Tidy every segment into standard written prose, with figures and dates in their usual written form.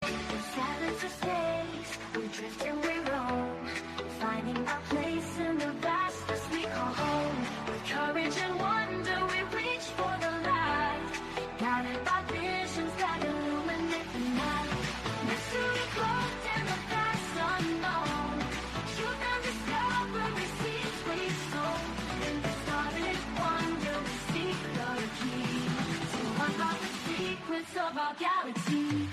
When silence escapes, we drift and we roam, finding our place in the vastness we call home. With courage and wonder we reach for the light, guided by visions that illuminate the night. Mystery cloaked in the vast unknown, truth and discovery seeds we sow. In the starlit wonder we seek the key to unlock the secrets of our galaxy.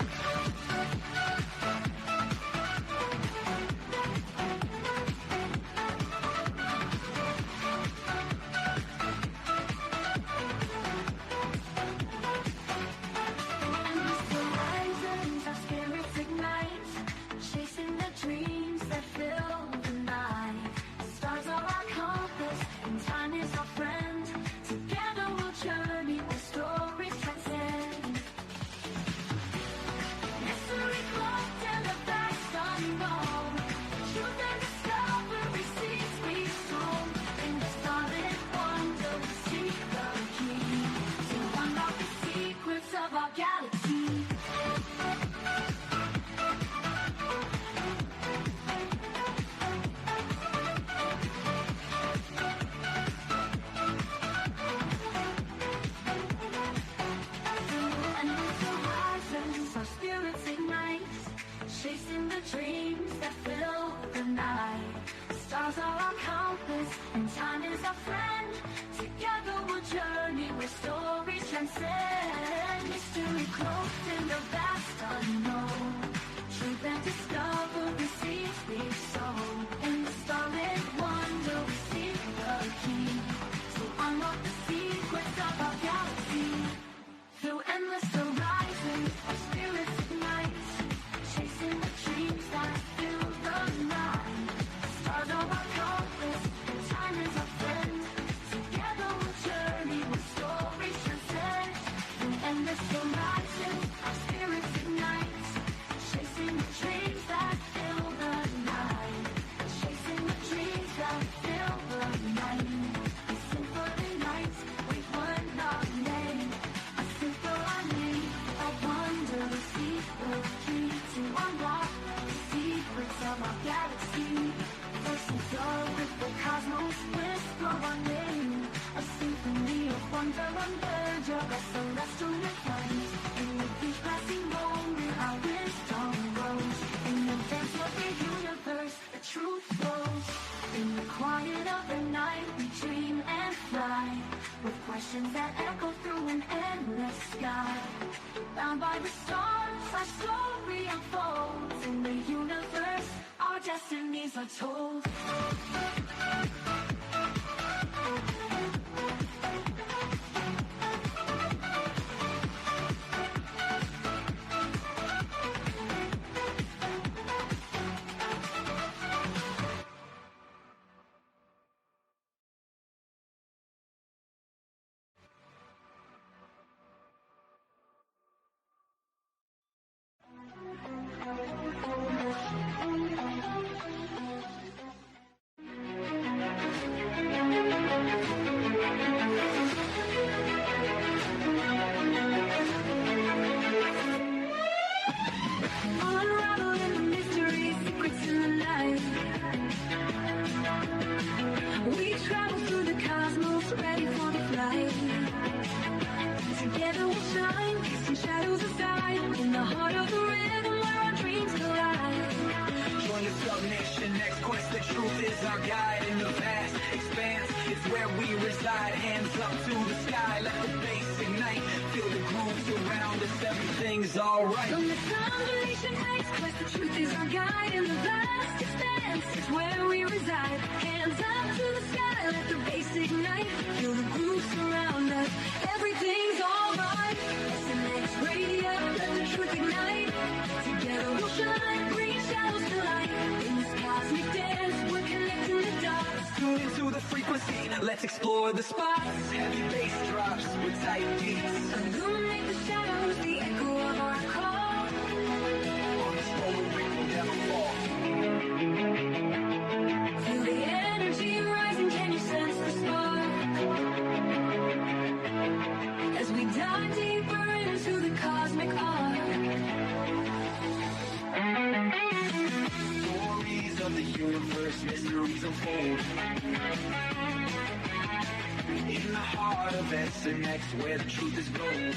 Of our galaxy. And with the horizons, our spirits ignite, chasing the dreams that fill the night. Stars are our compass, and time is our friend. Together we'll journey where stories transcend. Mystery cloaked in the vast unknown, truth and discovery seeds we sow. In the starlit wonder we seek the key to unlock the secrets of our galaxy. Through endless horizons, our spirits ignite, chasing the dreams that fill the night. Stars are our compass, and time is our friend. Together we'll journey where stories transcend. Through endless horizons, our spirits ignite, chasing the dreams that fill the night. Chasing the dreams that fill the night. A symphony nights, we were not made. A symphony of wonder, we seek the key to unlock the secrets of our galaxy. First and third with the cosmos, whisper our name. A symphony of wonder unverge of a celestial refines. In the each passing moment, our wisdom grows. In the dance of the universe, the truth flows. In the quiet of the night, we dream and fly, with questions that echo through an endless sky. Bound by the stars, our story unfolds. In the universe, our destinies are told. SNX quest, the truth is our guide in the vast expanse. It's where we reside, hands up to the sky, let the bass ignite. Feel the grooves around us, everything's alright. From the combination X quest, the truth is our guide in the vast expanse. It's where we reside, hands up to the sky, let the bass ignite. Feel the grooves around us, everything's alright. SNX radio, let the truth ignite. Together we'll shine, bring shadows to light. In this cosmic dance, we're connecting the dots. Tune into the frequency, let's explore the spots. Heavy bass drops with tight beats. Illuminate the shadows, the echo of our call. On this moment we will never fall. Feel the energy rising, can you sense the spark? As we dive deeper into the cosmic arc. unfold. In the heart of SNX, where the truth is gold.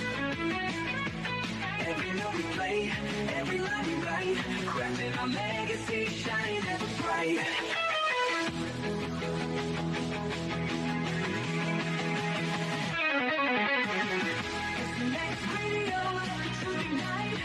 Every note we play, every line we write, crafting our legacy, shining ever bright. SNX radio, let the truth ignite.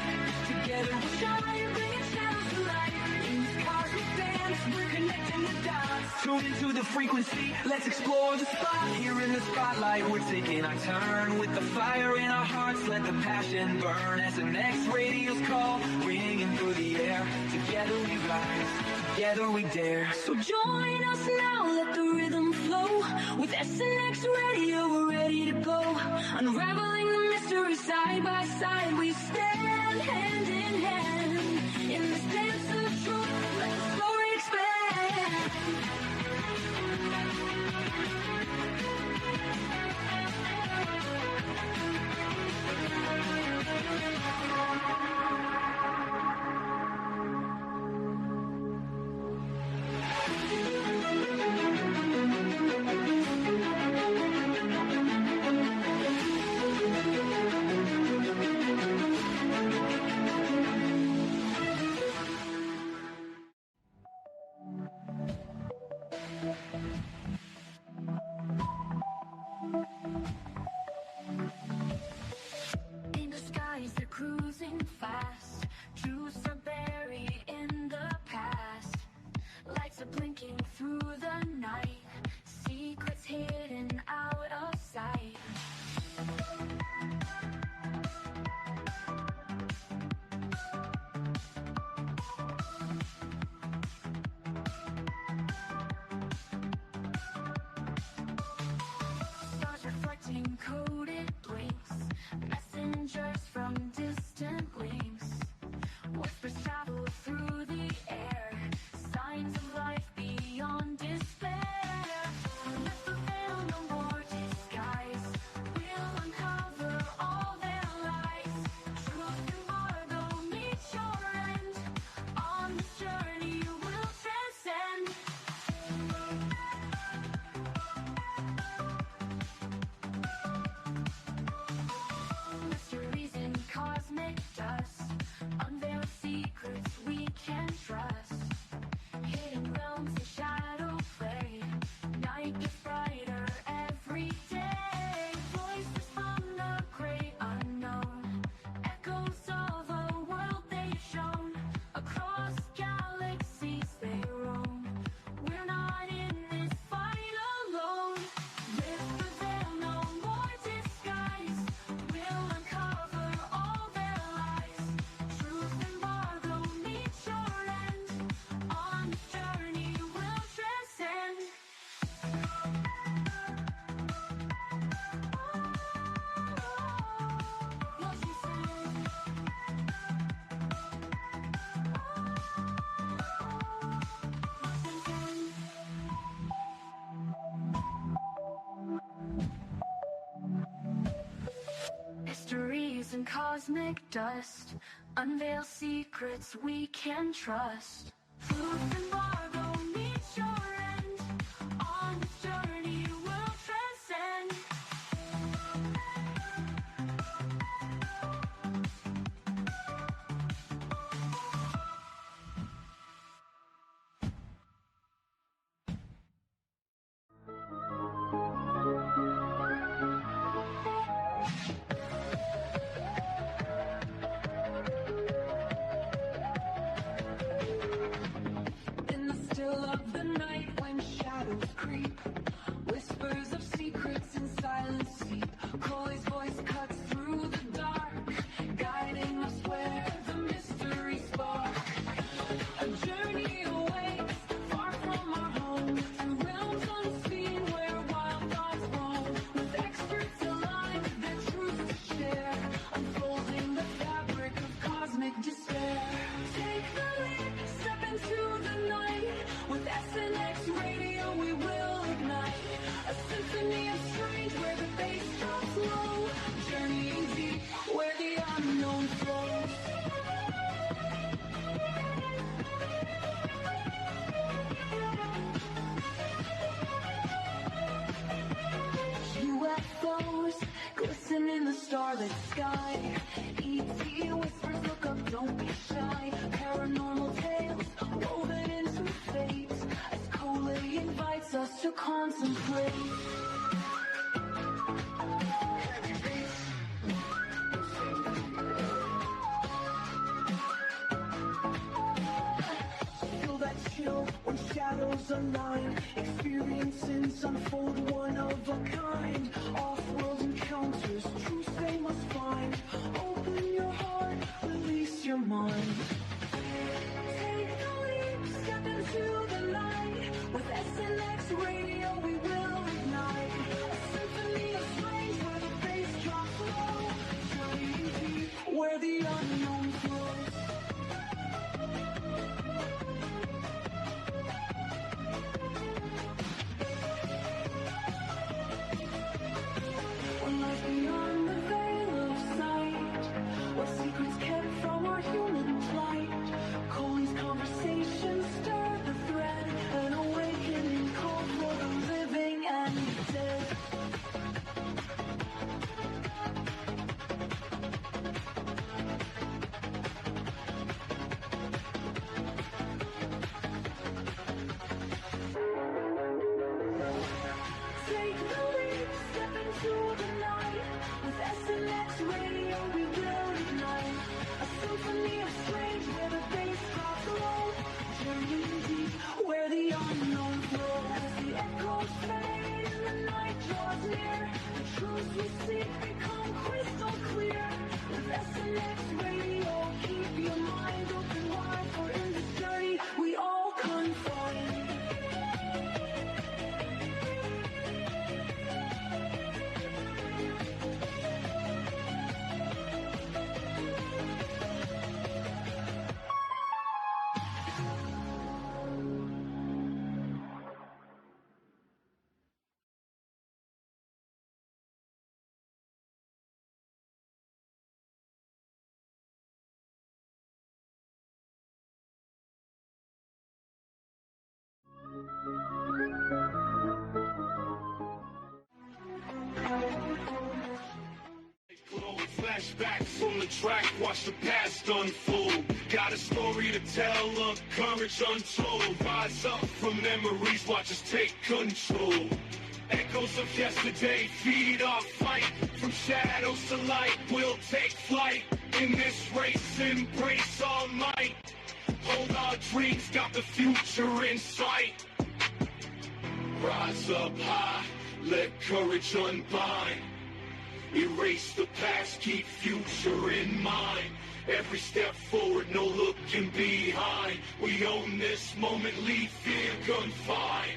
Together we shine, bringing shadows to light. In this cosmic dance, we're connecting the dots. Tune into the frequency, let's explore the spot. Here in the spotlight, we're taking our turn. With the fire in our hearts, let the passion burn. SNX radio's call, ringing through the air. Together we rise, together we dare. So join us now, let the rhythm flow. With SNX radio, we're ready to go. Unraveling the mystery side by side, we stand hand in hand. In this dance of truth, let the story expand. In the skies, they're cruising fast. Truths are buried in the past. Lights are blinking through the night. Secrets hidden out of sight. Stars reflecting coded blinks. Messengers from distant wings. Whispers travel through the air. Signs of life beyond despair. Let the veil no more disguise. We'll uncover all their lies. Truth embargo meets your end. On this journey we'll transcend. Mysteries in cosmic dust. Unveil secrets we can trust. Hidden realms in shadow play. Night gets brighter every day. Voices from the great unknown. Echoes of a world they've shown. Across galaxies they roam. We're not in this fight alone. Lift the veil, no more disguise. We'll uncover all their lies. Truth embargo meets your end. On this journey we'll transcend. What you Mysteries in cosmic dust. Unveil secrets we can trust. Truth embargo meets your end. On this journey we'll transcend. In the align. Experiences unfold one of a kind. Off-world encounters, truths they must find. Open your heart, release your mind. Take the leap, step into the light. With SNX radio we will ignite. A symphony of strange where the bass drops low. Journeying deep where the unknown flows. Life beyond the veil of sight. What secrets kept from our human plight? Coley's conversations stir the thread. An awakening call for the living and the dead. Take the leap, step into the night. With SNX radio we will ignite. A symphony of strange where the bass drops low. Journeying deep where the unknown flows. As the echoes fade and the night draws near, the truths we seek become crystal clear. With SNX radio, keep your mind open wide, for in this journey we all confide. Flashbacks from the track, watch the past unfold. Got a story to tell, a courage untold. Rise up from memories, watch us take control. Echoes of yesterday feed our fight. From shadows to light, we'll take flight. In this race, embrace our might. Hold our dreams, got the future in sight. Rise up high, let courage unbind. Erase the past, keep future in mind. Every step forward, no looking behind. We own this moment, leave fear confined.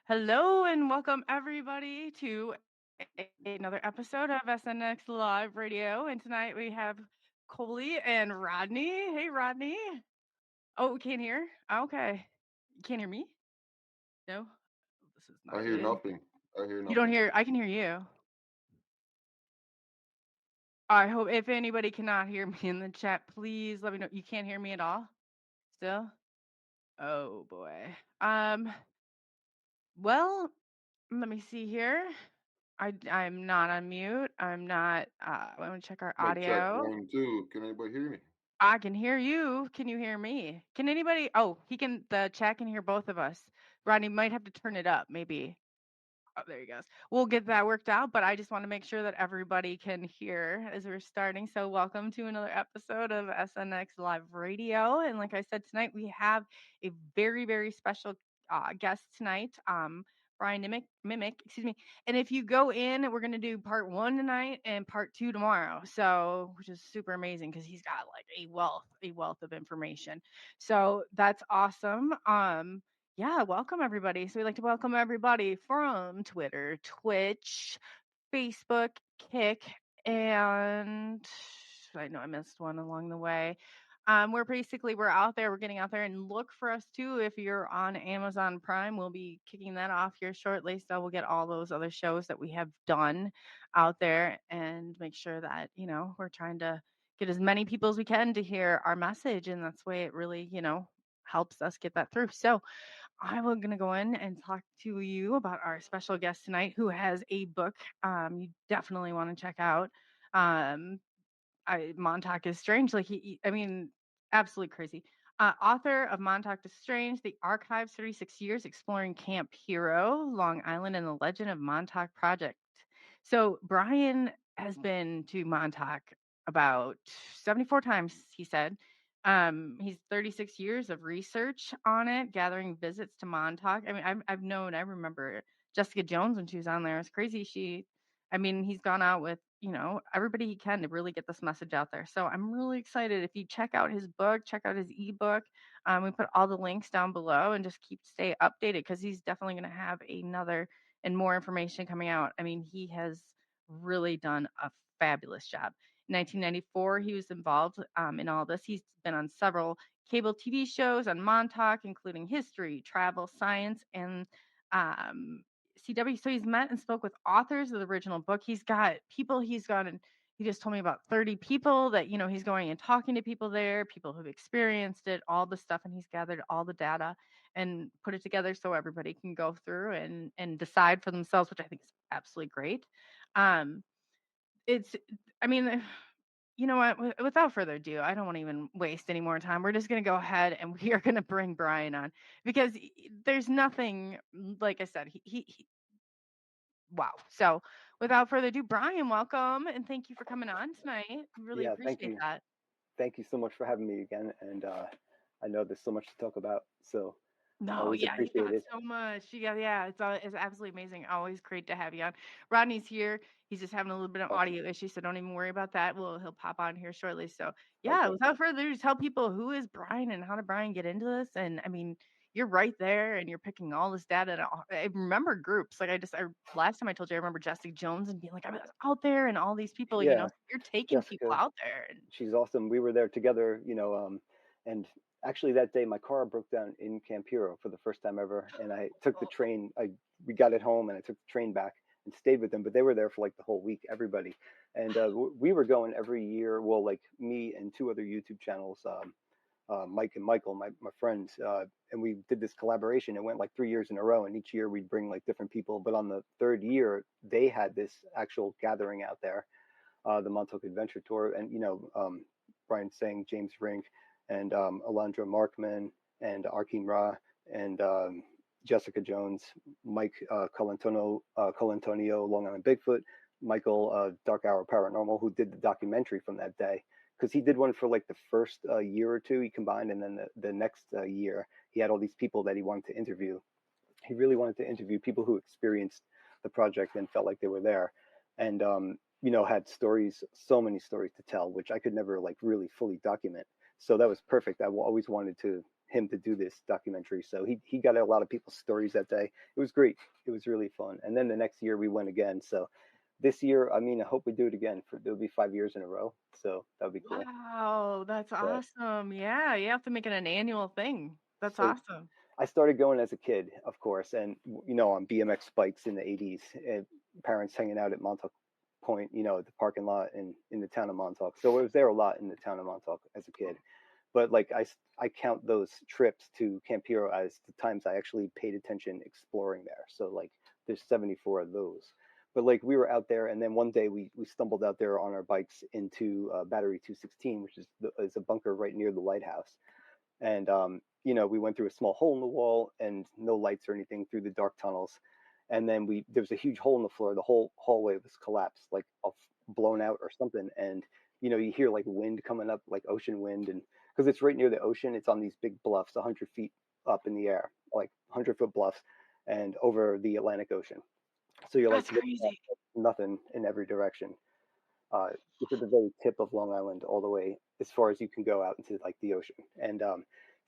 Hello and welcome everybody to another episode of SNX Live Radio. And tonight we have Coley and Rodney. Hey, Rodney. Oh, we can't hear? Okay. You can't hear me? No? This is not I hear good. nothing. I hear nothing. You don't hear? I can hear you. I hope if anybody cannot hear me in the chat, please let me know. You can't hear me at all? Still? Oh, boy. Well, let me see here. I'm not on mute. I'm not. I want to check our Mic check audio. 1, 2. Can anybody hear me? I can hear you. Can you hear me? Can anybody? Oh, he can. The chat can hear both of us. Rodney might have to turn it up, maybe. Oh, there he goes. We'll get that worked out, but I just want to make sure that everybody can hear as we're starting. So welcome to another episode of SNX Live Radio. And like I said, tonight we have a very, very special guest tonight. Brian Minnick, excuse me. And if you go in, we're going to do part 1 tonight and part 2 tomorrow. So, which is super amazing because he's got like a wealth of information. So that's awesome. Yeah, welcome everybody. So we'd like to welcome everybody from Twitter, Twitch, Facebook, Kick, And I know I missed one along the way. We're out there, we're getting out there, and look for us too. If you're on Amazon Prime, we'll be kicking that off here shortly. So we'll get all those other shows that we have done out there and make sure that, we're trying to get as many people as we can to hear our message. And that's the way it really, helps us get that through. So I'm going to go in and talk to you about our special guest tonight who has a book you definitely want to check out. Um, Montauk is Strange. I mean, absolutely crazy. Author of Montauk is Strange, The Archives 36 Years Exploring Camp Hero, Long Island, and the Legend of Montauk Project. So Brian has been to Montauk about 74 times, he said. He's 36 years of research on it, gathering visits to Montauk. I mean, I remember Jessica Jones when she was on there. It's crazy. He's gone out with, everybody he can to really get this message out there. So I'm really excited. If you check out his book, check out his ebook. We put all the links down below and just stay updated because he's definitely going to have another and more information coming out. I mean, he has really done a fabulous job. In 1994, he was involved in all this. He's been on several cable TV shows on Montauk, including history, travel, science, and um, CW. So he's met and spoke with authors of the original book. He's got people he's gone and he just told me about 30 people that, he's going and talking to people there, people who've experienced it, all the stuff, and he's gathered all the data and put it together so everybody can go through and decide for themselves, which I think is absolutely great. Um, it's, I mean, you know what? Without further ado, I don't want to even waste any more time. We're just going to go ahead and we are going to bring Brian on because there's nothing, like I said, wow. So without further ado, Brian, welcome and thank you for coming on tonight. Really Yeah, appreciate that. thank you so much for having me again. And I know there's so much to talk about, so No, always yeah, you appreciate got it. so much. Yeah, it's absolutely amazing. Always great to have you on. Rodney's here. He's just having a little bit of Awesome. audio issues, so don't even worry about that. He'll pop on here shortly. So yeah, Okay. without further ado, tell people who is Brian and how did Brian get into this. And I mean, you're right there, and you're picking all this data. And I remember groups like last time I told you, I remember Jessica Jones and being like, I was out there, and all these people. Yeah, So you're taking people Jessica, out there. And she's awesome. We were there together, and actually that day my car broke down in Camp Hero for the first time ever, and I took the train. We got it home, and I took the train back and stayed with them. But they were there for like the whole week, everybody, and we were going every year. Well, like me and two other YouTube channels. Mike and Michael, my friends, and we did this collaboration. It went like 3 years in a row, and each year we'd bring like different people. But on the third year, they had this actual gathering out there, the Montauk Adventure Tour, and Brian Sang, James Rink, and Alondra Markman, and Arkin Ra, and Jessica Jones, Mike Colantonio, Long Island Bigfoot, Michael Dark Hour Paranormal, who did the documentary from that day because he did one for like the first year or two he combined, and then the next year he had all these people that he wanted to interview. He really wanted to interview people who experienced the project and felt like they were there, and had stories, so many stories to tell, which I could never like really fully document. So that was perfect. I always wanted him to do this documentary. So he got a lot of people's stories that day. It was great. It was really fun. And then the next year we went again. So this year, I mean, I hope we do it again. It'll be 5 years in a row. So that would be cool. wow, that's But awesome. Yeah, you have to make it an annual thing. That's so awesome. I started going as a kid, of course, and on BMX bikes in the '80s, and parents hanging out at Montauk Point, the parking lot in the town of Montauk. So I was there a lot in the town of Montauk as a kid. But like I count those trips to Camp Hero as the times I actually paid attention exploring there. So like there's 74 of those. But like we were out there, and then one day we stumbled out there on our bikes into Battery 216, which is a bunker right near the lighthouse. And we went through a small hole in the wall and no lights or anything through the dark tunnels. And then there was a huge hole in the floor. The whole hallway was collapsed, like blown out or something. And you hear like wind coming up, like ocean wind, and because it's right near the ocean, it's on these big bluffs, 100 feet up in the air, like 100-foot bluffs, and over the Atlantic Ocean. So you're like That's looking at crazy. nothing in every direction. It's at the very tip of Long Island, all the way as far as you can go out into like the ocean. And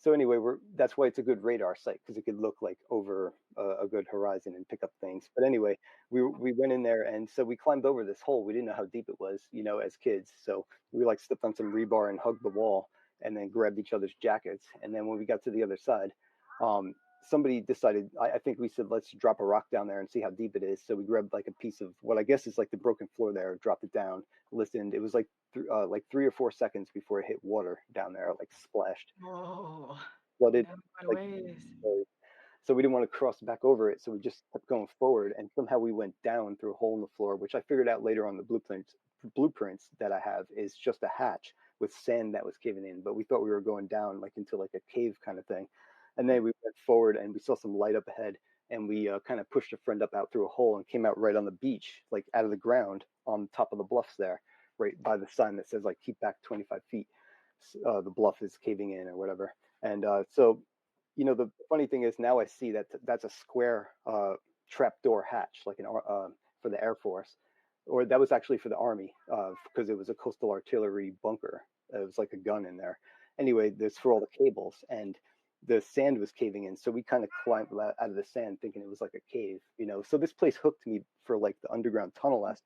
So anyway, that's why it's a good radar site, because it could look like over a good horizon and pick up things. But anyway, we went in there, and so we climbed over this hole. We didn't know how deep it was, as kids. So we like stepped on some rebar and hugged the wall, and then grabbed each other's jackets. And then when we got to the other side, somebody decided, I think we said, let's drop a rock down there and see how deep it is. So we grabbed like a piece of what I guess is like the broken floor there, dropped it down, listened. It was like 3 or 4 seconds before it hit water down there, like splashed, Whoa. flooded. Down quite a Like, ways. so we didn't want to cross back over it. So we just kept going forward, and somehow we went down through a hole in the floor, which I figured out later on the blueprints that I have is just a hatch with sand that was caving in. But we thought we were going down like into like a cave kind of thing. And then we went forward, and we saw some light up ahead, and we kind of pushed a friend up out through a hole and came out right on the beach, like out of the ground on top of the bluffs there, right by the sign that says like keep back 25 feet. The bluff is caving in or whatever. And so, the funny thing is now I see that that's a square trapdoor hatch, like for the Air Force, or that was actually for the Army, because it was a coastal artillery bunker. It was like a gun in there. Anyway, there's for all the cables, and the sand was caving in, so we kind of climbed out of the sand thinking it was like a cave, So this place hooked me for like the underground tunnel aspect.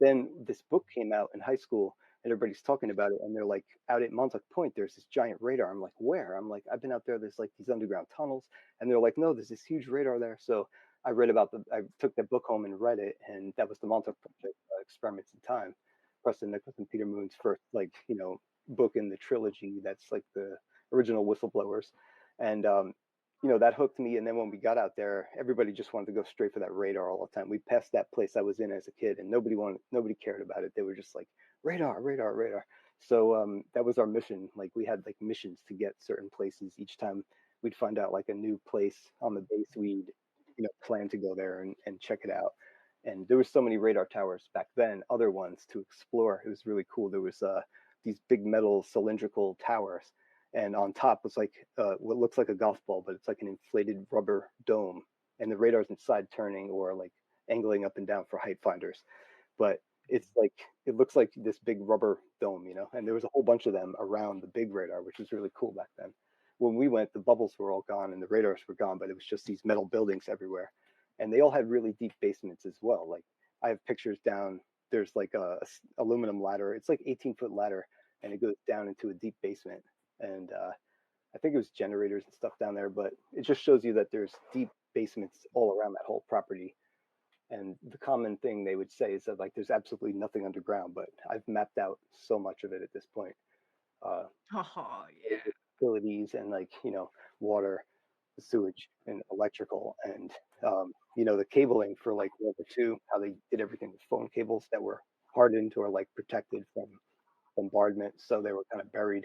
Then this book came out in high school, and everybody's talking about it, and they're like, out at Montauk Point, there's this giant radar. I'm like, where? I'm like, I've been out there. There's like these underground tunnels, and they're like, no, there's this huge radar there. So I took that book home and read it, and that was the Montauk Project, Experiments in Time, Preston Nicholas and Peter Moon's first book in the trilogy. That's like the original whistleblowers, and that hooked me. And then when we got out there, everybody just wanted to go straight for that radar all the time. We passed that place I was in as a kid, and nobody cared about it. They were just like, radar, radar, radar. So that was our mission. Like we had like missions to get certain places. Each time we'd find out like a new place on the base, we'd plan to go there and check it out. And there was so many radar towers back then, other ones to explore. It was really cool. There was these big metal cylindrical towers, and on top was like what looks like a golf ball, but it's like an inflated rubber dome, and the radar's inside turning or like angling up and down for height finders. But it's like, it looks like this big rubber dome, and there was a whole bunch of them around the big radar, which was really cool back then. When we went, the bubbles were all gone and the radars were gone, but it was just these metal buildings everywhere. And they all had really deep basements as well. Like I have pictures down, there's like a aluminum ladder. It's like 18-foot ladder, and it goes down into a deep basement. And I think it was generators and stuff down there, but it just shows you that there's deep basements all around that whole property. And the common thing they would say is that like there's absolutely nothing underground, but I've mapped out so much of it at this point. Oh yeah. Utilities and like water, sewage, and electrical, and the cabling for like World War II, how they did everything with phone cables that were hardened or like protected from bombardment, so they were kind of buried.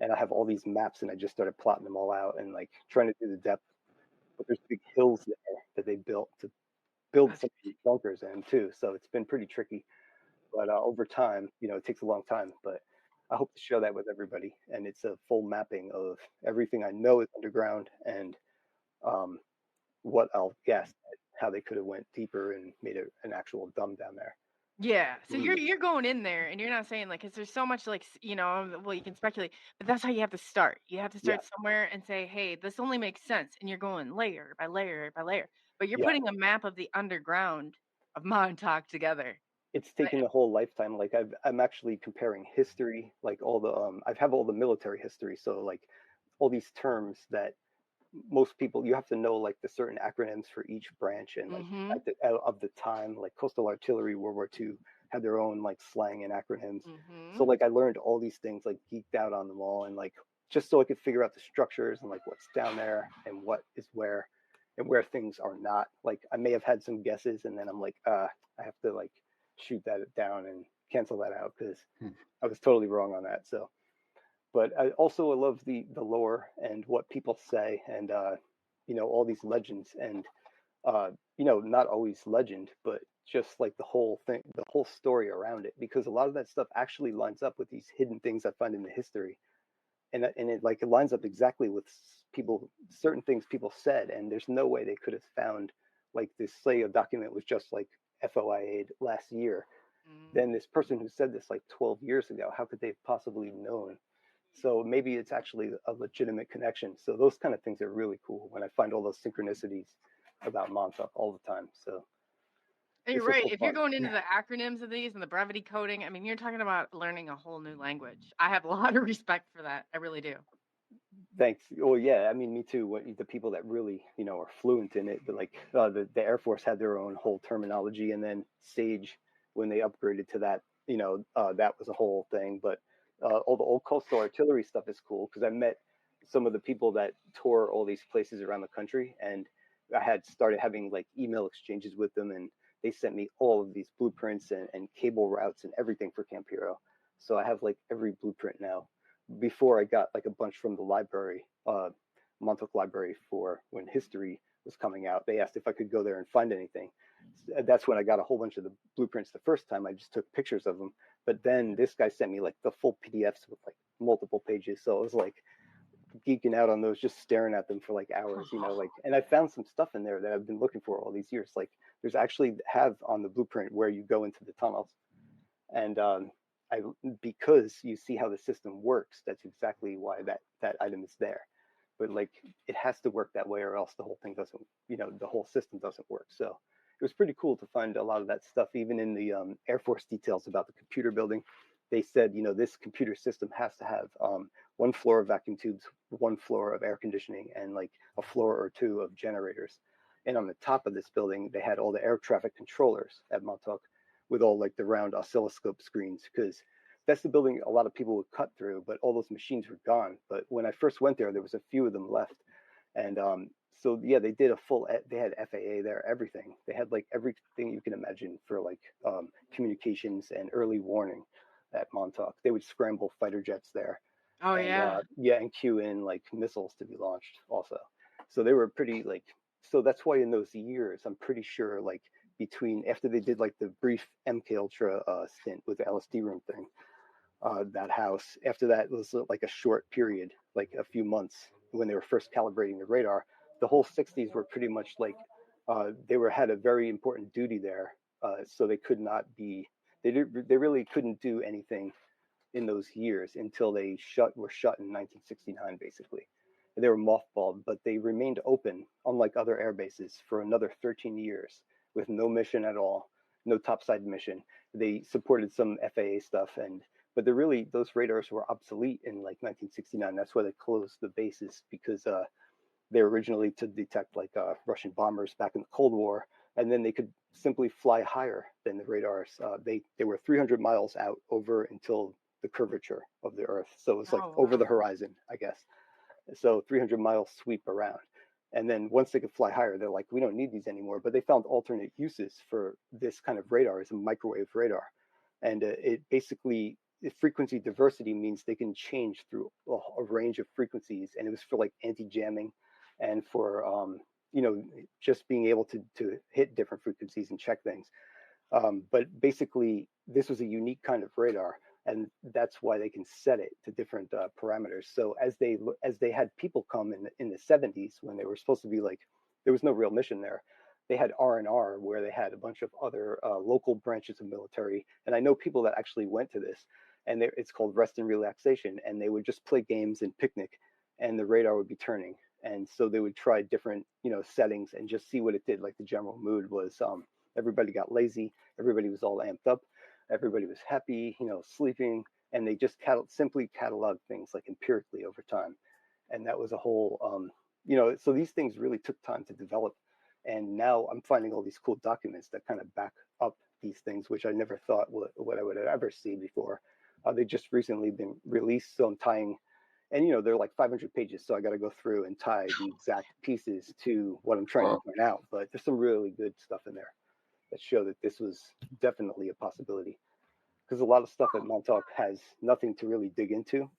And I have all these maps, and I just started plotting them all out and like trying to do the depth. But there's big hills there that they built to build some of these bunkers in too, so it's been pretty tricky. But over time, it takes a long time, but I hope to show that with everybody. And it's a full mapping of everything I know is underground, and what I'll guess how they could have went deeper and made an actual dump down there. Yeah, so you're going in there, and you're not saying like, because there's so much like well, you can speculate, but that's how you have to start. You have to start somewhere and say, hey, this only makes sense, and you're going layer by layer by layer. But you're putting a map of the underground of Montauk together. It's taken a whole lifetime. Like I'm actually comparing history, like all the I have all the military history, so like all these terms that most people, you have to know like the certain acronyms for each branch, and like of the time, like coastal artillery, World War II had their own like slang and acronyms. So like I learned all these things, like geeked out on them all, and like just so I could figure out the structures and like what's down there and what is where and where things are not. Like I may have had some guesses, and then I'm like, I have to like shoot that down and cancel that out because I was totally wrong on that. So, but I love the lore and what people say, and all these legends, and not always legend, but just like the whole thing, the whole story around it, because a lot of that stuff actually lines up with these hidden things I find in the history, and it lines up exactly with certain things people said, and there's no way they could have found like this. Say a document was just like FOIA'd last year, then this person who said this like 12 years ago, how could they have possibly known So maybe it's actually a legitimate connection. So those kind of things are really cool when I find all those synchronicities about Montauk all the time. So And it's you're just right. so If you're fun. going into the acronyms of these and the brevity coding, I mean, you're talking about learning a whole new language. I have a lot of respect for that. I really do. Thanks. Well, yeah, I mean, me too. The people that really, are fluent in it, but like the Air Force had their own whole terminology, and then Sage, when they upgraded to that, that was a whole thing. But all the old coastal artillery stuff is cool because I met some of the people that tour all these places around the country, and I had started having like email exchanges with them, and they sent me all of these blueprints and cable routes and everything for Camp Hero. So I have like every blueprint now. Before I got like a bunch from the library, Montauk Library, for when history was coming out. They asked if I could go there and find anything. That's when I got a whole bunch of the blueprints the first time. I just took pictures of them. But then this guy sent me like the full PDFs with like multiple pages. So it was like geeking out on those, just staring at them for like hours, like, and I found some stuff in there that I've been looking for all these years. Like there's actually have on the blueprint where you go into the tunnels. And because you see how the system works, that's exactly why that item is there. But like it has to work that way, or else the whole thing doesn't, the whole system doesn't work. So it was pretty cool to find a lot of that stuff, even in the Air Force details about the computer building. They said, this computer system has to have one floor of vacuum tubes, one floor of air conditioning, and like a floor or two of generators. And on the top of this building, they had all the air traffic controllers at Montauk, with all like the round oscilloscope screens, because that's the building a lot of people would cut through, but all those machines were gone. But when I first went there was a few of them left. And so yeah, they did they had FAA there, everything. They had like everything you can imagine for like communications and early warning at Montauk. They would scramble fighter jets there. Oh, and, yeah. and queue in like missiles to be launched also. So they were pretty like, so that's why in those years, I'm pretty sure like after they did like the brief MK Ultra stint with the LSD room thing, that house, after that was like a short period, like a few months when they were first calibrating the radar. The whole 60s were pretty much like they had a very important duty there, so they could not be, they really couldn't do anything in those years until they were shut in 1969 basically. They were mothballed, but they remained open, unlike other air bases, for another 13 years with no mission at all, no topside mission. They supported some FAA stuff, but those radars were obsolete in like 1969. That's why they closed the bases, because they were originally to detect like Russian bombers back in the Cold War, and then they could simply fly higher than the radars. They were 300 miles out over until the curvature of the Earth, so it's like over the horizon, I guess. So 300 miles sweep around. And then once they could fly higher, they're like, we don't need these anymore. But they found alternate uses for this kind of radar as a microwave radar. And it basically, frequency diversity means they can change through a range of frequencies. And it was for like anti-jamming and for, just being able to hit different frequencies and check things. But basically, this was a unique kind of radar. And that's why they can set it to different parameters. So as they had people come in the 70s, when they were supposed to be like, there was no real mission there. They had R&R, where they had a bunch of other local branches of military. And I know people that actually went to this, and it's called rest and relaxation. And they would just play games and picnic, and the radar would be turning. And so they would try different, settings and just see what it did. Like the general mood was, everybody got lazy, everybody was all amped up. Everybody was happy, sleeping, and they just simply cataloged things like empirically over time. And that was a whole, so these things really took time to develop. And now I'm finding all these cool documents that kind of back up these things, which I never thought what I would ever see before. They just recently been released, so I'm tying, and they're like 500 pages, so I got to go through and tie the exact pieces to what I'm trying to point out. But there's some really good stuff in there that show that this was definitely a possibility, because a lot of stuff at Montauk has nothing to really dig into,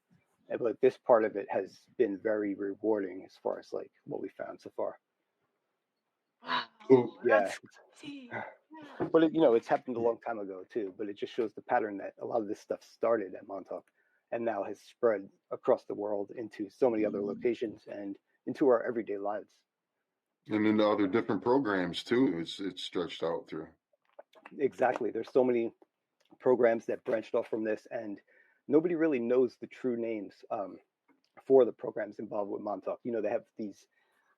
but this part of it has been very rewarding as far as like what we found so far. Wow, Yeah, yeah. but it's happened a long time ago too, but it just shows the pattern that a lot of this stuff started at Montauk and now has spread across the world into so many other locations and into our everyday lives. And into other different programs too. It's stretched out through. Exactly. There's so many programs that branched off from this, and nobody really knows the true names for the programs involved with Montauk. You know, they have these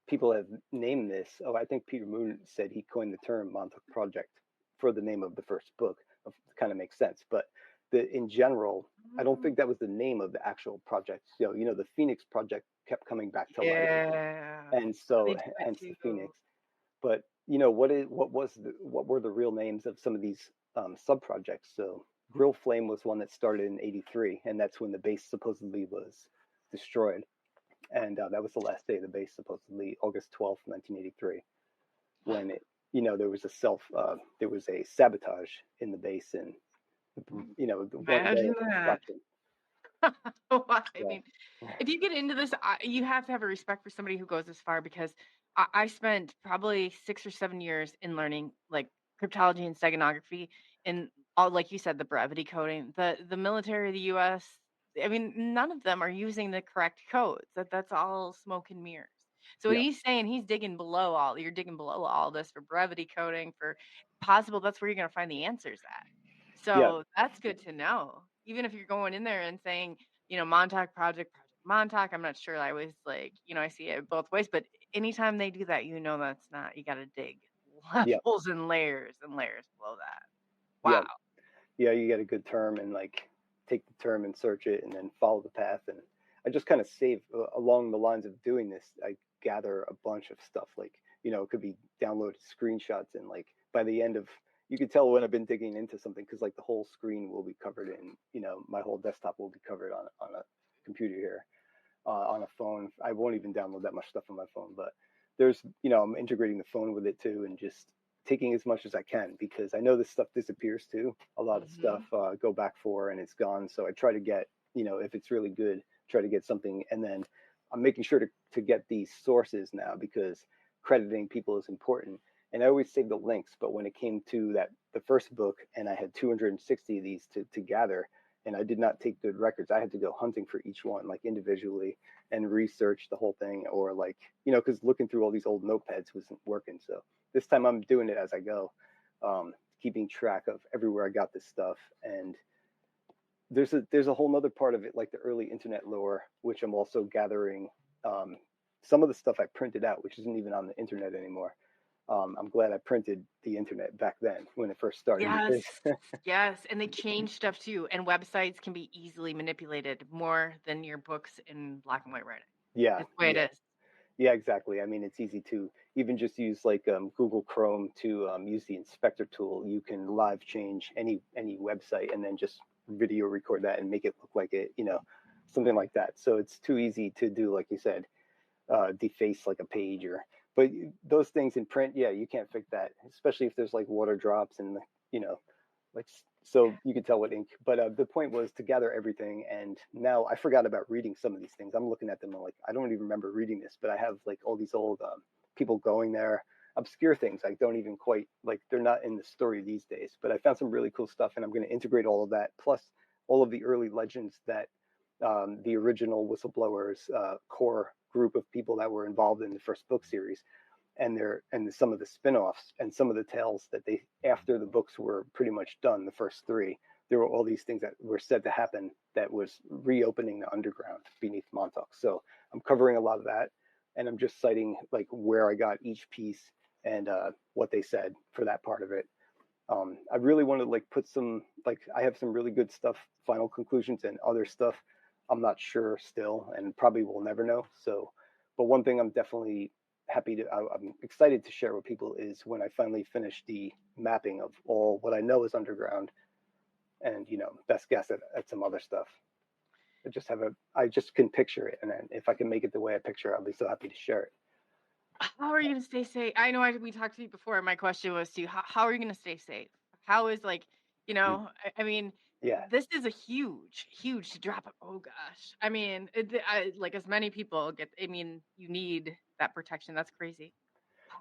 people have named this. Oh, I think Peter Moon said he coined the term Montauk Project for the name of the first book. Kind of makes sense, but in general, I don't think that was the name of the actual project. You know, the Phoenix Project kept coming back to life, Yeah. and so They do it hence too. the Phoenix. But you know, what were the real names of some of these sub projects? So Grill Flame was one that started in '83, and that's when the base supposedly was destroyed, and that was the last day of the base, supposedly August 12th, 1983, when it, you know, there was a sabotage in the base, and you know, the one day Imagine of that. construction. I Yeah, mean, if you get into this, you have to have a respect for somebody who goes this far, because I spent probably 6 or 7 years in learning like cryptology and steganography, and all, like you said, the brevity coding. The military, the U.S. I mean, none of them are using the correct codes. That's all smoke and mirrors. So what yeah, he's saying, you're digging below all this for brevity coding, for possible. That's where you're gonna find the answers at. yeah, So that's good to know. Even if you're going in there and saying, Montauk Project, Project Montauk. I'm not sure. I always like, I see it both ways, but anytime they do that, that's not, you got to dig yeah, levels and layers below that. yeah, Wow. yeah. You get a good term and like take the term and search it, and then follow the path. And I just kind of save along the lines of doing this. I gather a bunch of stuff. Like, you know, it could be downloaded screenshots, and like by the end of, you could tell when I've been digging into something, because like the whole screen will be covered in, you know, my whole desktop will be covered on a computer here, on a phone. I won't even download that much stuff on my phone, but there's, you know, I'm integrating the phone with it too, and just taking as much as I can, because I know this stuff disappears too. A lot of stuff Hmm. go back for and it's gone. So I try to get, you know, if it's really good, try to get something, and then I'm making sure to get these sources now, because crediting people is important. And I always save the links, but when it came to the first book, and I had 260 of these to gather, and I did not take good records. I had to go hunting for each one, like individually, and research the whole thing, or like, you know, because looking through all these old notepads wasn't working. So this time I'm doing it as I go, keeping track of everywhere I got this stuff. And there's a whole nother part of it, like the early internet lore, which I'm also gathering. Um, some of the stuff I printed out, which isn't even on the internet anymore. I'm glad I printed the internet back then when it first started, Yes. because Yes. And they change stuff too. And websites can be easily manipulated more than your books in black and white writing. yeah, It's the way it yeah. is. Yeah, exactly. I mean, it's easy to even just use like Google Chrome to use the inspector tool. You can live change any website, and then just video record that and make it look like it, you know, something like that. So it's too easy to do, like you said, deface like a page, or, but those things in print, yeah, you can't fix that, especially if there's like water drops and, you know, like, so you could tell what ink. But the point was to gather everything, and now I forgot about reading some of these things. I'm looking at them, I'm like, I don't even remember reading this, but I have like all these old people going there, obscure things I don't even quite like, they're not in the story these days, but I found some really cool stuff, and I'm going to integrate all of that, plus all of the early legends that the original whistleblowers core group of people that were involved in the first book series, and some of the spin-offs, and some of the tales that they, after the books were pretty much done, the first three, there were all these things that were said to happen that was reopening the underground beneath Montauk. So I'm covering a lot of that, and I'm just citing like where I got each piece, and what they said for that part of it. I really want to like put some, like, I have some really good stuff, final conclusions, and other stuff I'm not sure still, and probably will never know. So, but one thing I'm definitely I'm excited to share with people is when I finally finish the mapping of all what I know is underground, and, you know, best guess at some other stuff. I just can picture it, and then if I can make it the way I picture, I'll be so happy to share it. How are you going to stay safe? I know we talked to you before. My question was to you, how are you going to stay safe? How is like, I mean, Yeah. this is a huge to drop. Oh gosh. I mean, like as many people get, I mean, you need that protection. That's crazy.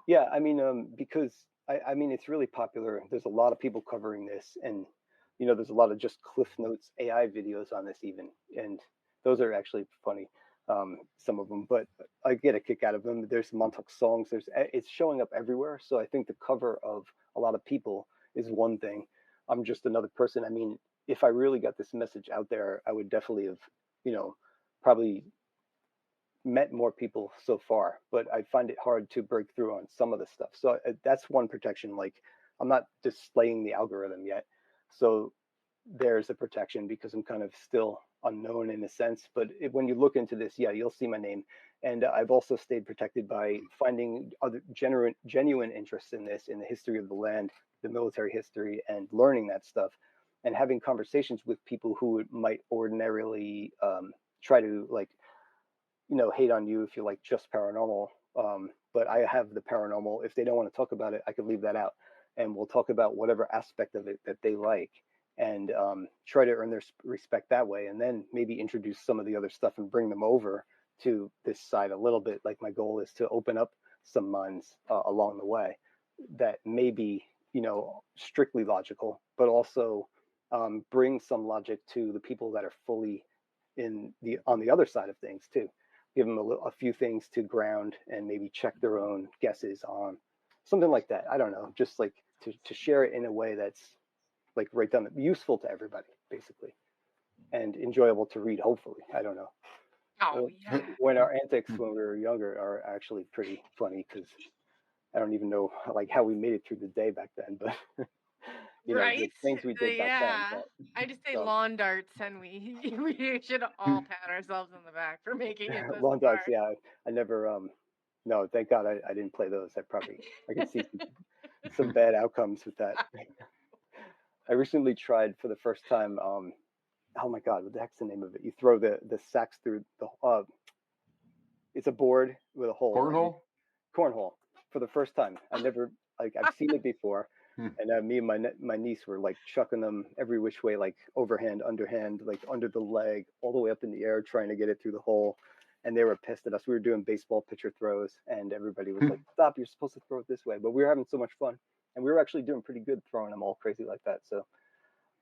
Yeah, I mean, because I mean, it's really popular. There's a lot of people covering this, and, you know, there's a lot of just Cliff Notes AI videos on this even, and those are actually funny, some of them. But I get a kick out of them. There's Montauk songs. It's showing up everywhere. So I think the cover of a lot of people is one thing. I'm just another person. I mean, if I really got this message out there, I would definitely have, probably met more people so far, but I find it hard to break through on some of the stuff. So that's one protection. Like, I'm not displaying the algorithm yet. So there's a protection because I'm kind of still unknown in a sense. But when you look into this, yeah, you'll see my name. And I've also stayed protected by finding other genuine interest in this, in the history of the land, the military history, and learning that stuff, and having conversations with people who might ordinarily try to, like, hate on you if you like just paranormal. But I have the paranormal. If they don't want to talk about it, I could leave that out, and we'll talk about whatever aspect of it that they like, and try to earn their respect that way, and then maybe introduce some of the other stuff and bring them over to this side a little bit. Like, my goal is to open up some minds along the way that may be, strictly logical, but also bring some logic to the people that are fully on the other side of things too. Give them a few things to ground and maybe check their own guesses on, something like that. I don't know, just like to share it in a way that's like right down, useful to everybody basically, and enjoyable to read, hopefully. I don't know. Oh yeah. When our antics when we were younger are actually pretty funny, because I don't even know like how we made it through the day back then, but Right? the things we did back then. Yeah. I just say lawn darts, and we should all pat ourselves on the back for making it this Lawn far. dogs, yeah. I never no, thank God I didn't play those. I could see some bad outcomes with that. I recently tried for the first time, oh my God, what the heck's the name of it? You throw the sacks through the it's a board with a hole. Cornhole? Cornhole. For the first time. I never, like, I've seen it before. And me and my niece were like chucking them every which way, like overhand, underhand, like under the leg, all the way up in the air, trying to get it through the hole. And they were pissed at us. We were doing baseball pitcher throws, and everybody was like, "Stop! You're supposed to throw it this way." But we were having so much fun, and we were actually doing pretty good throwing them all crazy like that. So,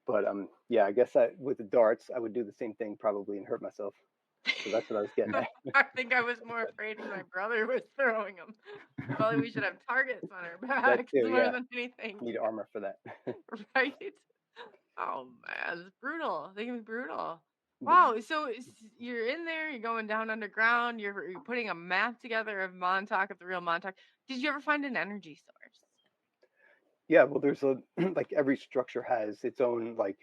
but yeah, I guess with the darts, I would do the same thing probably and hurt myself. So that's what I was getting at. I think I was more afraid when my brother was throwing them. Probably we should have targets on our backs too, more yeah. than anything. Need armor for that. Right? Oh man, it's brutal. They can be brutal. Wow. So you're in there. You're going down underground. You're putting a map together of Montauk, of the real Montauk. Did you ever find an energy source? Yeah, well, there's like every structure has its own, like,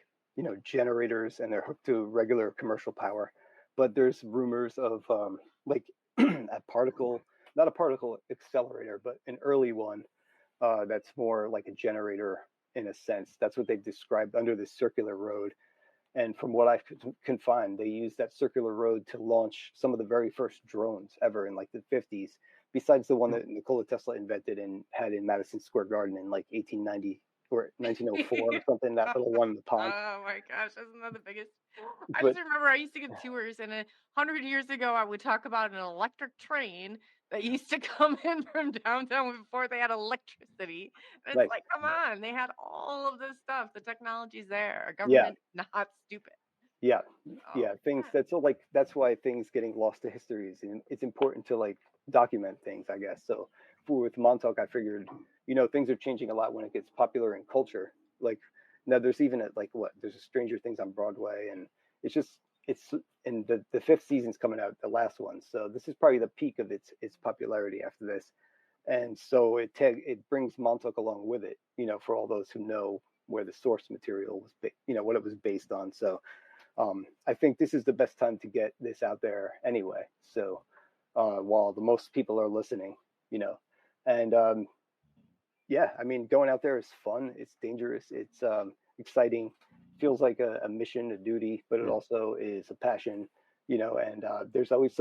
generators, and they're hooked to regular commercial power. But there's rumors of like not a particle accelerator, but an early one that's more like a generator in a sense. That's what they've described under this circular road. And from what I can find, they used that circular road to launch some of the very first drones ever in like the 50s, besides the one that Nikola Tesla invented and had in Madison Square Garden in like 1890 or 1904 or something, that little one in the pond. Oh my gosh, isn't that the biggest? I But just remember I used to give tours, and 100 years ago, I would talk about an electric train that used to come in from downtown before they had electricity. And it's nice. like, come on, they had all of this stuff. The technology's there. Our Yeah. government not stupid. Yeah, Oh, things that's why things getting lost to history is, it's important to like document things, I guess. So with Montauk, I figured, things are changing a lot when it gets popular in culture. Like, now there's even there's a Stranger Things on Broadway, and it's and the fifth season's coming out, the last one. So this is probably the peak of its popularity after this, and so it brings Montauk along with it, for all those who know where the source material was, what it was based on. So. I think this is the best time to get this out there anyway. So while the most people are listening, and yeah, I mean, going out there is fun. It's dangerous. It's exciting. Feels like a mission, a duty, but it also is a passion, and there's always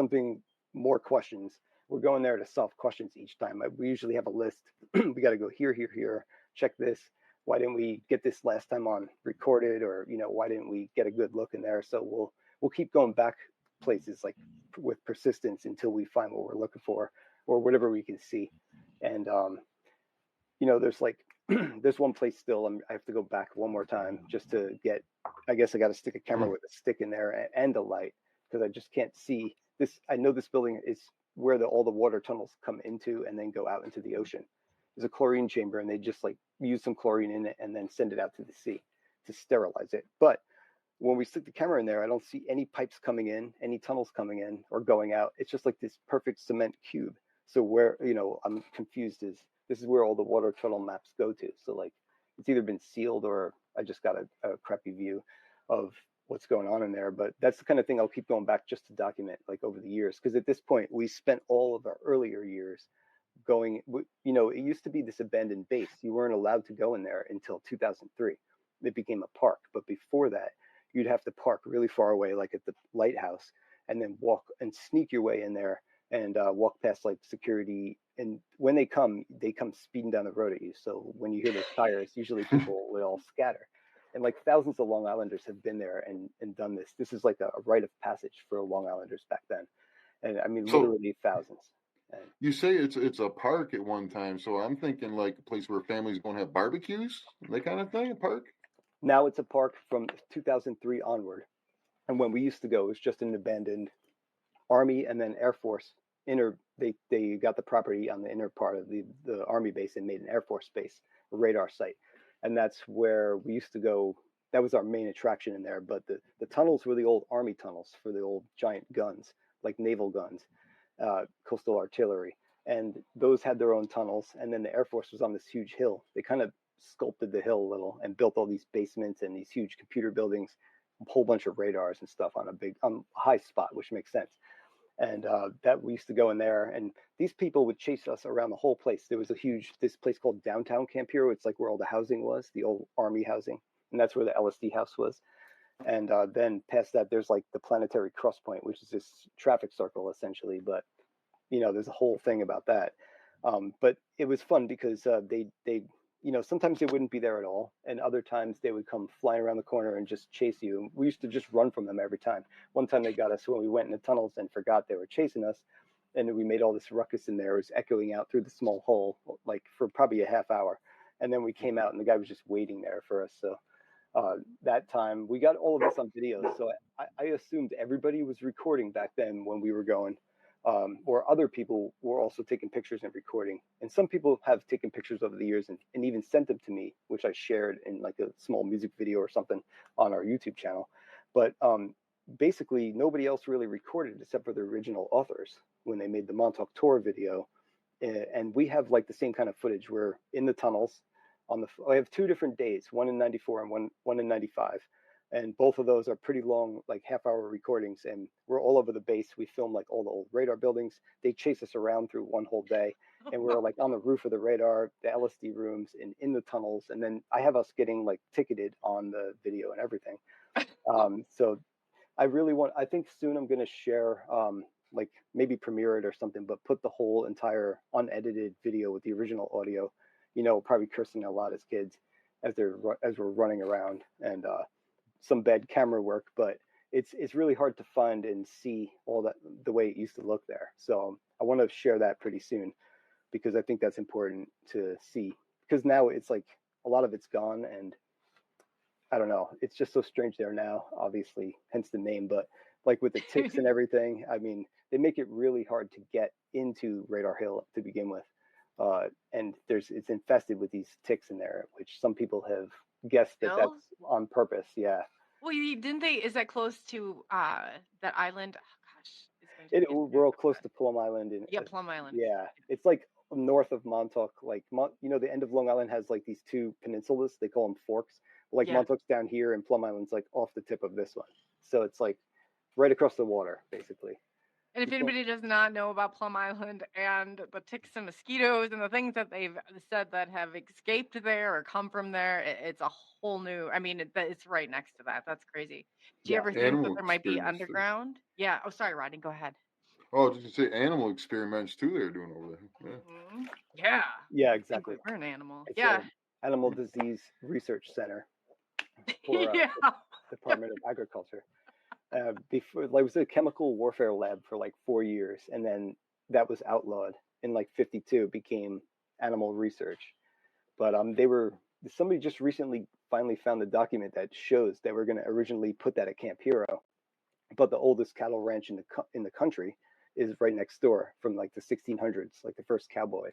more questions. We're going there to solve questions each time. We usually have a list. We got to go here, here, here, check this. Why didn't we get this last time on recorded, or why didn't we get a good look in there? So we'll keep going back places like with persistence until we find what we're looking for, or whatever we can see. And there's like there's one place still I have to go back one more time just to get. I guess I got to stick a camera with a stick in there and a light, because I just can't see this. I know this building is where all the water tunnels come into and then go out into the ocean. There's a chlorine chamber, and they just like use some chlorine in it and then send it out to the sea to sterilize it. But when we stick the camera in there, I don't see any pipes coming in, any tunnels coming in or going out. It's just like this perfect cement cube. So where, I'm confused this is where all the water tunnel maps go to. So like it's either been sealed or I just got a crappy view of what's going on in there. But that's the kind of thing I'll keep going back just to document like over the years. Because at this point, we spent all of our earlier years going, it used to be this abandoned base. You weren't allowed to go in there until 2003. It became a park. But before that, you'd have to park really far away, like at the lighthouse, and then walk and sneak your way in there and walk past like security. And when they come speeding down the road at you. So when you hear those tires, usually people will all scatter. And like thousands of Long Islanders have been there and done this. This is like a rite of passage for Long Islanders back then. And I mean, literally thousands. And you say it's a park at one time. So I'm thinking like a place where families going to have barbecues, that kind of thing, a park? now it's a park from 2003 onward. And when we used to go, it was just an abandoned Army and then Air Force they got the property on the inner part of the Army base and made an Air Force base, a radar site. And that's where we used to go. That was our main attraction in there. But the tunnels were the old Army tunnels for the old giant guns, like naval guns, coastal artillery. And those had their own tunnels. And then the Air Force was on this huge hill. They kind of sculpted the hill a little and built all these basements and these huge computer buildings, a whole bunch of radars and stuff on a high spot, which makes sense. And that we used to go in there, and these people would chase us around the whole place. There was this place called downtown Camp Hero. It's like where all the housing was, the old Army housing, and that's where the LSD house was. And then past that, there's like the Planetary Cross Point, which is this traffic circle essentially. But there's a whole thing about that. But it was fun because they sometimes they wouldn't be there at all, and other times they would come flying around the corner and just chase you. And we used to just run from them every time. One time they got us when we went in the tunnels and forgot they were chasing us, and we made all this ruckus in there. It was echoing out through the small hole, like for probably a half hour. And then we came out, and the guy was just waiting there for us. So that time we got all of this on video. So I assumed everybody was recording back then when we were going. Or other people were also taking pictures and recording. And some people have taken pictures over the years and even sent them to me, which I shared in like a small music video or something on our YouTube channel. But basically, nobody else really recorded except for the original authors when they made the Montauk tour video. And we have like the same kind of footage. We're in the tunnels. I have 2 different days, one in 94 and one in 95. And both of those are pretty long, like half-hour recordings. And we're all over the base. We film like all the old radar buildings. They chase us around through one whole day. And we're like on the roof of the radar, the LSD rooms, and in the tunnels. And then I have us getting like ticketed on the video and everything. So I think soon I'm going to share, like maybe premiere it or something, but put the whole entire unedited video with the original audio, probably cursing a lot as kids as we're running around, and some bad camera work, but it's really hard to find and see all that the way it used to look there. So I want to share that pretty soon because I think that's important to see, because now it's like a lot of it's gone, and I don't know, it's just so strange there now, obviously, hence the name. But like with the ticks and everything, I mean, they make it really hard to get into Radar Hill to begin with. And it's infested with these ticks in there, which some people have guessed that that's on purpose. Yeah. Well, didn't they? Is that close to that island? Oh, gosh, we're all close to Plum Island. Plum Island. Yeah, it's like north of Montauk. Like the end of Long Island has like these 2 peninsulas. They call them forks. Like Montauk's down here, and Plum Island's like off the tip of this one. So it's like right across the water, basically. And if anybody does not know about Plum Island and the ticks and mosquitoes and the things that they've said that have escaped there or come from there, it's a whole new. I mean, it's right next to that. That's crazy. Do you ever think that there might be underground? Yeah. Oh, sorry, Rodney. Go ahead. Oh, did you say animal experiments too? They're doing over there. Yeah. Mm-hmm. Yeah. Yeah, exactly. We're an animal. It's yeah. Animal Disease Research Center for the Department of Agriculture. Before, like, it was a chemical warfare lab for like 4 years, and then that was outlawed in like 52. Became animal research. But somebody just recently finally found the document that shows they were going to originally put that at Camp Hero, but the oldest cattle ranch in the country is right next door from like the 1600s, like the first cowboys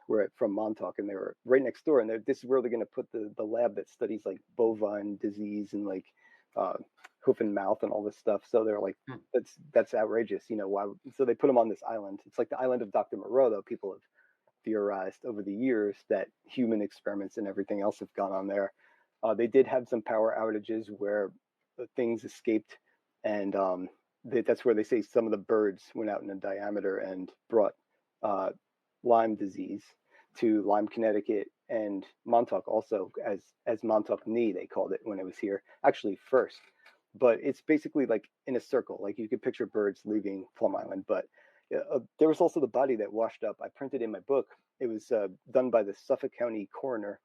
were from Montauk, and they were right next door. And this is where they're going to put the lab that studies like bovine disease and like hoof and mouth and all this stuff. So they're like, that's outrageous. You know, why? So they put him on this island. It's like the island of Dr. Moreau, though. People have theorized over the years that human experiments and everything else have gone on there. They did have some power outages where things escaped, and that's where they say some of the birds went out in a diameter and brought Lyme disease to Lyme, Connecticut, and Montauk also, as Montauk Knee, they called it when it was here, actually first. But it's basically like in a circle, like you could picture birds leaving Plum Island. But there was also the body that washed up. I printed in my book. It was done by the Suffolk County coroner.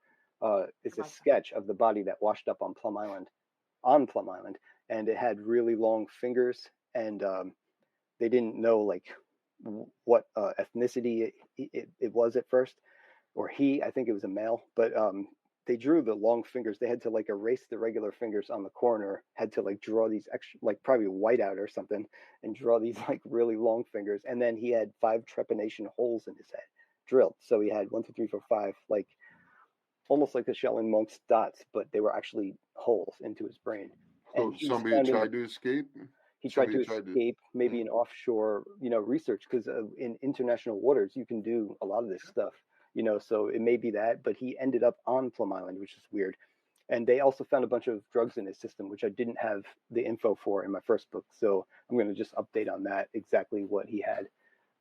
It's a sketch of the body that washed up on Plum Island, and it had really long fingers, and they didn't know like what ethnicity it was at first, or I think it was a male, but they drew the long fingers. They had to like erase the regular fingers on the coroner, had to like draw these extra, like probably whiteout or something, and draw these like really long fingers. And then he had 5 trepanation holes in his head drilled. So he had 1, 2, 3, 4, 5, like almost like the Shaolin monks dots, but they were actually holes into his brain. So somebody tried to escape? He tried to escape, maybe in offshore, research, because in international waters, you can do a lot of this stuff, so it may be that, but he ended up on Plum Island, which is weird. And they also found a bunch of drugs in his system, which I didn't have the info for in my first book. So I'm going to just update on that, exactly what he had.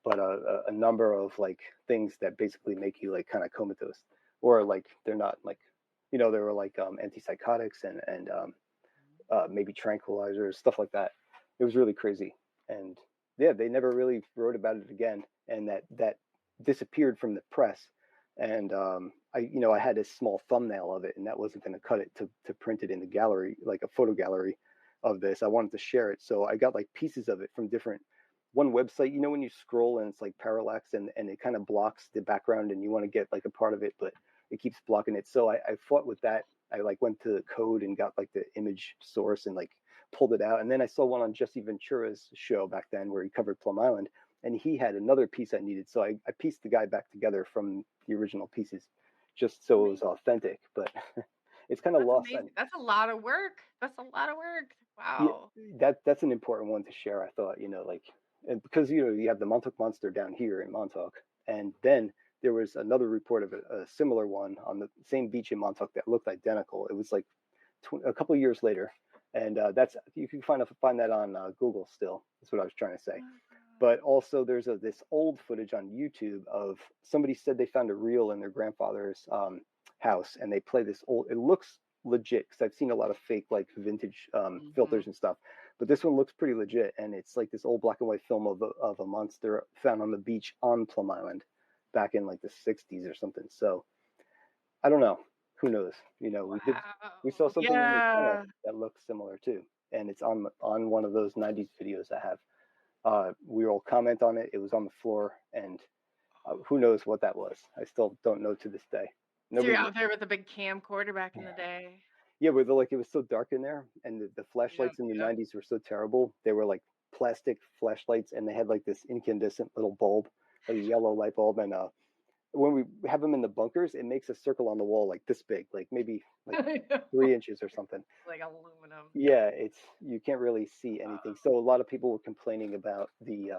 But a number of like things that basically make you like kind of comatose, or like they're not like, they were like antipsychotics and maybe tranquilizers, stuff like that. It was really crazy. And yeah, they never really wrote about it again. And that disappeared from the press. And I had a small thumbnail of it, and that wasn't going to cut it to print it in the gallery, like a photo gallery of this. I wanted to share it. So I got like pieces of it from one website, when you scroll and it's like parallax and it kind of blocks the background and you want to get like a part of it, but it keeps blocking it. So I fought with that. I like went to code and got like the image source and like pulled it out. And then I saw one on Jesse Ventura's show back then where he covered Plum Island, and he had another piece I needed. So I pieced the guy back together from the original pieces just so it was authentic, but it's kind of lost. That's a lot of work. Wow. Yeah, that's an important one to share. I thought, because, you have the Montauk Monster down here in Montauk. And then there was another report of a similar one on the same beach in Montauk that looked identical. It was like a couple of years later. And you can find that on Google still. That's what I was trying to say. But also there's this old footage on YouTube of somebody said they found a reel in their grandfather's house, and they play this old, it looks legit because I've seen a lot of fake like vintage filters and stuff, but this one looks pretty legit, and it's like this old black and white film of a monster found on the beach on Plum Island back in like the 60s or something. So I don't know, who knows, we saw something in the channel that looks similar too, and it's on one of those 90s videos I have. We all comment on it. It was on the floor, and who knows what that was. I still don't know to this day. So you're out there with a big camcorder back in the day. Yeah, but it was so dark in there, and the flashlights in the 90s were so terrible. They were like plastic flashlights, and they had like this incandescent little bulb, like a yellow light bulb. And when we have them in the bunkers, it makes a circle on the wall like this big, like maybe like 3 inches or something. Like aluminum. Yeah, you can't really see anything. So a lot of people were complaining about the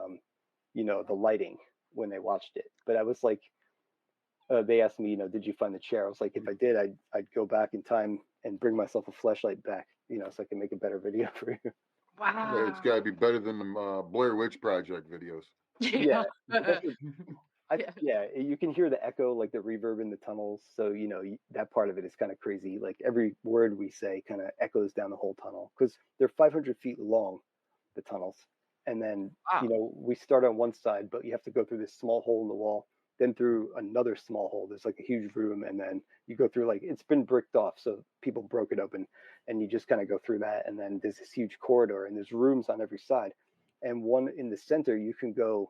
the lighting when they watched it. But I was like, they asked me, did you find the chair? I was like, if I did, I'd go back in time and bring myself a flashlight back, so I can make a better video for you. Wow. Yeah, it's got to be better than the Blair Witch Project videos. Yeah. Yeah, you can hear the echo, like the reverb in the tunnels. So, that part of it is kind of crazy. Like every word we say kind of echoes down the whole tunnel because they're 500 feet long, the tunnels. And then, we start on one side, but you have to go through this small hole in the wall, then through another small hole. There's like a huge room. And then you go through, like, it's been bricked off. So people broke it open, and you just kind of go through that. And then there's this huge corridor, and there's rooms on every side. And one in the center, you can go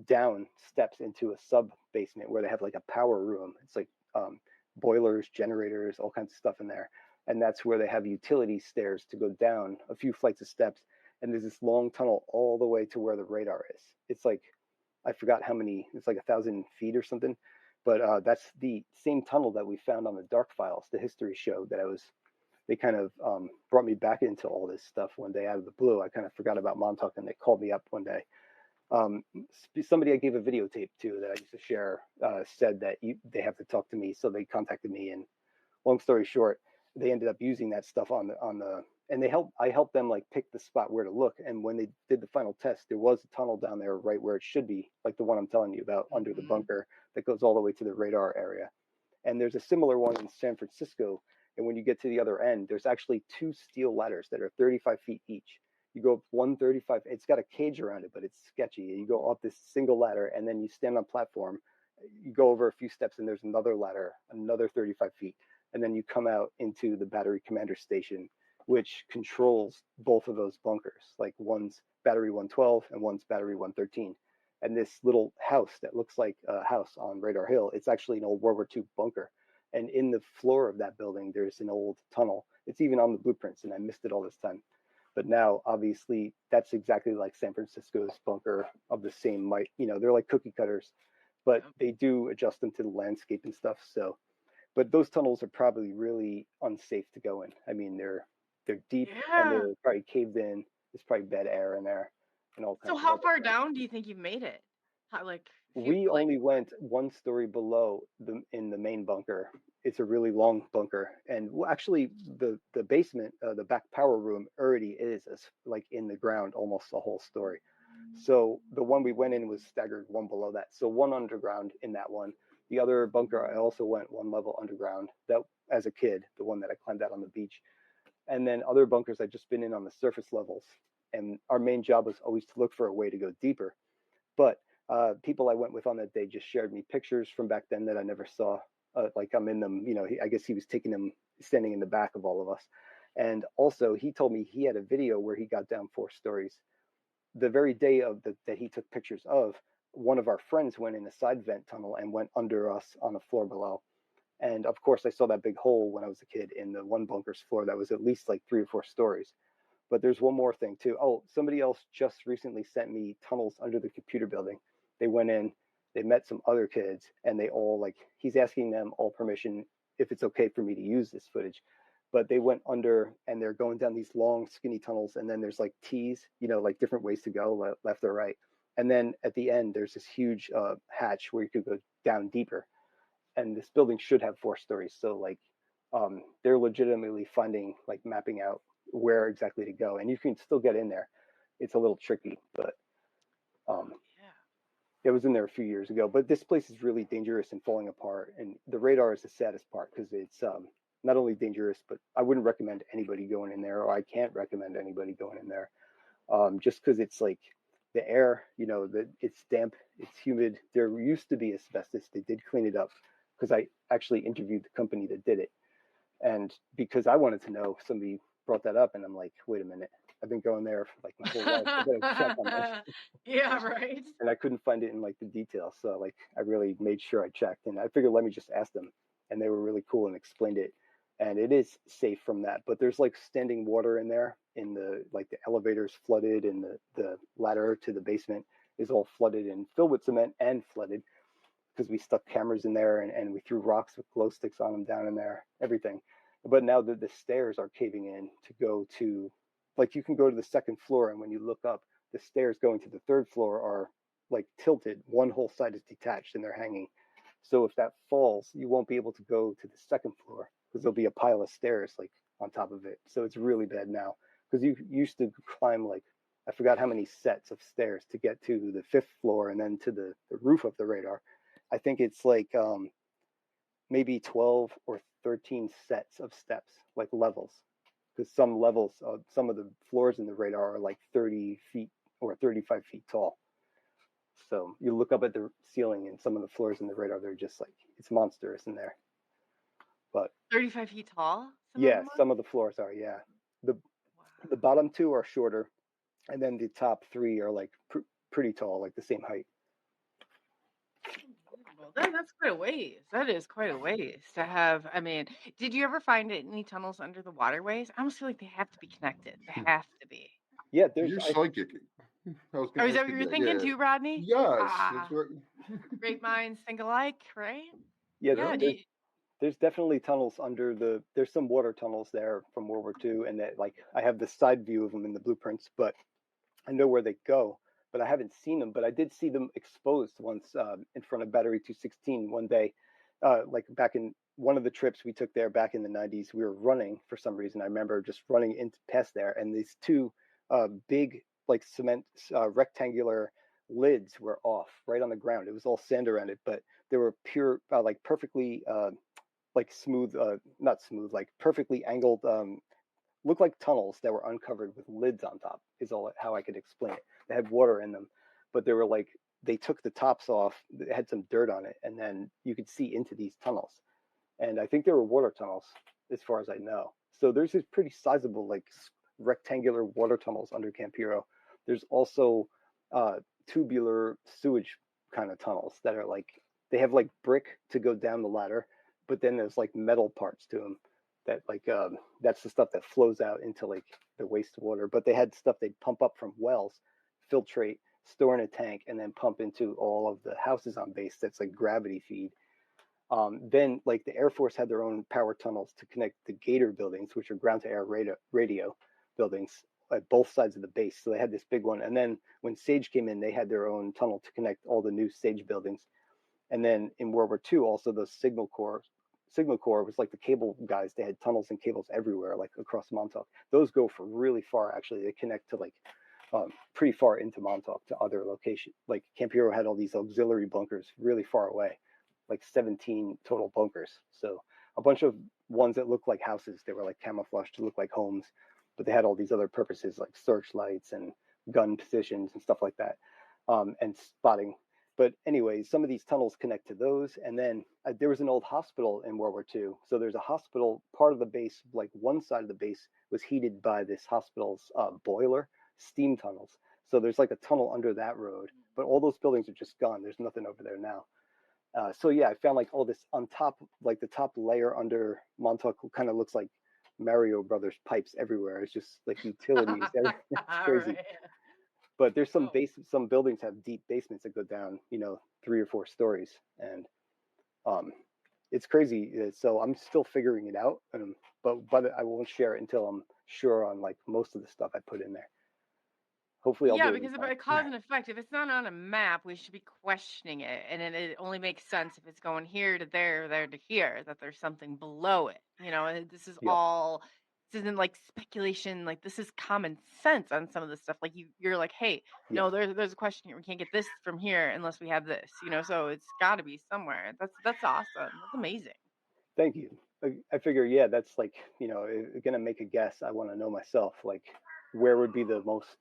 down steps into a sub basement where they have like a power room. It's like boilers, generators, all kinds of stuff in there. And that's where they have utility stairs to go down a few flights of steps. And there's this long tunnel all the way to where the radar is. It's like, I forgot how many, it's like 1,000 feet or something. But that's the same tunnel that we found on the Dark Files, the history show that I was they kind of brought me back into all this stuff one day out of the blue. I kind of forgot about Montauk, and they called me up one day. Somebody I gave a videotape to that I used to share said that they have to talk to me, so they contacted me. And long story short, they ended up using that stuff on the and I helped them like pick the spot where to look. And when they did the final test, there was a tunnel down there right where it should be, like the one I'm telling you about under the bunker that goes all the way to the radar area. And there's a similar one in San Francisco. And when you get to the other end, there's actually 2 steel ladders that are 35 feet each. You go up 135, it's got a cage around it, but it's sketchy. You go up this single ladder, and then you stand on a platform. You go over a few steps, and there's another ladder, another 35 feet. And then you come out into the battery commander station, which controls both of those bunkers. Like one's battery 112 and one's battery 113. And this little house that looks like a house on Radar Hill, it's actually an old World War II bunker. And in the floor of that building, there's an old tunnel. It's even on the blueprints, and I missed it all this time. But now, obviously, that's exactly like San Francisco's bunker of the same might. They're like cookie cutters, but they do adjust them to the landscape and stuff. So, but those tunnels are probably really unsafe to go in. I mean, they're deep and they're probably caved in. There's probably bad air in there and all kinds. So how far down do you think you've made it? We only went 1 story below in the main bunker. It's a really long bunker, and actually the basement, the back power room already is like in the ground, almost a whole story. So the one we went in was staggered 1 below that. So 1 underground in that one. The other bunker, I also went 1 level underground. That as a kid, the one that I climbed out on the beach, and then other bunkers I've just been in on the surface levels. And our main job was always to look for a way to go deeper, but people I went with on that day just shared me pictures from back then that I never saw. Like I'm in them, I guess he was taking them standing in the back of all of us. And also he told me he had a video where he got down 4 stories. The very day that he took pictures of, one of our friends went in a side vent tunnel and went under us on the floor below. And of course I saw that big hole when I was a kid in the one bunker's floor that was at least like 3 or 4 stories. But there's one more thing too. Oh, somebody else just recently sent me tunnels under the computer building. They went in, they met some other kids, and they all he's asking them all permission if it's okay for me to use this footage. But they went under and they're going down these long skinny tunnels, and then there's like T's, like different ways to go, left or right. And then at the end, there's this huge hatch where you could go down deeper. And this building should have 4 stories. So they're legitimately mapping out where exactly to go. And you can still get in there. It's a little tricky, but it was in there a few years ago. But this place is really dangerous and falling apart. And the radar is the saddest part because it's not only dangerous, but I wouldn't recommend anybody going in there, or I can't recommend anybody going in there, just because it's like the air, it's damp, it's humid. There used to be asbestos. They did clean it up because I actually interviewed the company that did it. And because I wanted to know, somebody brought that up, and I'm like, wait a minute. I've been going there for my whole life. I gotta check on this. Yeah, right. And I couldn't find it in the details. So I really made sure I checked, and I figured let me just ask them. And they were really cool and explained it. And it is safe from that. But there's standing water in there in the elevator's flooded, and the ladder to the basement is all flooded and filled with cement and flooded because we stuck cameras in there and we threw rocks with glow sticks on them down in there, everything. But now the stairs are caving in to go to, you can go to the 2nd floor, and when you look up, the stairs going to the 3rd floor are tilted. One whole side is detached and they're hanging. So if that falls, you won't be able to go to the 2nd floor because there'll be a pile of stairs on top of it. So it's really bad now because you used to climb I forgot how many sets of stairs to get to the 5th floor and then to the roof of the radar. I think it's maybe 12 or 13 sets of steps, levels, because some levels, some of the floors in the radar are 30 feet or 35 feet tall. So you look up at the ceiling, and some of the floors in the radar, they're just it's monstrous in there. But 35 feet tall? Some of the floors are, yeah. The bottom 2 are shorter, and then the top 3 are pretty tall, the same height. That's quite a ways. That is quite a ways to have. I mean, did you ever find any tunnels under the waterways? I almost feel like they have to be connected. They have to be. Yeah, You're psychic. Is that what you're thinking too, Rodney? Yes, that's right. Great minds think alike, right? Yeah. There's definitely tunnels there's some water tunnels there from World War II, and that like I have the side view of them in the blueprints, but I know where they go, but I haven't seen them. But I did see them exposed once in front of Battery 216 one day, like back in one of the trips we took there back in the 90s. We were running for some reason. I remember just running into past there, and these two big like cement rectangular lids were off right on the ground. It was all sand around it, but they were pure, like perfectly, like smooth, not smooth, like perfectly angled, looked like tunnels that were uncovered with lids on top. Is all how I could explain it. They had water in them, but they were like they took the tops off. It had some dirt on it, and then you could see into these tunnels. And I think they were water tunnels, as far as I know. So there's these pretty sizable, like rectangular water tunnels under Camp Hero. There's also tubular sewage kind of tunnels that are like they have like brick to go down the ladder, but then there's like metal parts to them that like that's the stuff that flows out into like the wastewater. But they had stuff they'd pump up from wells, filtrate, store in a tank, and then pump into all of the houses on base. That's like gravity feed. Then like the Air Force had their own power tunnels to connect the Gator buildings, which are ground to air radio buildings at both sides of the base. So they had this big one. And then when Sage came in, they had their own tunnel to connect all the new Sage buildings. And then in World War II, also the Signal Corps was like the cable guys. They had tunnels and cables everywhere, like across Montauk. Those go for really far, actually. They connect to like pretty far into Montauk to other locations. Like Camp Hero had all these auxiliary bunkers really far away, like 17 total bunkers. So a bunch of ones that looked like houses. They were like camouflaged to look like homes, but they had all these other purposes like searchlights and gun positions and stuff like that, and spotting. But anyway, some of these tunnels connect to those. And then there was an old hospital in World War II. So there's a hospital, part of the base, like one side of the base was heated by this hospital's boiler, steam tunnels. So there's like a tunnel under that road, but all those buildings are just gone. There's nothing over there now. So yeah, I found like all this on top, like the top layer under Montauk kind of looks like Mario Brothers pipes everywhere. It's just like utilities. It's crazy. Right. But there's some some buildings have deep basements that go down, 3 or 4 stories, and it's crazy. So I'm still figuring it out, but I won't share it until I'm sure on like most of the stuff I put in there. Hopefully, I'll Yeah, do it in because time. by cause and effect, if it's not on a map, we should be questioning it, and it only makes sense if it's going here to there, there to here, that there's something below it. This is Yep. all. This isn't like speculation. Like this is common sense on some of this stuff. Like you're like, hey, no, there's a question here. We can't get this from here unless we have this. So it's got to be somewhere. That's awesome. That's amazing. Thank you. I figure, yeah, that's like, gonna make a guess. I want to know myself, like, where would be the most,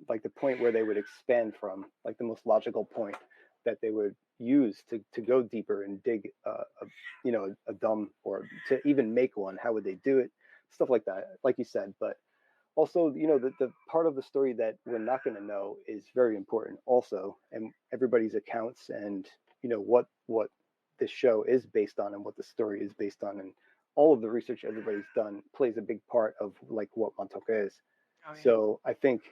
like, the point where they would expand from, like, the most logical point that they would use to go deeper and dig, a dome, or to even make one. How would they do it? Stuff like that, like you said. But also, the part of the story that we're not going to know is very important also, and everybody's accounts and what this show is based on and what the story is based on, and all of the research everybody's done plays a big part of like what Montauk is. Oh, yeah. So I think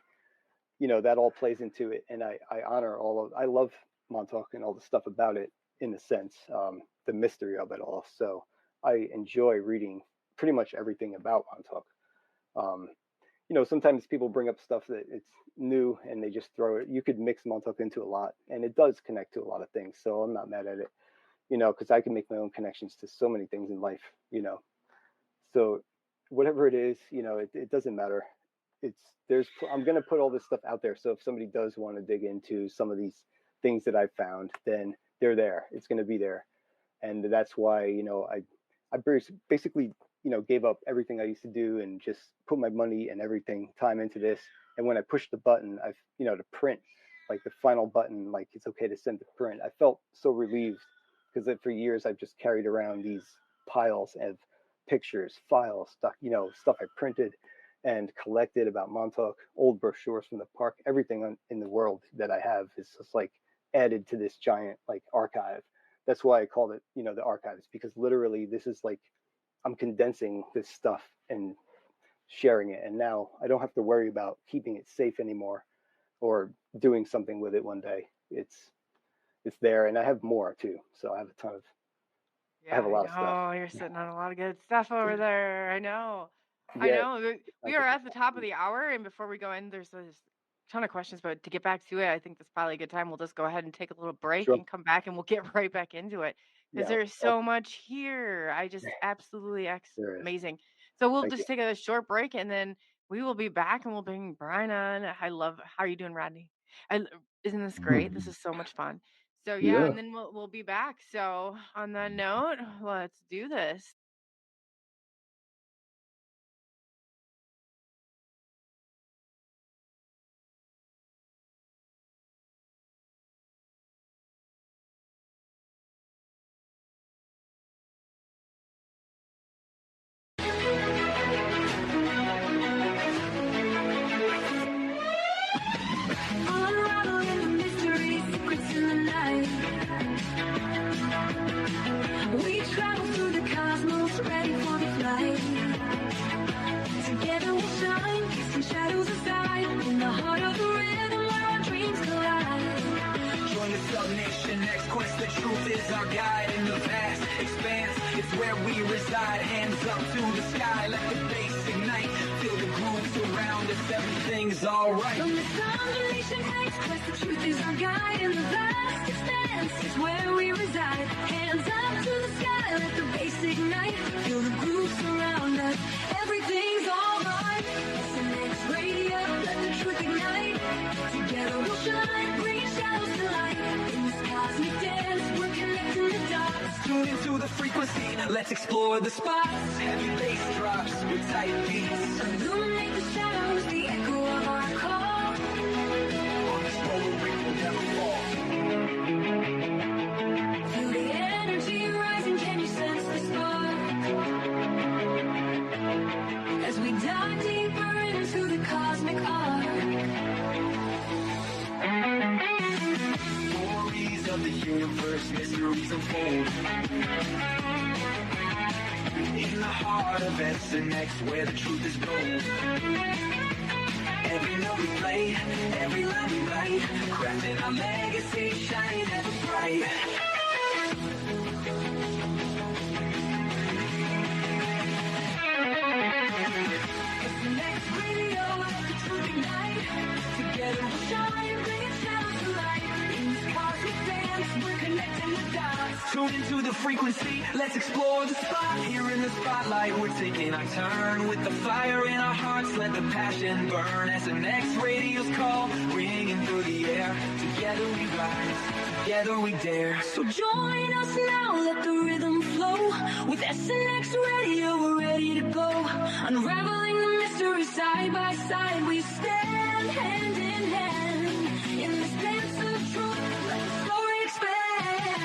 that all plays into it, and I honor I love Montauk and all the stuff about it, in a sense, the mystery of it all. So I enjoy reading pretty much everything about Montauk. Sometimes people bring up stuff that it's new and they just throw it. You could mix Montauk into a lot, and it does connect to a lot of things. So I'm not mad at it, because I can make my own connections to so many things in life, So whatever it is, it doesn't matter. I'm going to put all this stuff out there. So if somebody does want to dig into some of these things that I found, then they're there. It's going to be there. And that's why, I basically, gave up everything I used to do and just put my money and everything, time into this. And when I pushed the button, to print, like the final button, like it's okay to send to print, I felt so relieved, because for years I've just carried around these piles of pictures, files, stuff I printed and collected about Montauk, old brochures from the park, everything in the world that I have is just like added to this giant like archive. That's why I called it, the archives, because literally this is like, I'm condensing this stuff and sharing it. And now I don't have to worry about keeping it safe anymore or doing something with it one day. It's there, and I have more too. So I have a ton of, I have a Yeah, lot of I stuff. know. You're sitting on a lot of good stuff over there. I know. I Yeah, know. I We are get at the top of the hour, and before we go in, there's a ton of questions, but to get back to it, I think that's probably a good time. We'll just go ahead and take a little break sure. and come back, and we'll get right back into it because Yeah, there's so much here. I just absolutely there is. amazing. So we'll Thank you. just take a short break, and then we will be back, and we'll bring Brian on. I love how are you doing, Rodney? Isn't this great? This is so much fun. So yeah, Yeah. and then we'll be back. So on that note, let's do this. Unraveling the mystery, secrets in the night. We travel through the cosmos, ready for the flight. Together we'll shine, casting shadows aside. In the heart of the rhythm where our dreams collide. Join the subnation, next quest, the truth is our guide. In the vast expanse, it's where we reside. Hands up to the sky, let the bass ignite. Feel the grooves around us, everything's alright. From the combination next quest, the truth is our guide. In the vast expanse is where we reside. Hands up to the sky, let the bass ignite. Feel the groove surround us, everything's alright. SNX radio, let the truth ignite. Together we'll shine, bringing shadows to light. In this cosmic dance, we're connecting the dots. Tune into the frequency, let's explore the spots. Heavy bass drops with tight beats. Illuminate the shadows, the echo of our call. On this roller ring will never fall. Feel the energy rising, can you sense the spark? As we dive deeper into the cosmic arc. Stories of the universe, mysteries unfold. In the heart of SNX, where the truth is gold. Every note we play, every line we write, crafting our legacy, shining ever bright. SNX radio, let the truth ignite. Together we'll shine, bringing shadows to light. In this cosmic dance, we're connecting the dots. Tune into the frequency, let's explore the spot. Here in the spotlight, we're taking our turn. With the fire in our hearts, let the passion burn. SNX radio's call, ringing through the air. Together we rise, together we dare. So join us now, let the rhythm flow. With SNX radio, we're ready to go. Unraveling the mystery side by side, we stand hand in hand. In this dance of truth, let the story expand.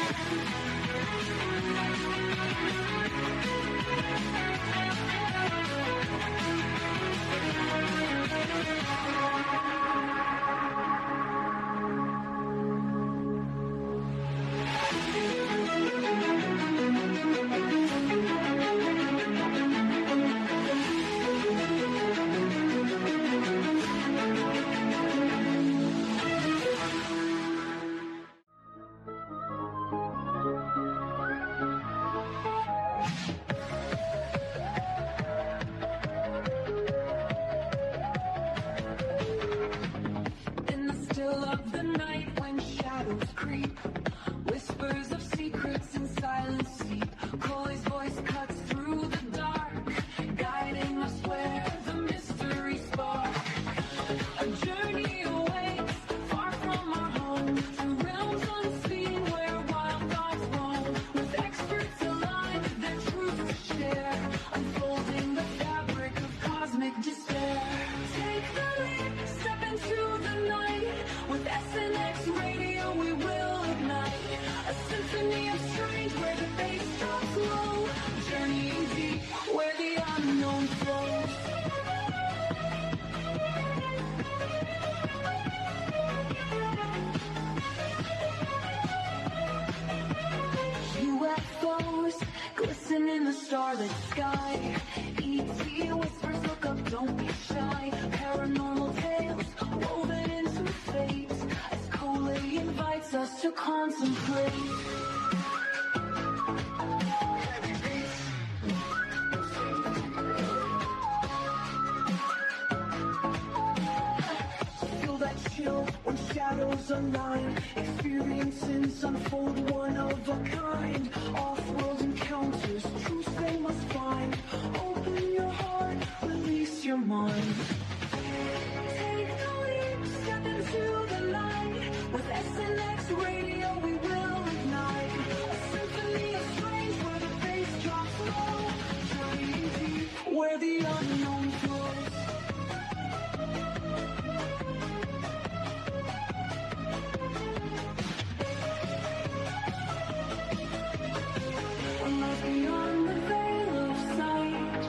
In the still of the night, when shadows creep, whispers of secrets in silence seep. Coley's voice cuts through the dark, guiding us where the mystery spark. A journey awaits, far from our home, through realms unseen where wild thoughts roam. With experts aligned, their truth to share, unfolding the fabric of cosmic despair. Take the leap, step into the night. With SNX radio, we will ignite a symphony of strange where the bass drops low. Journeying deep where the unknown flows. UFOs glisten in the starlit sky. ET whispers, look up, don't be shy. Paranormal tales woven into fate as Coley invites us to contemplate. stars align. Experiences unfold, one of a kind. Off-world encounters, truth they must find. Open your heart, release your mind. Take the leap, step into the light. With SNX radio, we will ignite a symphony of strange where the bass drops low. Journey deep Where the unknown flows. a life beyond the veil of sight.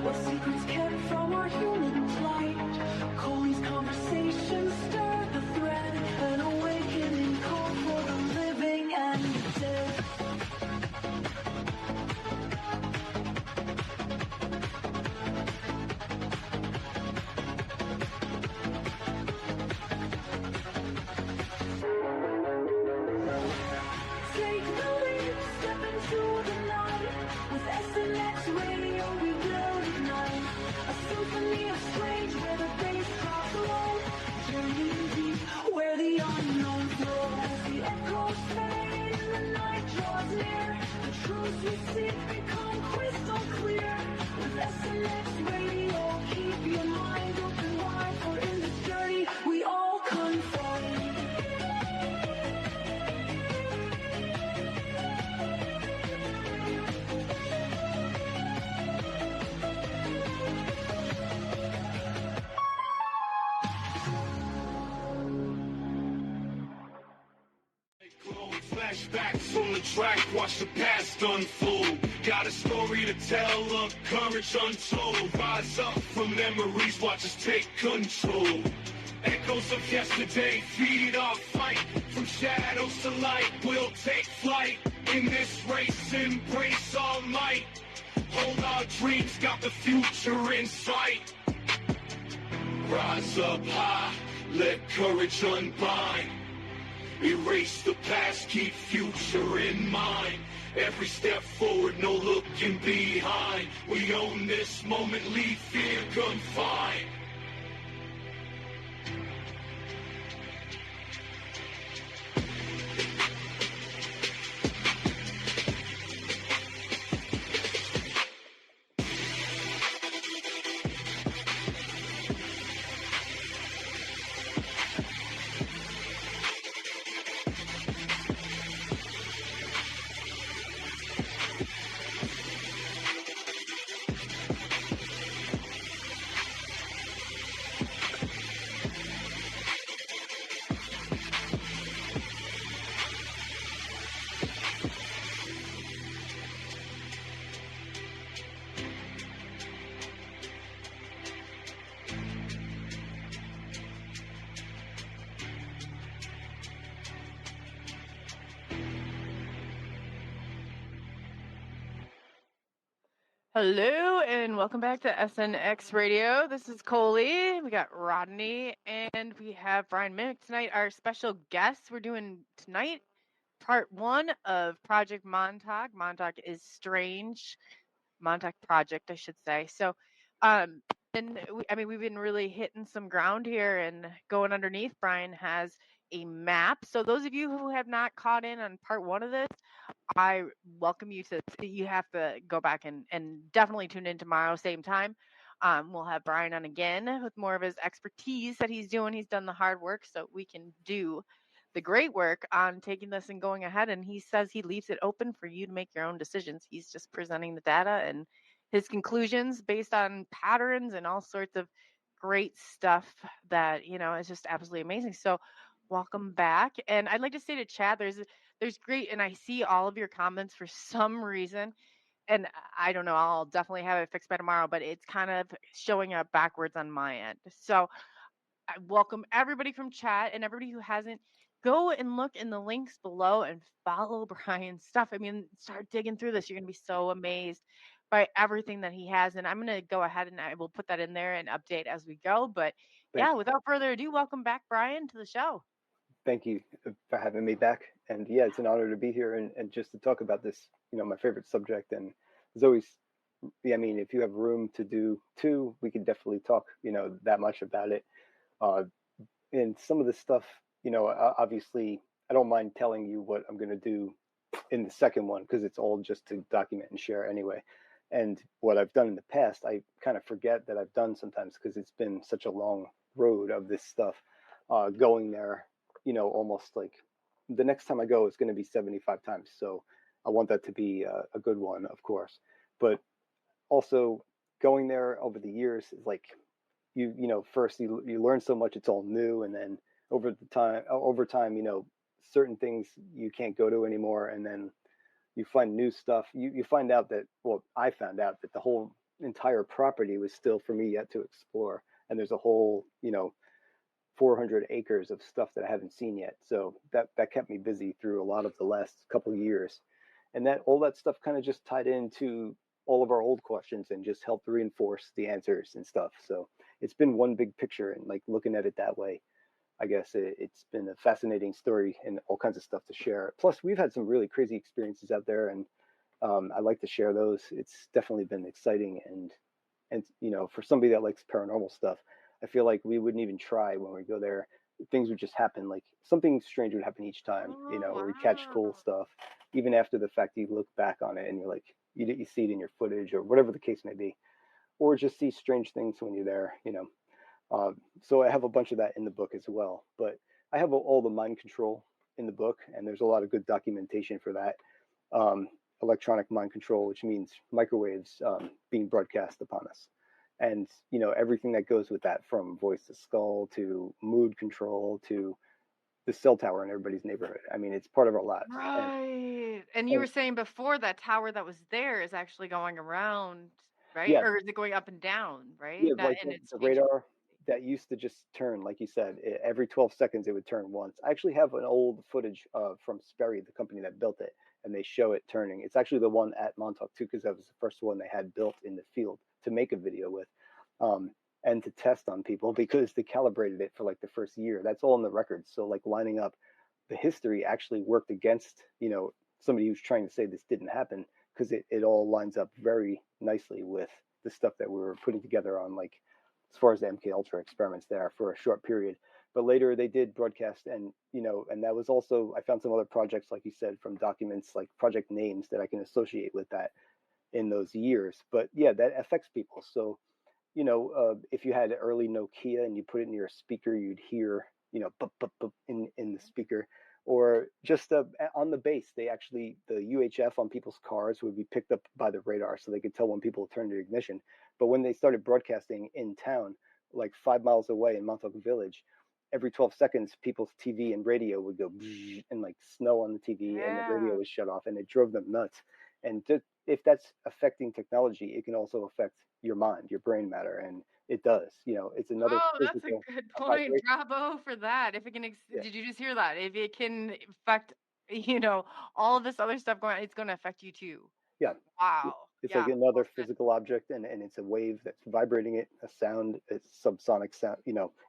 What secrets kept from our human plight? Coley's conversations stir the thread. An awakening call for the living and the dead. Take the leap, step into the night. With SNX radio, we will ignite a symphony of strange where the bass drops low. Journey deep where the unknown flows. As the echoes fade and the night draws near, the truths we seek become crystal clear. With SNX radio, keep your mind open wide, for in this journey we all confide. Glowing flashbacks from the track, watch the past unfold. Got a story to tell, a courage untold. Rise up from memories, watch us take control. Echoes of yesterday feed our fight. From shadows to light, we'll take flight. In this race, embrace our might. Hold our dreams, got the future in sight. Rise up high, let courage unbind. Erase the past, keep future in mind. Every step forward, no looking behind. We own this moment, leave fear confined. Hello and welcome back to SNX Radio. This is Coley. We got Rodney and we have Brian Minnick tonight. Our special guests. We're doing tonight part 1 of Project Montauk. Montauk is strange. Montauk Project, I should say. So, and we've been really hitting some ground here and going underneath. Brian has a map. So those of you who have not caught in on part 1 of this, I welcome you to. You have to go back and definitely tune in tomorrow, same time. We'll have Brian on again with more of his expertise that he's doing. He's done the hard work, so we can do the great work on taking this and going ahead. And he says he leaves it open for you to make your own decisions. He's just presenting the data and his conclusions based on patterns and all sorts of great stuff that is just absolutely amazing. So welcome back. And I'd like to say to Chad, there's great, and I see all of your comments for some reason, and I don't know, I'll definitely have it fixed by tomorrow, but it's kind of showing up backwards on my end. So I welcome everybody from chat and everybody who hasn't, go and look in the links below and follow Brian's stuff. I mean, start digging through this. You're going to be so amazed by everything that he has. And I'm going to go ahead and I will put that in there and update as we go. But yeah, without further ado, welcome back, Brian, to the show. Thank you for having me back. And yeah, it's an honor to be here and just to talk about this, my favorite subject. And there's always, I mean, if you have room to do 2, we could definitely talk, that much about it. And some of the stuff, obviously I don't mind telling you what I'm going to do in the second one because it's all just to document and share anyway. And what I've done in the past, I kind of forget that I've done sometimes because it's been such a long road of this stuff. Going there, almost like the next time I go is going to be 75 times. So I want that to be a good one, of course. But also going there over the years is like first you learn so much, it's all new, and then over time, certain things you can't go to anymore, and then you find new stuff. You find out that, well, I found out that the whole entire property was still for me yet to explore, and there's a whole 400 acres of stuff that I haven't seen yet. So that kept me busy through a lot of the last couple of years, and that all that stuff kind of just tied into all of our old questions and just helped reinforce the answers and stuff. So it's been one big picture, and like looking at it that way, I guess it's been a fascinating story and all kinds of stuff to share. Plus, we've had some really crazy experiences out there, and I like to share those. It's definitely been exciting, and for somebody that likes paranormal stuff, I feel like we wouldn't even try when we go there. Things would just happen. Like something strange would happen each time, or we catch cool stuff. Even after the fact, you look back on it and you're like, you see it in your footage or whatever the case may be, or just see strange things when you're there. So I have a bunch of that in the book as well. But I have all the mind control in the book, and there's a lot of good documentation for that. Electronic mind control, which means microwaves being broadcast upon us. And, everything that goes with that, from voice to skull to mood control to the cell tower in everybody's neighborhood. I mean, it's part of our lives. Right. And you were saying before that tower that was there is actually going around, right? Yeah, Or is it going up and down, right? yeah, Not, like and it's the changing. radar that used to just turn, like you said, every 12 seconds it would turn once. I actually have an old footage from Sperry, the company that built it, and they show it turning. It's actually the one at Montauk too, because that was the first one they had built in the field to make a video with, and to test on people because they calibrated it for like the first year. That's all in the records. So like lining up the history actually worked against somebody who's trying to say this didn't happen, because it all lines up very nicely with the stuff that we were putting together on, like, as far as the MK Ultra experiments there for a short period. But later they did broadcast, and and that was also, I found some other projects, like you said, from documents, like project names that I can associate with that in those years. But yeah, that affects people. So if you had early Nokia and you put it in your speaker, you'd hear bup, bup, bup in the speaker. Or just on the base, the UHF on people's cars would be picked up by the radar, so they could tell when people turn their ignition. But when they started broadcasting in town, like 5 miles away in Montauk Village, every 12 seconds, people's TV and radio would go and like snow on the TV, and the radio Yeah. was shut off, and it drove them nuts. And if that's affecting technology, it can also affect your mind, your brain matter, and it does. It's another Oh, that's a physical good point. vibration. Bravo for that. If it can, Yeah, did you just hear that? If it can affect, all of this other stuff going on, it's going to affect you too. yeah. Wow. It's like Yeah. another Well said. physical object, and it's a wave that's vibrating it, a sound, it's subsonic sound.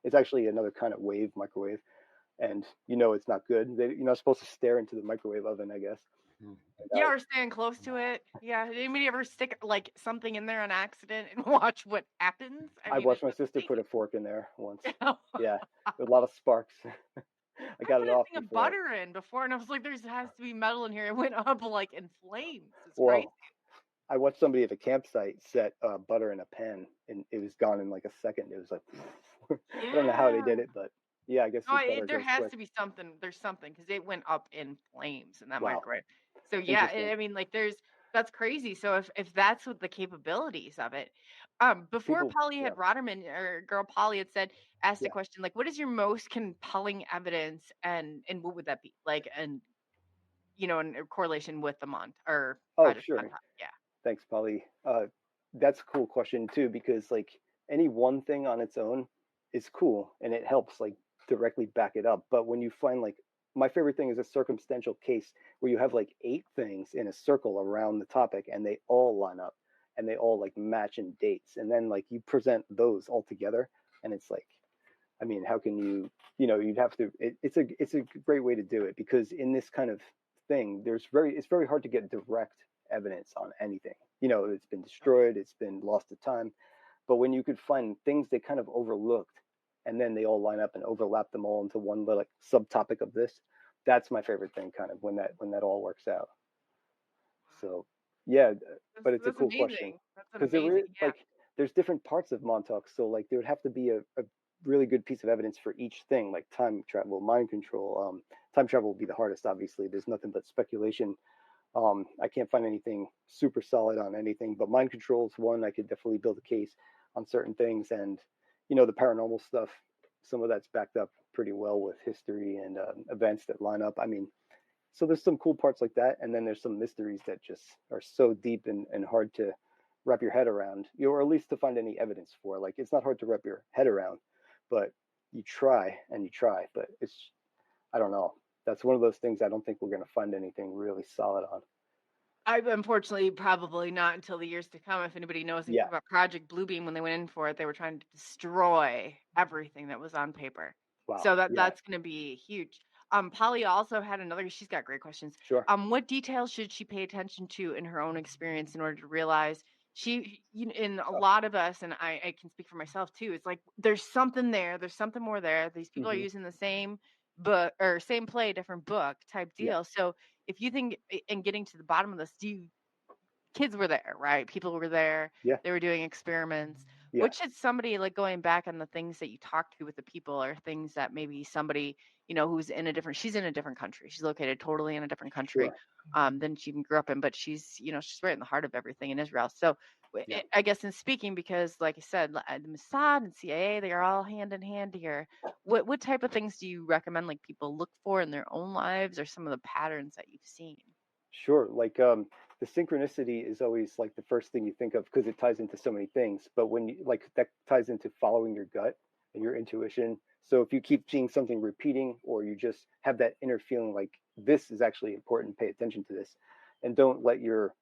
It's actually another kind of wave, microwave, and it's not good. You're not supposed to stare into the microwave oven, I guess. Hmm. And Yeah, or staying close to it. Yeah. Did anybody ever stick like something in there on accident and watch what happens? I I mean, watched it's my just sister put a fork in there once. like, Yeah, a lot of sparks. I I got put it a off thing of before. butter in before, and I was like, "There's has to be metal in here." It went up like in flames. It's crazy. Well, I watched somebody at a campsite set butter in a pan, and it was gone in like a second. It was like, I don't know how they Yeah. did it, but yeah, I guess No, the butter there goes has quick. to be something. There's something because it went up in flames in that Wow, microwave. So yeah, interesting. I mean, like, that's crazy. So if that's what the capabilities of it, before People, Polly yeah, had Roderman or girl Polly had said asked the yeah. question like, what is your most compelling evidence, and what would that be like, and in correlation with the Mont or Oh, Project sure. Montauk? Yeah. Thanks, Polly. That's a cool question too, because like any one thing on its own is cool and it helps like directly back it up. But when you find, like, my favorite thing is a circumstantial case where you have like 8 things in a circle around the topic and they all line up and they all like match in dates. And then like you present those all together and it's like, I mean, how can you'd have to, it's a great way to do it, because in this kind of thing, it's very hard to get direct evidence on anything. It's been destroyed, it's been lost to time. But when you could find things they kind of overlooked, and then they all line up and overlap them all into one like subtopic of this. That's my favorite thing, kind of when that all works out. So yeah, but it's a That's cool question amazing. That's because there amazing. is like there's different parts of Montauk, so like there would have to be a really good piece of evidence for each thing, like time travel, mind control. Time travel would be the hardest, obviously. There's nothing but speculation. I can't find anything super solid on anything, but mind control is one. I could definitely build a case on certain things, and the paranormal stuff. Some of that's backed up pretty well with history and events that line up. I mean, so there's some cool parts like that, and then there's some mysteries that just are so deep and hard to wrap your head around, or at least to find any evidence for. Like it's not hard to wrap your head around, but you try and you try, but it's I don't know. That's one of those things I don't think we're going to find anything really solid on. I unfortunately probably not until the years to come. If anybody knows anything Yeah. about Project Bluebeam, when they went in for it, they were trying to destroy everything that was on paper. Wow. So Yeah. that's going to be huge. Polly also had another. She's got great questions. Sure. What details should she pay attention to in her own experience in order to realize in a lot of us, and I can speak for myself too. It's like there's something there. There's something more there. These people are using the same book or same play, different book type Yeah. deal. So if you think in getting to the bottom of this, kids were there, right? People were there. Yeah. They were doing experiments. Yeah. What should somebody like going back on the things that you talked to with the people or things that maybe somebody, who's she's in a different country. She's located totally in a different country than she even grew up in, but she's right in the heart of everything in Israel. So Yeah. I guess in speaking, because like I said, the Mossad and CIA, they are all hand in hand here. What type of things do you recommend like people look for in their own lives or some of the patterns that you've seen? Sure. Like the synchronicity is always like the first thing you think of because it ties into so many things. But when you like that ties into following your gut and your intuition. So if you keep seeing something repeating or you just have that inner feeling like this is actually important, pay attention to this and don't let your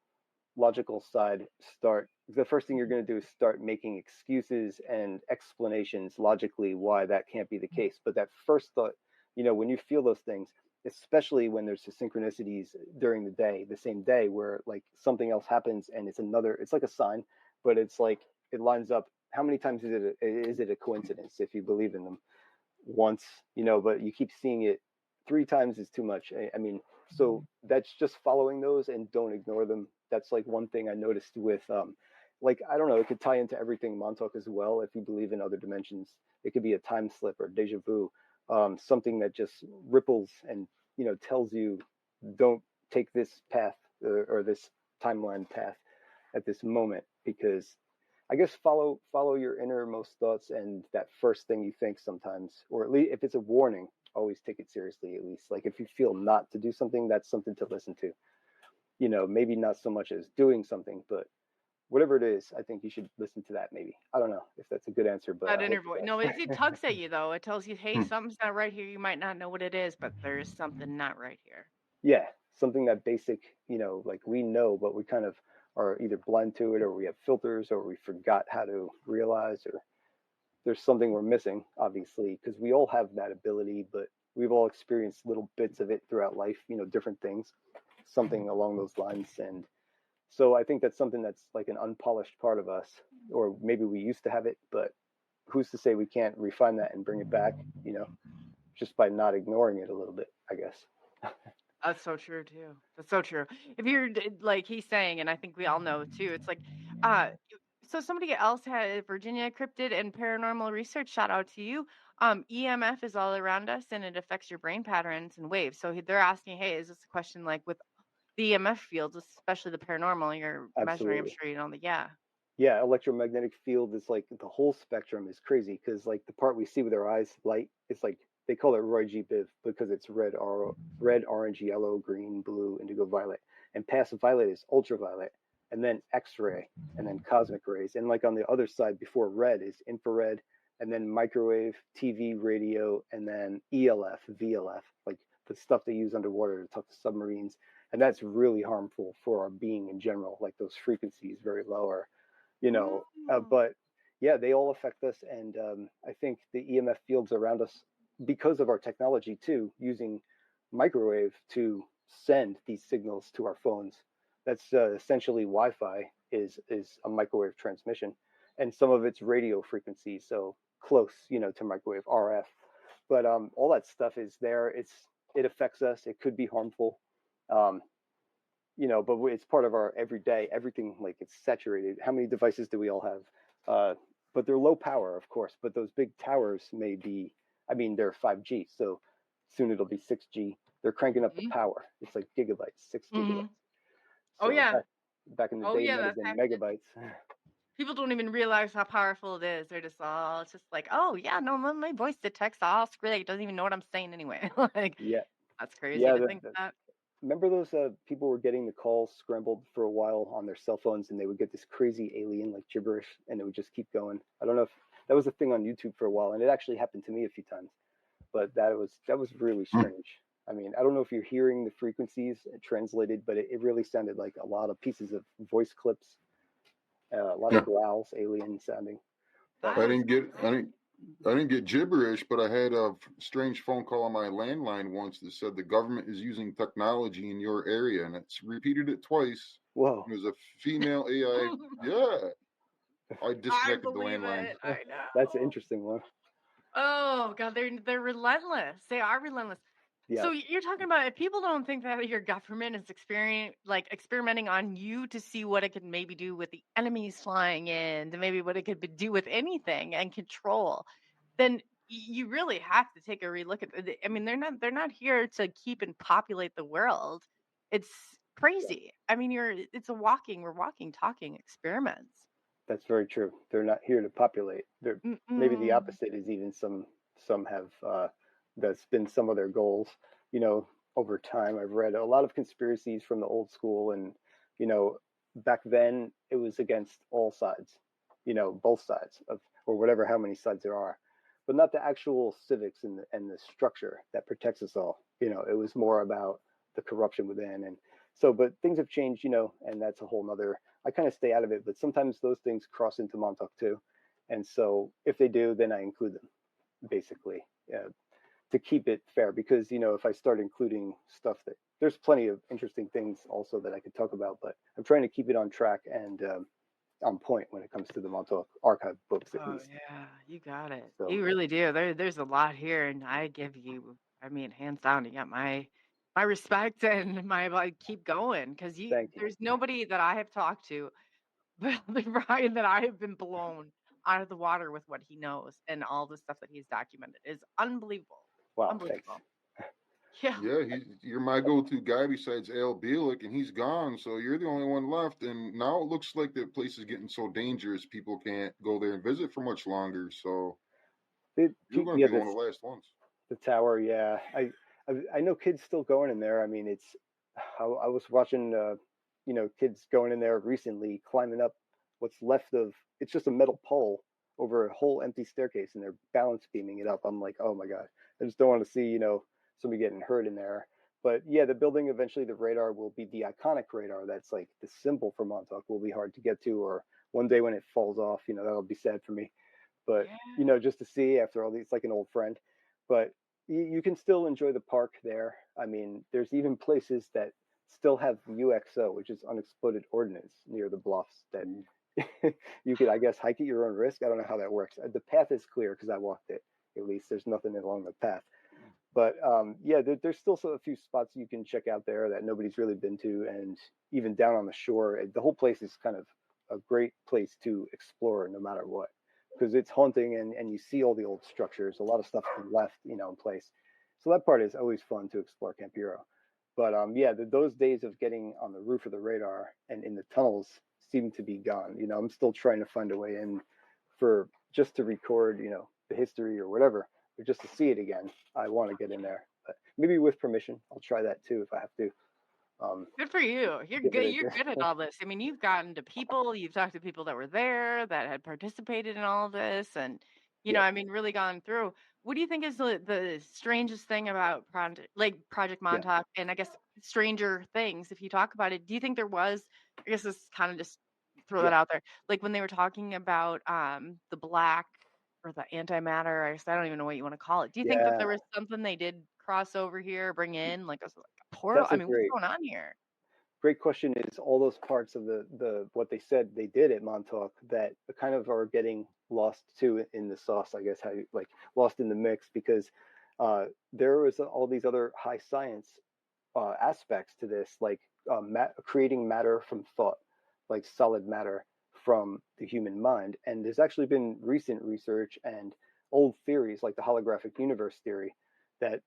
logical side start. The first thing you're going to do is start making excuses and explanations logically why that can't be the case. But that first thought, when you feel those things, especially when there's the synchronicities during the day, the same day where like something else happens and it's like a sign, but it's like it lines up. How many times is it a coincidence if you believe in them? Once, but you keep seeing it 3 times is too much. I mean, so that's just following those and don't ignore them. That's like one thing I noticed with like I don't know, it could tie into everything Montauk as well. If you believe in other dimensions, it could be a time slip or deja vu, something that just ripples and tells you don't take this path or this timeline path at this moment, because I guess follow your innermost thoughts and that first thing you think sometimes, or at least if it's a warning, always take it seriously. At least like if you feel not to do something, that's something to listen to. Maybe not so much as doing something, but whatever it is, I think you should listen to that. Maybe I don't know if that's a good answer, but That inner voice. No, it tugs at you though. It tells you, hey, Hmm. something's not right here. You might not know what it is, but there's something not right here. yeah, something that basic, like we know, but we kind of are either blind to it, or we have filters, or we forgot how to realize, or there's something we're missing, obviously, because we all have that ability, but we've all experienced little bits of it throughout life, different things, something along those lines. And so I think that's something that's like an unpolished part of us, or maybe we used to have it, but who's to say we can't refine that and bring it back, just by not ignoring it a little bit, I guess. That's so true too. That's so true. If you're like he's saying, and I think we all know too, it's like, uh, so somebody else had Virginia Cryptid and Paranormal Research. Shout out to you. EMF is all around us, and it affects your brain patterns and waves. So they're asking, hey, is this a question like with the EMF fields, especially the paranormal? You're measuring, I'm Absolutely. sure you know the yeah. Yeah, electromagnetic field is like the whole spectrum is crazy because like the part we see with our eyes, light, it's like they call it Roy G. Biv because it's red, orange, yellow, green, blue, indigo, violet, and past violet is ultraviolet, and then X-ray, and then cosmic rays, and like on the other side before red is infrared, and then microwave, TV, radio, and then ELF, VLF, like the stuff they use underwater to talk to submarines, and that's really harmful for our being in general. Like those frequencies very lower. But yeah, they all affect us, and I think the EMF fields around us, because of our technology too, using microwave to send these signals to our phones. That's essentially Wi-Fi is a microwave transmission, and some of it's radio frequencies, so close, to microwave RF. But all that stuff is there. It affects us. It could be harmful. Um, but it's part of our everyday, everything, like it's saturated. How many devices do we all have? But they're low power, of course, but those big towers may be, I mean, they're 5G, so soon it'll be 6G. They're cranking up the power. It's like gigabytes, 6 gigabytes. Oh So yeah. back in the Oh day, it yeah, might have that's been happening. megabytes. People don't even realize how powerful it is. They're just all, it's just like, oh yeah, no, my voice detects all great. It doesn't even know what I'm saying anyway. Like, Yeah, that's crazy yeah. to think that. Remember those people were getting the calls scrambled for a while on their cell phones, and they would get this crazy alien like gibberish, and it would just keep going. I don't know if that was a thing on YouTube for a while, and it actually happened to me a few times. But that was really strange. I mean, I don't know if you're hearing the frequencies translated, but it really sounded like a lot of pieces of voice clips, a lot Yeah. of growls, alien sounding. But I didn't get gibberish, but I had a strange phone call on my landline once that said the government is using technology in your area, and it's repeated it twice. whoa, It was a female AI. Yeah, I I disconnected the believe landline. it. I know. that's an interesting one. Oh God, they're relentless. They are relentless. Yeah, So you're talking about, if people don't think that your government is experimenting on you to see what it could maybe do with the enemies flying in, to maybe what it could do with anything and control, then you really have to take a relook at it. I mean, they're not here to keep and populate the world. It's crazy. I mean, we're walking, talking experiments. that's very true. They're not here to populate. They're maybe the Mm-mm. opposite is even some have that's been some of their goals. Over time, I've read a lot of conspiracies from the old school, and you know, back then it was against all sides. Both sides of or whatever how many sides there are, but not the actual civics and the structure that protects us all. It was more about the corruption within, and so. But things have changed, and that's a whole nother. I kind of stay out of it, but sometimes those things cross into Montauk too. And so if they do, then I include them basically to keep it fair. Because, if I start including stuff that there's plenty of interesting things also that I could talk about, but I'm trying to keep it on track and on point when it comes to the Montauk archive books, at Oh least. yeah, you got it. So You really do. There's a lot here, and I give you, I mean, hands down, you got my respect and my, like, keep going, because thank you. there's nobody that I have talked to, but Ryan, that I have been blown out of the water with what he knows and all the stuff that he's documented is unbelievable. Wow, thanks. Unbelievable. Yeah. Yeah, you're my go-to guy besides Al Bielek, and he's gone, so you're the only one left. And now it looks like the place is getting so dangerous, people can't go there and visit for much longer. So you're going to Yeah, be one of the last ones. the tower. Yeah, I know kids still going in there. I mean, I was watching kids going in there recently, climbing up what's left of. It's just a metal pole over a whole empty staircase, and they're balance beaming it up. I'm like, oh my god, I just don't want to see somebody getting hurt in there. But yeah, the building eventually, the radar will be the iconic radar. That's like the symbol for Montauk. Will be hard to get to, or one day when it falls off, that'll be sad for me. But Yeah. just to see after all these, it's like an old friend. But you can still enjoy the park there. I mean, there's even places that still have UXO, which is unexploded ordnance, near the bluffs that you could, I guess, hike at your own risk. I don't know how that works. The path is clear because I walked it. At least there's nothing along the path. But yeah, there's still a few spots you can check out there that nobody's really been to, and even down on the shore, the whole place is kind of a great place to explore, no matter what, because it's haunting and you see all the old structures. A lot of stuff's been left, in place. So that part is always fun to explore Camp Hero. But yeah, those days of getting on the roof of the radar and in the tunnels seem to be gone. I'm still trying to find a way in for just to record, the history or whatever, or just to see it again. I want to get in there, but maybe with permission, I'll try that too if I have to. Good for you. You're Give good. it You're good at all this. I mean, you've gotten to people, you've talked to people that were there, that had participated in all of this, and Yeah, I mean, really gone through. What do you think is the strangest thing about Project yeah, Montauk, and I guess Stranger Things, if you talk about it? Do you think there was? I guess this kind of just throw yeah, that out there, like when they were talking about the black or the antimatter. I guess I don't even know what you want to call it. Do you think that yeah. there was something they did cross over here, bring in, like a portal? That's I a mean, what's great going on here? great question is all those parts of the what they said they did at Montauk that kind of are getting lost too in the sauce, I guess, how you like lost in the mix, because there was all these other high science aspects to this, like creating matter from thought, like solid matter from the human mind. And there's actually been recent research and old theories like the holographic universe theory that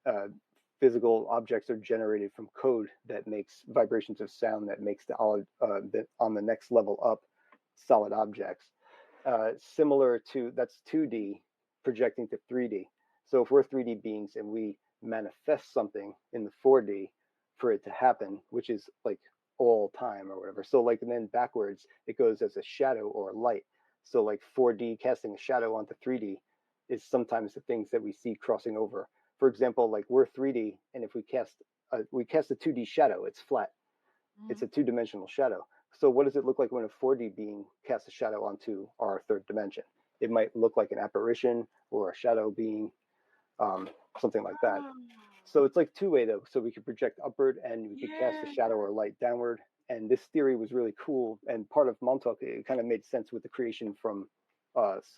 physical objects are generated from code that makes vibrations of sound that makes the on the next level up solid objects. Similar to, that's 2D projecting to 3D. So if we're 3D beings and we manifest something in the 4D for it to happen, which is like all time or whatever. So like, and then backwards, it goes as a shadow or light. So like 4D casting a shadow onto 3D is sometimes the things that we see crossing over. For example, like we're 3D, and if we cast a 2D shadow, it's flat. It's a two-dimensional shadow. So what does it look like when a 4D being casts a shadow onto our third dimension? It might look like an apparition or a shadow being, something like that. So it's like two-way though. So we could project upward and we could cast a shadow or light downward. And this theory was really cool. And part of Montauk, it kind of made sense with the creation from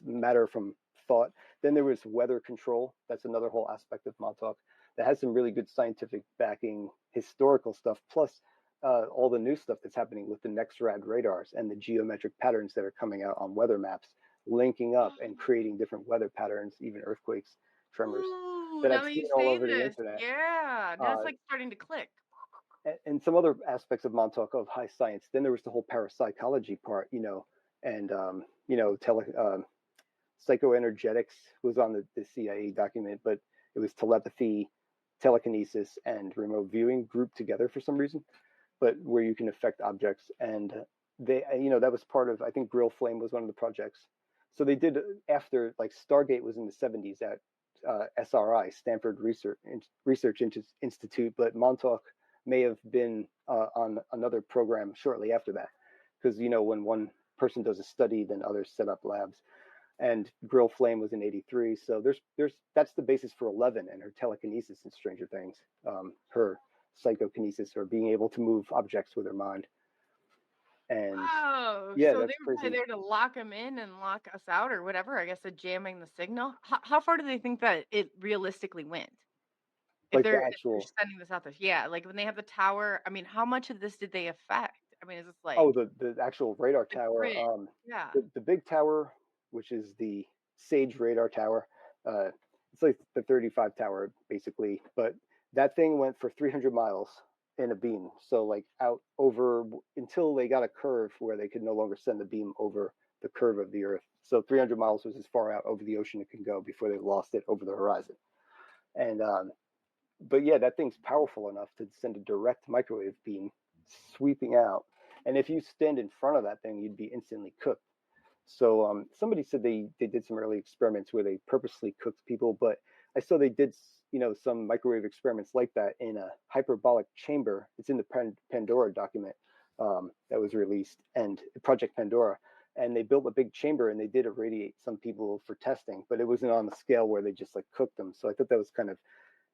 matter from thought. Then there was weather control. That's another whole aspect of Montauk that has some really good scientific backing, historical stuff, plus all the new stuff that's happening with the NEXRAD radars and the geometric patterns that are coming out on weather maps, linking up and creating different weather patterns, even earthquakes, tremors. Ooh, That now I've that seen you all say over the this, internet. yeah, now it's like starting to click. And some other aspects of Montauk of high science. Then there was the whole parapsychology part, and psychoenergetics was on the CIA document, but it was telepathy, telekinesis, and remote viewing grouped together for some reason, but where you can affect objects. And they, that was part of, I think Grill Flame was one of the projects. So they did, after, like Stargate was in the 70s at SRI, Stanford Research Institute, but Montauk may have been on another program shortly after that, because when one person does a study, then others set up labs. And Grill Flame was in '83, so there's that's the basis for 11 and her telekinesis in Stranger Things, her psychokinesis, or being able to move objects with her mind. And Oh, yeah, so that's they were probably crazy. there to lock them in and lock us out or whatever. I guess they're jamming the signal. How far do they think that it realistically went? If Like the they're actual, sending this out there, yeah, like when they have the tower. I mean, how much of this did they affect? I mean, is this like oh, the actual radar the tower, grid? Yeah. the big tower, which is the Sage radar tower, it's like the 35 tower basically, but that thing went for 300 miles in a beam. So like out over until they got a curve where they could no longer send the beam over the curve of the Earth. So 300 miles was as far out over the ocean it could go before they lost it over the horizon. And but yeah, that thing's powerful enough to send a direct microwave beam sweeping out. And if you stand in front of that thing, you'd be instantly cooked. So somebody said they did some early experiments where they purposely cooked people, but I saw they did some microwave experiments like that in a hyperbolic chamber. It's in the Pandora document that was released, and Project Pandora. And they built a big chamber and they did irradiate some people for testing, but it wasn't on the scale where they just like cooked them. So I thought that was kind of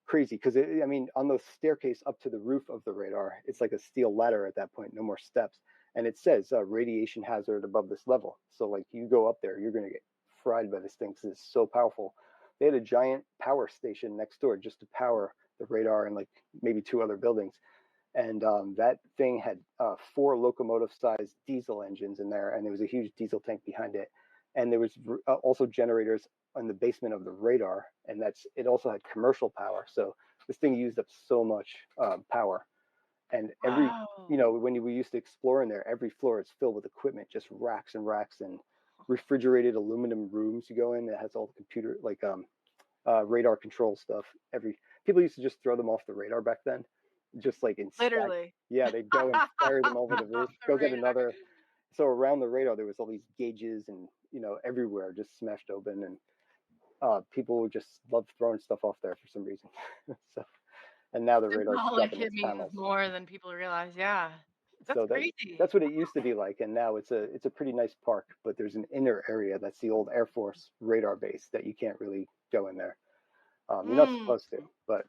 crazy because on the staircase up to the roof of the radar, it's like a steel ladder at that point, no more steps. And it says radiation hazard above this level. So like you go up there, you're going to get fried by this thing because it's so powerful. They had a giant power station next door just to power the radar and like maybe 2 other buildings. And that thing had 4 locomotive-sized diesel engines in there, and there was a huge diesel tank behind it. And there was also generators in the basement of the radar, and it also had commercial power. So this thing used up so much power. And every, when we used to explore in there, every floor is filled with equipment, just racks and racks and refrigerated aluminum rooms you go in that has all the computer, like radar control stuff. People used to just throw them off the radar back then, just like in stack. Literally. Yeah, they'd go and fire them over the roof, go get Radar. another. So around the radar, there was all these gauges and, everywhere just smashed open. And people just love throwing stuff off there for some reason. So, and now the radar's Symbolic, dropping it its means panels. more than people realize. Yeah. That's So crazy. that's what it used to be like. And now it's a pretty nice park, but there's an inner area that's the old Air Force radar base that you can't really go in there. You're not supposed to, but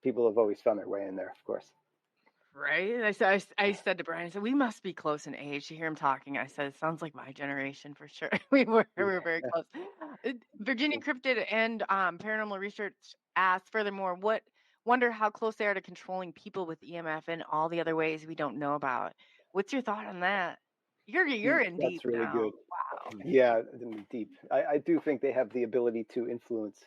people have always found their way in there, of course. Right? I said to Brian, I said, we must be close in age. To hear him talking, I said, it sounds like my generation for sure. We were very close. Virginia Cryptid and Paranormal Research asked, furthermore, wonder how close they are to controlling people with EMF and all the other ways we don't know about. What's your thought on that? You're in deep That's really now. good. Wow. Yeah, deep. I do think they have the ability to influence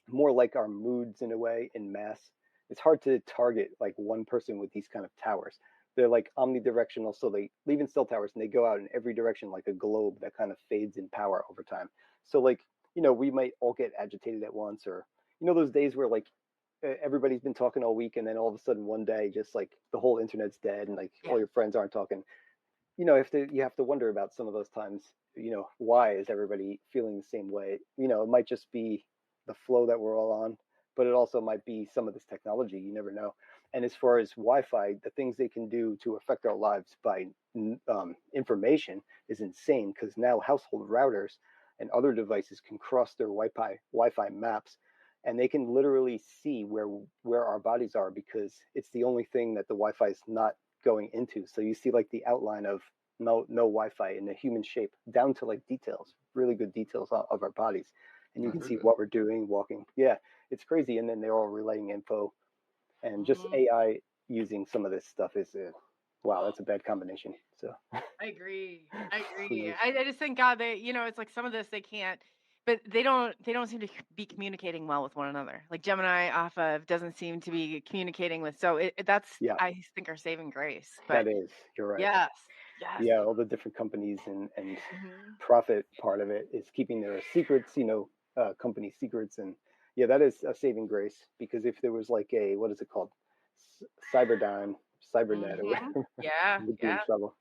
more like our moods in a way in mass. It's hard to target like one person with these kind of towers. They're like omnidirectional, so they leave in cell towers and they go out in every direction like a globe that kind of fades in power over time. So like, we might all get agitated at once, or those days where like everybody's been talking all week and then all of a sudden one day just like the whole internet's dead and like Yeah. all your friends aren't talking. You have to wonder about some of those times, why is everybody feeling the same way? It might just be the flow that we're all on, but it also might be some of this technology. You never know. And as far as Wi-Fi, the things they can do to affect our lives by information is insane, because now household routers and other devices can cross their Wi-Fi maps, and they can literally see where our bodies are, because it's the only thing that the Wi-Fi is not going into. So you see like the outline of no Wi-Fi in the human shape, down to like details, really good details of our bodies, and you I can heard see that. what we're doing, walking. Yeah, it's crazy. And then they're all relaying info, and just AI using some of this stuff is wow, that's a bad combination. So I agree. I agree. please, I just think God, it's like some of this they can't, but they don't seem to be communicating well with one another. Like Gemini off of doesn't seem to be communicating with. So that's yeah, I think our saving grace. But that is, you're right. yes, yes. Yeah, all the different companies and Hmm. profit part of it is keeping their secrets, company secrets. And yeah, that is a saving grace, because if there was like a, what is it called, Cyberdyne, Cybernet, or Hmm. whatever, Yeah, we'd be in yeah. trouble.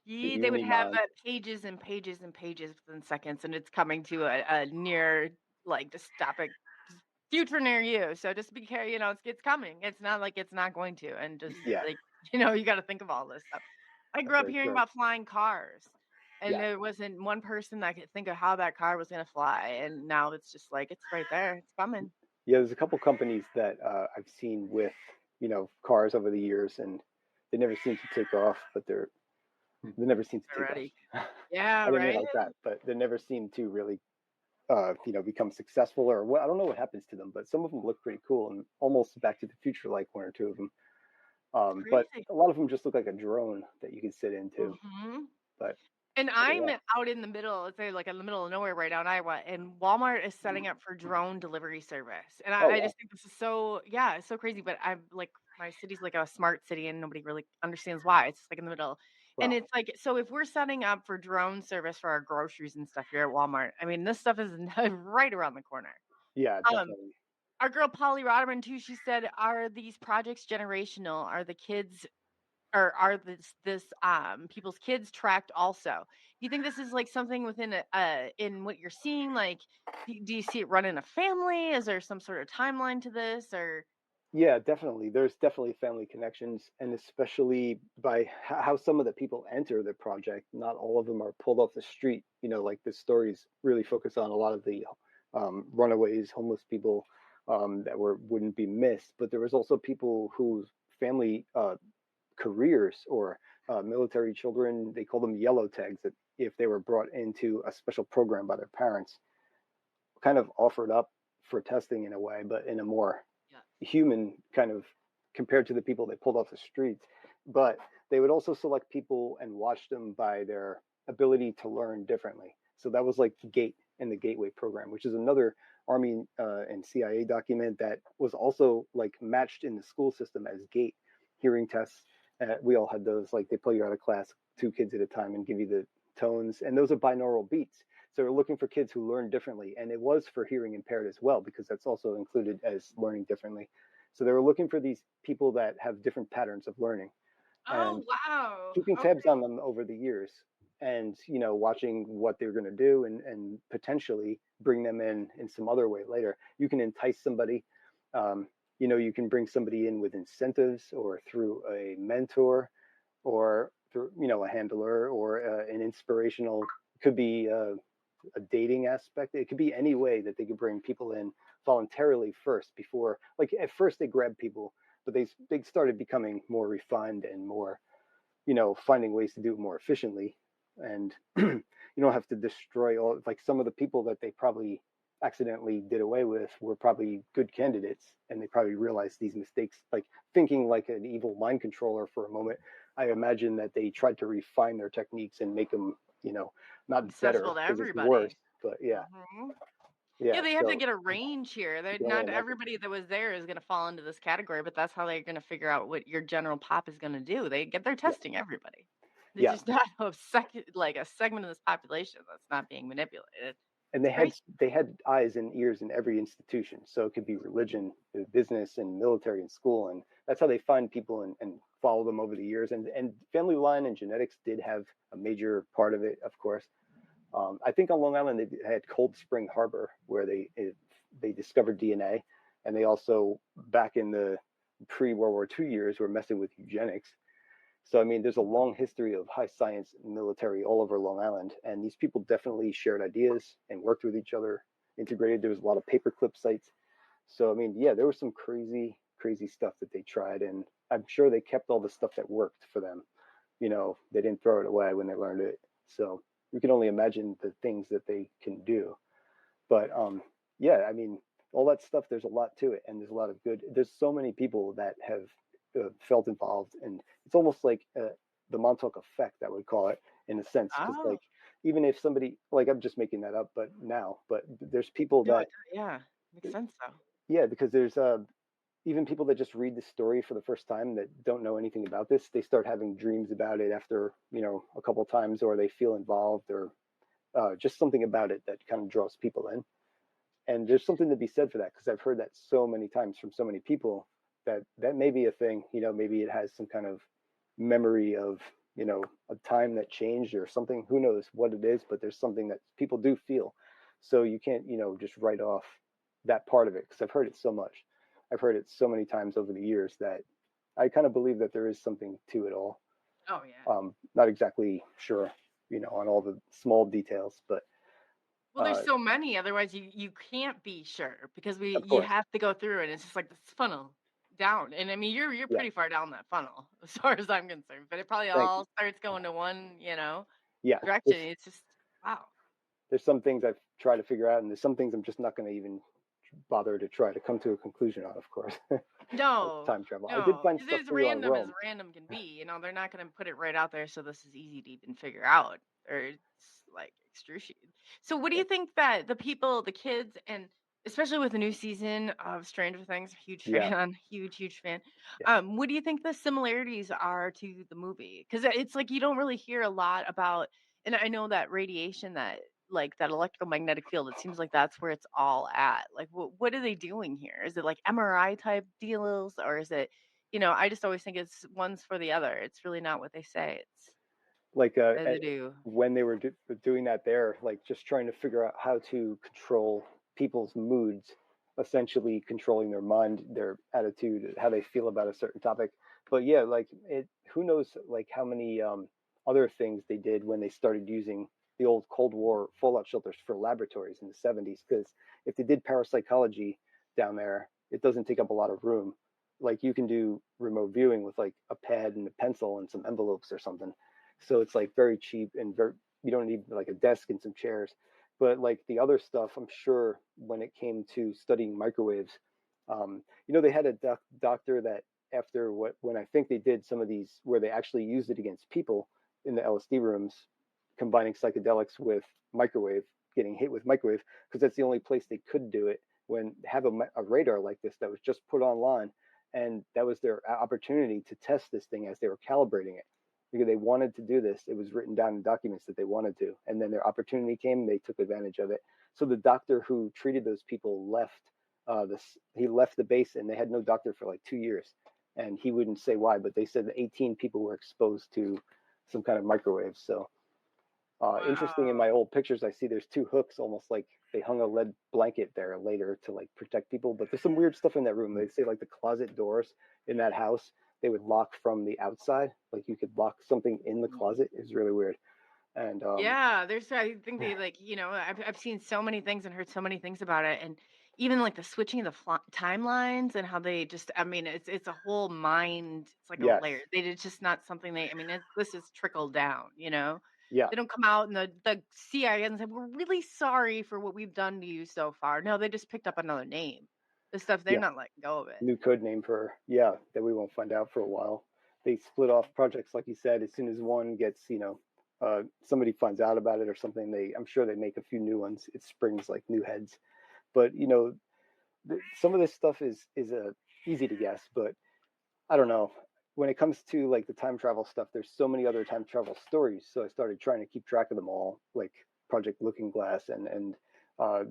The They would have Unimon. pages and pages and pages within seconds, and it's coming to a near like dystopic future near you. So just be careful. It's coming. It's not like it's not going to, and just Yeah, like you got to think of all this stuff. I grew that's up very hearing true. about flying cars, and Yeah, there wasn't one person that could think of how that car was going to fly, and now it's just like it's right there. It's coming. yeah. There's a couple companies that I've seen with cars over the years, and they never seem to take off, but they never seem to take off. Already. Yeah. I didn't mean Right. it like that, but they never seem to really become successful, or what. I don't know what happens to them, but some of them look pretty cool and almost Back to the Future, like one or two of them. But Crazy. a lot of them just look like a drone that you can sit into. Hmm. But And I'm yeah, out in the middle, it's like in the middle of nowhere right now in Iowa, and Walmart is setting up for drone delivery service. And oh I wow, just think this is so, yeah, it's so crazy. But I'm like, my city's like a smart city and nobody really understands why. It's just like in the middle. And wow, it's like, so if we're setting up for drone service for our groceries and stuff here at Walmart, I mean, this stuff is right around the corner. yeah, Um, definitely. our girl Polly Rodderman too, she said, are these projects generational? Are the kids or are this people's kids tracked also? Do you think this is like something within in what you're seeing? Like, do you see it run in a family? Is there some sort of timeline to this? Or Yeah, definitely. There's definitely family connections, and especially by how some of the people enter the project. Not all of them are pulled off the street. Like the stories really focus on a lot of the runaways, homeless people that wouldn't be missed. But there was also people whose family careers, or military children. They call them yellow tags. That if they were brought into a special program by their parents, kind of offered up for testing in a way, but in a more yeah. human kind of, compared to the people they pulled off the streets. But they would also select people and watch them by their ability to learn differently. So that was like GATE in the Gateway program, which is another Army and CIA document that was also like matched in the school system as GATE hearing tests. We all had those. Like they pull you out of class, 2 kids at a time, and give you the tones, and those are binaural beats. So we're looking for kids who learn differently, and it was for hearing impaired as well, because that's also included as learning differently. So they were looking for these people that have different patterns of learning, Oh and wow. keeping tabs Okay. on them over the years, and watching what they're going to do, and potentially bring them in some other way later. You can entice somebody. um, you can bring somebody in with incentives, or through a mentor, or through a handler, or an inspirational, could be a dating aspect. It could be any way that they could bring people in voluntarily first, before, like at first they grab people, but they started becoming more refined and more, finding ways to do it more efficiently. And you don't have to destroy all, like some of the people that they probably accidentally did away with were probably good candidates, and they probably realized these mistakes, like thinking like an evil mind controller for a moment. I imagine that they tried to refine their techniques and make them, not better Accessible to because it's everybody. worse, but yeah. Mhm. Yeah, Yeah, they have to so get a range here. you can only Not imagine. everybody that was there is going to fall into this category, but that's how they're going to figure out what your general pop is going to do. They're Yeah, testing everybody. There's yeah. just not a segment of this population that's not being manipulated. And It's crazy. they had eyes and ears in every institution, so it could be religion, business, and military and school, and that's how they find people and follow them over the years. And family line and genetics did have a major part of it, of course. I think on Long Island they had Cold Spring Harbor, where they discovered DNA, and they also, back in the pre-World War II years, were messing with eugenics. So I mean, there's a long history of high science and military all over Long Island, and these people definitely shared ideas and worked with each other, integrated. There was a lot of paperclip sites. So I mean, yeah, there was some crazy stuff that they tried, and I'm sure they kept all the stuff that worked for them. They didn't throw it away when they learned it. So you can only imagine the things that they can do. But yeah, I mean, all that stuff. There's a lot to it, and there's a lot of good. There's so many people that have felt involved, and it's almost like the Montauk effect, I would call it, in a sense, because Oh, like even if somebody, like, I'm just making that up, but there's people no, that, yeah, makes sense though. yeah, because there's even people that just read the story for the first time that don't know anything about this, they start having dreams about it after a couple of times, or they feel involved, or just something about it that kind of draws people in. And there's something to be said for that, because I've heard that so many times from so many people that may be a thing. Maybe it has some kind of memory of a time that changed or something. Who knows what it is, but there's something that people do feel. So you can't just write off that part of it, because I've heard it so much. I've heard it so many times over the years that I kind of believe that there is something to it all. Oh yeah. Not exactly sure, on all the small details, but Well, there's so many. Otherwise, you can't be sure because of you course, have to go through it. It's just like this funnel down, and I mean you're yeah. pretty far down that funnel as far as I'm concerned. But it probably Thank you. all starts going to one Yeah, direction. It's just wow. there's some things I've tried to figure out, and there's some things I'm just not going to even bother to try to come to a conclusion on, of course. Like No, time travel. I did no, find it's stuff as for you on random as Rome. random can be. They're not going to put it right out there, so this is easy to even figure out, or it's like excruciating. So, what do Yeah. you think that the people, the kids, and especially with the new season of Stranger Things, huge Yeah. fan, huge fan. Yeah. What do you think the similarities are to the movie? Because it's like you don't really hear a lot about, and I know that radiation that like that electromagnetic field, it seems like that's where it's all at. Like what are they doing here? Is it like MRI type deals, or is it I just always think it's one's for the other. It's really not what they say. It's Like what they do. when they were doing that there, like just trying to figure out how to control people's moods, essentially controlling their mind, their attitude, how they feel about a certain topic. But yeah, like who knows like how many other things they did when they started using the old Cold War fallout shelters for laboratories in the 70s. Because if they did parapsychology down there, it doesn't take up a lot of room. Like you can do remote viewing with like a pad and a pencil and some envelopes or something. So it's like very cheap and very, you don't need like a desk and some chairs. But like the other stuff, I'm sure when it came to studying microwaves, they had a doctor that after when I think they did some of these where they actually used it against people in the LSD rooms, combining psychedelics with microwave, getting hit with microwave, because that's the only place they could do it, when have a radar like this that was just put online, and that was their opportunity to test this thing as they were calibrating it, because they wanted to do this. It was written down in documents that they wanted to, and then their opportunity came and they took advantage of it. So the doctor who treated those people left he left the base, and they had no doctor for like 2 years, and he wouldn't say why, but they said that 18 people were exposed to some kind of microwave. So interesting, in Wow. my old pictures I see there's two hooks, almost like they hung a lead blanket there later to like protect people. But there's some weird stuff in that room. They say like the closet doors in that house, they would lock from the outside, like you could lock something in the closet. Is really weird. And Yeah, I think they like, I've seen so many things and heard so many things about it. And, even like the switching of the timelines and how they just, I mean, it's a whole mind, it's like a Yes. layer. It's just not something they, I mean, this is trickled down, you know? Yeah. They don't come out and the CIA and say, we're really sorry for what we've done to you so far. No, they just picked up another name. The stuff, they're Yeah. not letting go of it. New code name for, yeah, that we won't find out for a while. They split off projects, like you said. As soon as one gets, somebody finds out about it or something, I'm sure they make a few new ones. It springs like new heads. But some of this stuff is easy to guess, but I don't know. When it comes to like the time travel stuff, there's so many other time travel stories. So I started trying to keep track of them all, like Project Looking Glass and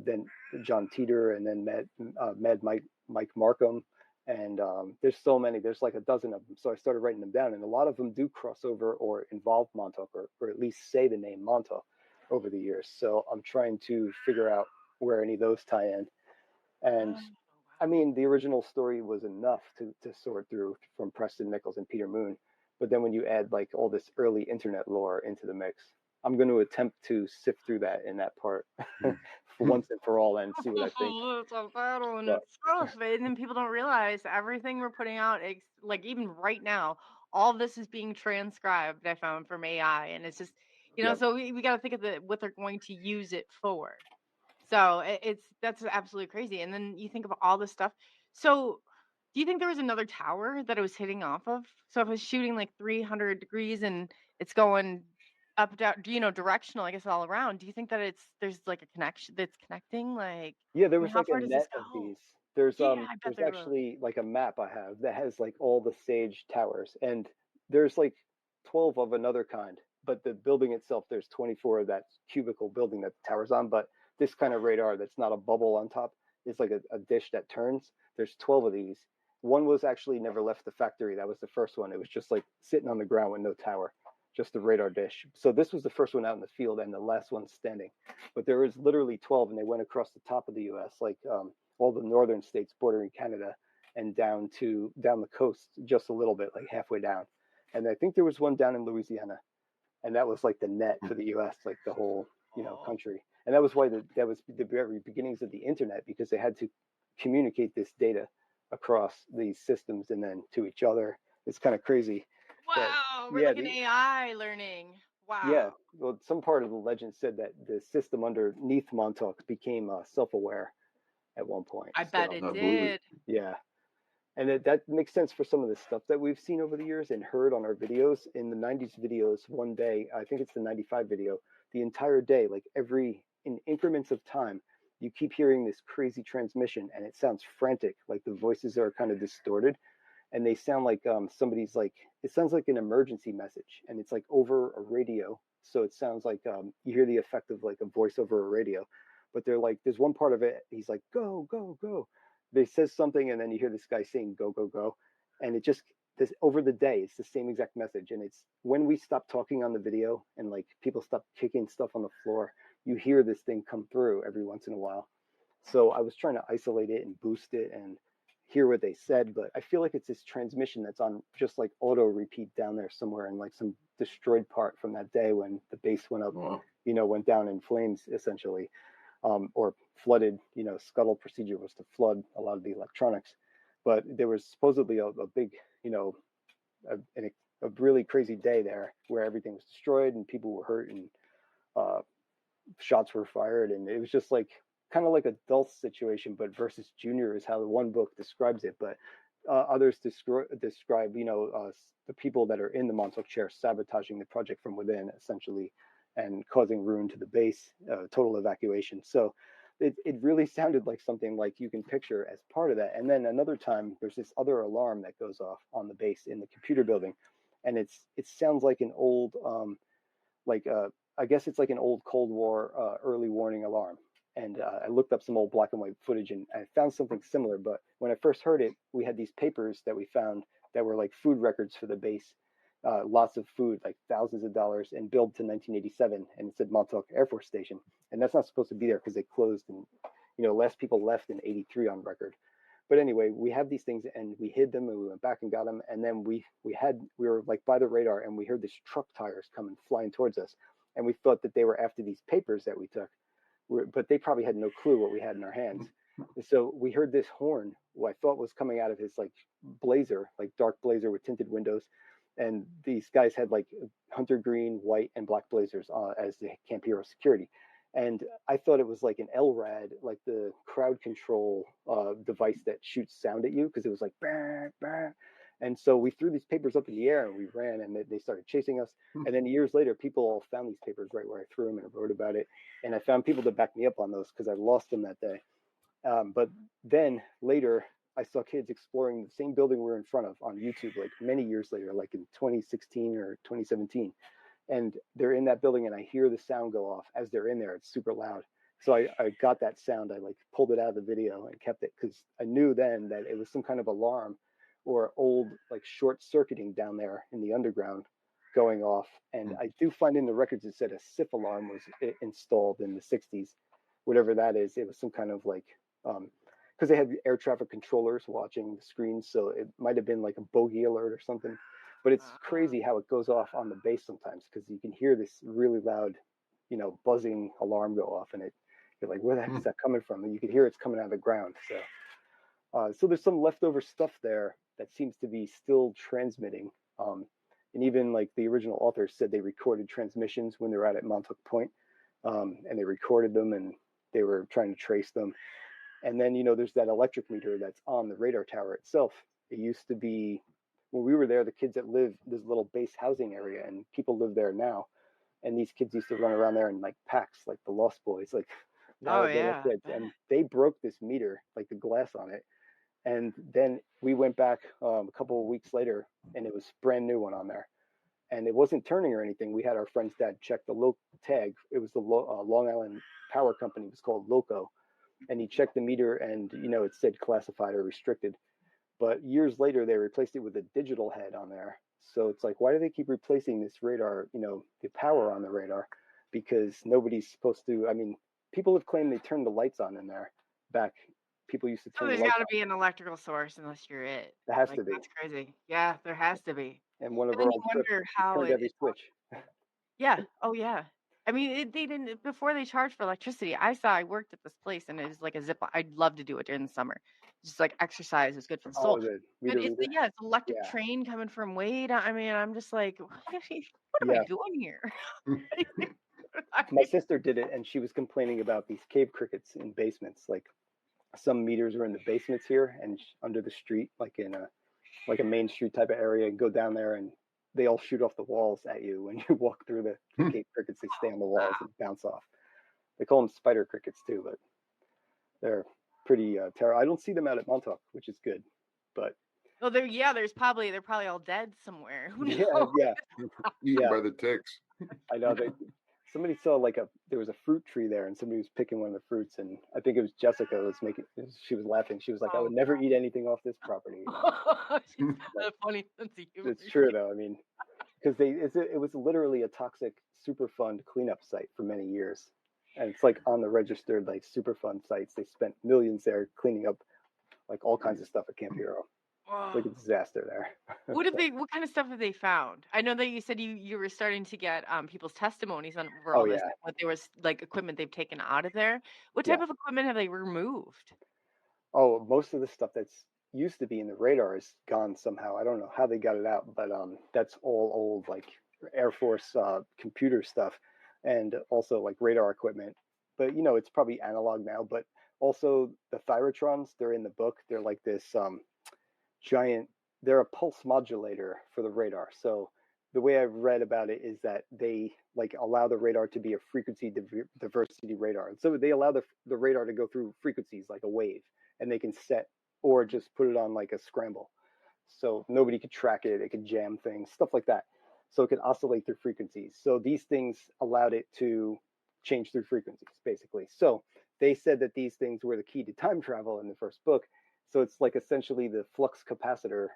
then John Teeter and then Mad Mike Markham. And there's so many. There's like a dozen of them. So I started writing them down, and a lot of them do cross over or involve Montauk, or at least say the name Montauk over the years. So I'm trying to figure out where any of those tie in. And I mean, the original story was enough to sort through from Preston Nichols and Peter Moon. But then when you add like all this early internet lore into the mix, I'm going to attempt to sift through that in that part for once and for all and see what I think. It's a battle in But- itself. And then people don't realize everything we're putting out, like even right now, all this is being transcribed, I found, from AI. And it's just, Yep. so we got to think of what they're going to use it for. So that's absolutely crazy. And then you think about all this stuff. So do you think there was another tower that it was hitting off of? So if it's shooting like 300 degrees and it's going up, down, directional, I guess, all around, do you think that there's like a connection that's connecting? Like, Yeah, there I mean, was how like a far does this net of go? these. There's Yeah, I bet there's there will. actually like a map I have that has like all the Sage towers, and there's like 12 of another kind. But the building itself, there's 24 of that cubical building that the tower's on. But this kind of radar that's not a bubble on top, it's like a dish that turns. There's 12 of these. One was actually never left the factory. That was the first one. It was just like sitting on the ground with no tower, just the radar dish. So this was the first one out in the field and the last one standing. But there was literally 12, and they went across the top of the U.S., like all the northern states bordering Canada, and down the coast just a little bit, like halfway down. And I think there was one down in Louisiana, and that was like the net for the U.S., like the whole country. And that was why that was the very beginnings of the internet, because they had to communicate this data across these systems and then to each other. It's kind of crazy. Wow, we're Yeah, like an AI learning. Wow. yeah, well, some part of the legend said that the system underneath Montauk became self-aware at one point. I bet it did. Yeah, and that makes sense for some of the stuff that we've seen over the years and heard on our videos. In the 90s videos, one day, I think it's the 95 video, the entire day, like in increments of time, you keep hearing this crazy transmission, and it sounds frantic, like the voices are kind of distorted, and they sound like somebody's like, it sounds like an emergency message, and it's like over a radio. So it sounds like you hear the effect of like a voice over a radio, but they're like, there's one part of it, he's like, go, go, go. They says something, and then you hear this guy saying, go, go, go. And it just, this over the day, it's the same exact message. And it's when we stop talking on the video and like people stop kicking stuff on the floor, you hear this thing come through every once in a while. So I was trying to isolate it and boost it and hear what they said, but I feel like it's this transmission that's on just like auto repeat down there somewhere in like some destroyed part from that day when the base went up, went down in flames essentially, or flooded. Scuttle procedure was to flood a lot of the electronics, but there was supposedly a big, a really crazy day there where everything was destroyed and people were hurt and shots were fired, and it was just like kind of like a Dulce situation, but versus Junior is how the one book describes it. But others describe, the people that are in the Montauk chair sabotaging the project from within, essentially, and causing ruin to the base, total evacuation. So it really sounded like something like you can picture as part of that. And then another time, there's this other alarm that goes off on the base in the computer building, and it sounds like an old, I guess it's like an old Cold War early warning alarm. And I looked up some old black and white footage, and I found something similar. But when I first heard it, we had these papers that we found that were like food records for the base, lots of food, like thousands of dollars, and billed to 1987, and it said Montauk Air Force Station, and that's not supposed to be there because they closed, and last people left in '83 on record. But anyway, we have these things, and we hid them, and we went back and got them, and then we were like by the radar, and we heard these truck tires coming flying towards us, and we thought that they were after these papers that we took. But they probably had no clue what we had in our hands. So we heard this horn, what I thought was coming out of his like blazer, like dark blazer with tinted windows. And these guys had like hunter green, white, and black blazers as the Camp Hero security. And I thought it was like an LRAD, like the crowd control device that shoots sound at you, because it was like, bah, bah. And so we threw these papers up in the air and we ran, and they started chasing us. And then years later, people all found these papers right where I threw them and I wrote about it. And I found people to back me up on those because I lost them that day. But then later, I saw kids exploring the same building we're in front of on YouTube, like many years later, like in 2016 or 2017. And they're in that building, and I hear the sound go off as they're in there. It's super loud. So I got that sound. I like pulled it out of the video and kept it, because I knew then that it was some kind of alarm or old like short circuiting down there in the underground going off. And I do find in the records it said a SIF alarm was installed in the 60s, whatever that is. It was some kind of like, because they had air traffic controllers watching the screens, so it might have been like a bogey alert or something. But it's crazy how it goes off on the base sometimes, because you can hear this really loud, buzzing alarm go off, and you're like, where the heck is that coming from? And you can hear it's coming out of the ground. So there's some leftover stuff there that seems to be still transmitting. And even like the original authors said they recorded transmissions when they were out at Montauk Point, and they recorded them and they were trying to trace them. And then, there's that electric meter that's on the radar tower itself. It used to be, when we were there, the kids that lived this little base housing area, and people live there now. And these kids used to run around there in like packs, like the Lost Boys, like wild little kids. And they broke this meter, like the glass on it. And then we went back a couple of weeks later, and it was a brand new one on there. And it wasn't turning or anything. We had our friend's dad check the local tag. It was the Long Island Power Company. It was called Loco. And he checked the meter, and it said classified or restricted. But years later, they replaced it with a digital head on there. So it's like, why do they keep replacing this radar, the power on the radar? Because nobody's supposed to. I mean, people have claimed they turned the lights on in there back. People used to turn the lights on. There's got to be an electrical source unless you're it. There has to be. That's crazy. Yeah, there has to be. And one of And then our you old wonder trips, how turned every switch. Yeah. Oh, yeah. I mean, they didn't before they charged for electricity. I worked at this place, and it was like a zip line. I'd love to do it during the summer. Just like exercise is good for the soul. The But meter reader. it's electric train coming from way down. I mean, I'm just like, what am I doing here? My sister did it, and she was complaining about these cave crickets in basements. Like some meters are in the basements here and under the street, like in a Main Street type of area, and go down there, and they all shoot off the walls at you when you walk through the cave crickets. They stay on the walls and bounce off. They call them spider crickets too, but they're pretty terrible. I don't see them out at Montauk, which is good. But they're probably all dead somewhere. Who knows? Eaten by the ticks. I know. Somebody saw there was a fruit tree there, and somebody was picking one of the fruits, and I think it was Jessica she was laughing. She was like, I would never eat anything off this property. She's got a funny sense of humor. It's true though. I mean, because it was literally a toxic Superfund cleanup site for many years, and it's like on the registered like Superfund sites. They spent millions there cleaning up like all kinds of stuff at Camp Hero. It's like a disaster there. What kind of stuff have they found? I know that you said you were starting to get people's testimonies on all this, what there was like equipment they've taken out of there. What type of equipment have they removed? Oh, most of the stuff that's used to be in the radar is gone somehow. I don't know how they got it out, but that's all old like Air Force computer stuff, and also like radar equipment. But it's probably analog now. But also the Thyratrons, they're in the book. They're like this giant. They're a pulse modulator for the radar. So the way I've read about it is that they like allow the radar to be a frequency diversity radar. And so they allow the radar to go through frequencies like a wave, and they can set or just put it on like a scramble. So nobody could track it. It could jam things, stuff like that. So it could oscillate through frequencies. So these things allowed it to change through frequencies, basically. So they said that these things were the key to time travel in the first book. So it's like essentially the flux capacitor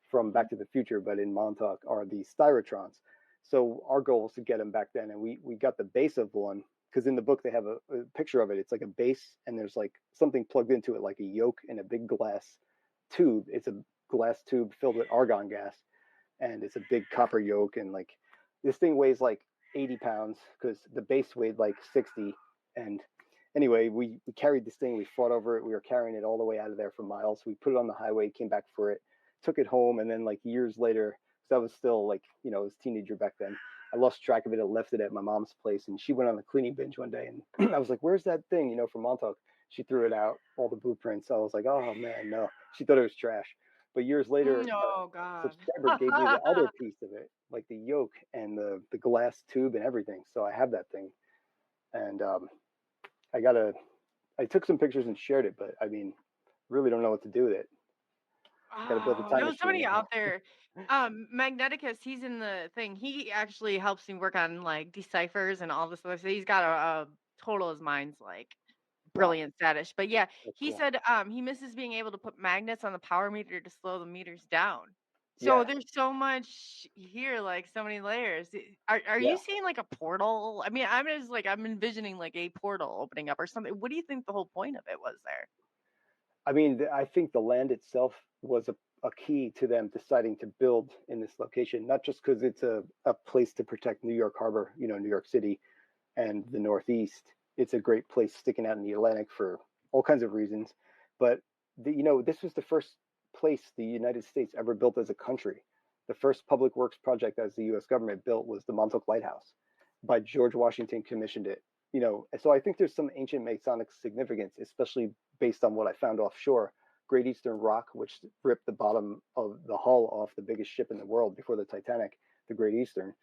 from Back to the Future, but in Montauk are these Thyratrons. So our goal was to get them back then, and we got the base of one, because in the book they have a picture of it. It's like a base, and there's like something plugged into it, like a yoke in a big glass tube. It's a glass tube filled with argon gas, and it's a big copper yoke, and like this thing weighs like 80 pounds because the base weighed like 60, and anyway, we carried this thing. We fought over it. We were carrying it all the way out of there for miles. We put it on the highway, came back for it, took it home, and then like years later, because I was still like, you know, I was a teenager back then, I lost track of it. I left it at my mom's place, and she went on a cleaning binge one day, and I was like, "Where's that thing?" You know, from Montauk. She threw it out, all the blueprints. I was like, "Oh man, no." She thought it was trash. But years later, Oh a God. subscriber gave me the other piece of it, like the yoke and the glass tube and everything. So I have that thing, and I took some pictures and shared it, but I mean, really don't know what to do with it. Got to build a Oh, time there was somebody machine. out there. Magneticus, he's in the thing. He actually helps me work on like deciphers and all this other stuff. He's got a total his mind's like Wow, brilliant status. But yeah, that's he cool. said he misses being able to put magnets on the power meter to slow the meters down. So Yeah, there's so much here, like so many layers. Are yeah. you seeing like a portal? I mean, I'm envisioning like a portal opening up or something. What do you think the whole point of it was there? I mean, I think the land itself was a key to them deciding to build in this location, not just because it's a place to protect New York Harbor, you know, New York City and the Northeast. It's a great place sticking out in the Atlantic for all kinds of reasons. But, you know, this was the first place the United States ever built as a country. The first public works project as the US government built was the Montauk Lighthouse by George Washington commissioned it. You know, so I think there's some ancient Masonic significance, especially based on what I found offshore. Great Eastern Rock, which ripped the bottom of the hull off the biggest ship in the world before the Titanic, the Great Eastern.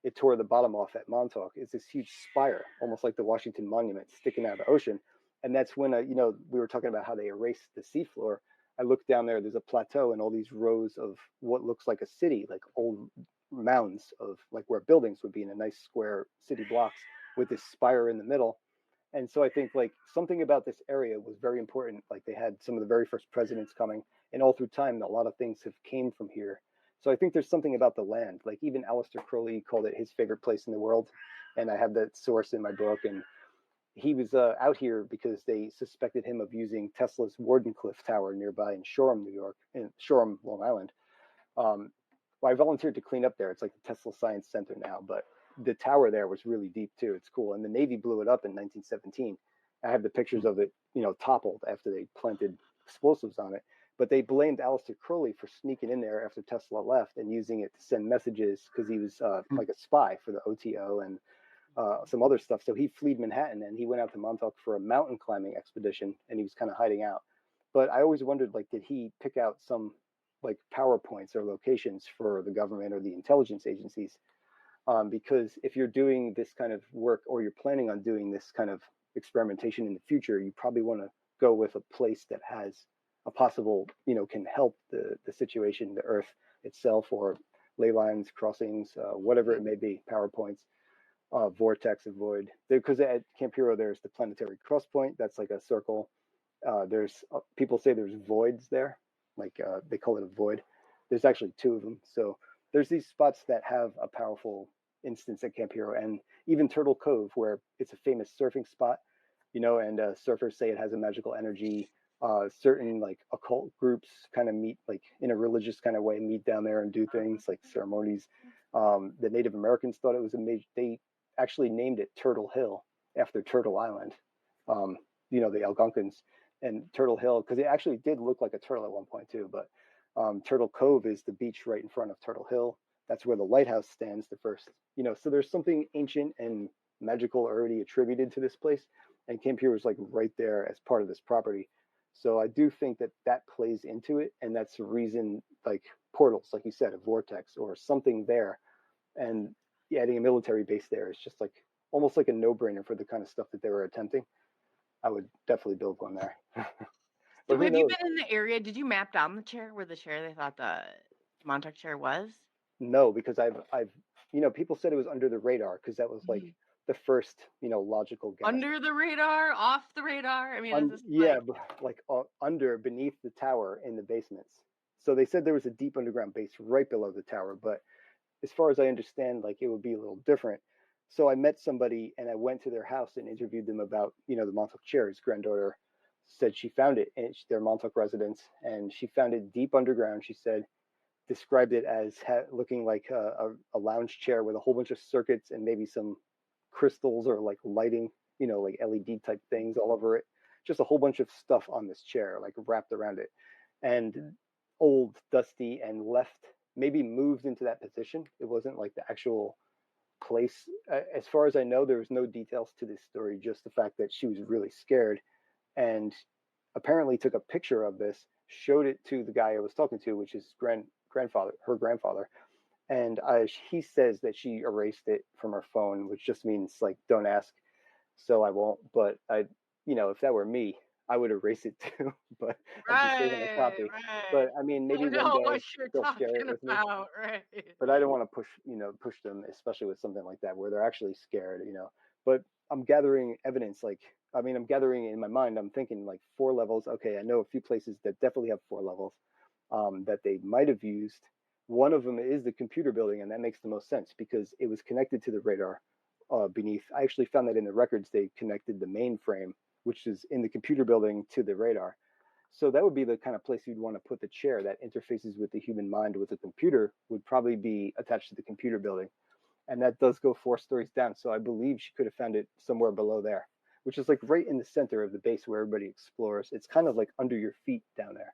It tore the bottom off at Montauk. It's this huge spire, almost like the Washington Monument, sticking out of the ocean. And that's when, you know, we were talking about how they erased the seafloor. I looked down there, there's a plateau and all these rows of what looks like a city, like old mounds of like where buildings would be in a nice square city blocks with this spire in the middle. And so I think like something about this area was very important. Like they had some of the very first presidents coming, and all through time, a lot of things have came from here. So I think there's something about the land. Like even Aleister Crowley called it his favorite place in the world, and I have that source in my book. And he was out here because they suspected him of using Tesla's Wardenclyffe Tower nearby in Shoreham, New York, in Shoreham, Long Island. Well, I volunteered to clean up there. It's like the Tesla Science Center now, but the tower there was really deep too. It's cool. And the Navy blew it up in 1917. I have the pictures of it, you know, toppled after they planted explosives on it. But they blamed Aleister Crowley for sneaking in there after Tesla left and using it to send messages because he was like a spy for the OTO and some other stuff. So he fled Manhattan and he went out to Montauk for a mountain climbing expedition and he was kind of hiding out. But I always wondered, like, did he pick out some like PowerPoints or locations for the government or the intelligence agencies? Because if you're doing this kind of work or you're planning on doing this kind of experimentation in the future, you probably want to go with a place that has a possible, you know, can help the situation, the Earth itself, or ley lines, crossings, whatever it may be, PowerPoints, vortex, a void. Because at Camp Hero, there's the planetary cross point. That's like a circle. There's people say there's voids there, like they call it a void. There's actually two of them. So there's these spots that have a powerful instance at Camp Hero, and even Turtle Cove, where it's a famous surfing spot, you know, and surfers say it has a magical energy. Certain like occult groups kind of meet, like in a religious kind of way, meet down there and do things like ceremonies. The Native Americans thought it was they actually named it Turtle Hill after Turtle Island. You know, the Algonquins, and Turtle Hill, because it actually did look like a turtle at one point too, but Turtle Cove is the beach right in front of Turtle Hill. That's where the lighthouse stands, the first, you know, so there's something ancient and magical already attributed to this place. And Camp Hero is like right there as part of this property. So I do think that that plays into it. And that's the reason, like portals, like you said, a vortex or something there. And adding a military base there is just like almost like a no-brainer for the kind of stuff that they were attempting. I would definitely build one there. So But who have you knows? been in the area? Did you map down the chair where the chair they thought the Montauk chair was? No, because I've, you know, people said it was under the radar because that was like the first, you know, logical guess. Under the radar, off the radar. I mean, is this Yeah, like under, beneath the tower in the basements. So they said there was a deep underground base right below the tower, but as far as I understand, like it would be a little different. So I met somebody and I went to their house and interviewed them about, you know, the Montauk chair. His granddaughter said she found it, and they're Montauk residents, and she found it deep underground. She said, described it as looking like a lounge chair with a whole bunch of circuits and maybe some crystals or like lighting like LED type things all over it. Just a whole bunch of stuff on this chair, like wrapped around it, and old, dusty, and left, maybe moved into that position. It wasn't like the actual place. As far as I know, there was no details to this story, just the fact that she was really scared, and apparently took a picture of this, showed it to the guy I was talking to, which is her grandfather, and he says that she erased it from her phone, which just means like don't ask, so I won't. But if that were me, I would erase it too. But I'm just saving a Right, copy. right. But I mean, maybe I one know day what you're they'll share it talking with me. about, right? But I don't want to push them, especially with something like that where they're actually scared. But I'm gathering evidence. I'm gathering in my mind. I'm thinking like 4 levels. Okay, I know a few places that definitely have 4 levels that they might have used. One of them is the computer building, and that makes the most sense because it was connected to the radar beneath. I actually found that in the records they connected the mainframe, which is in the computer building, to the radar. So that would be the kind of place you'd want to put the chair that interfaces with the human mind with a computer, would probably be attached to the computer building. And that does go 4 stories down. So I believe she could have found it somewhere below there, which is like right in the center of the base where everybody explores. It's kind of like under your feet down there.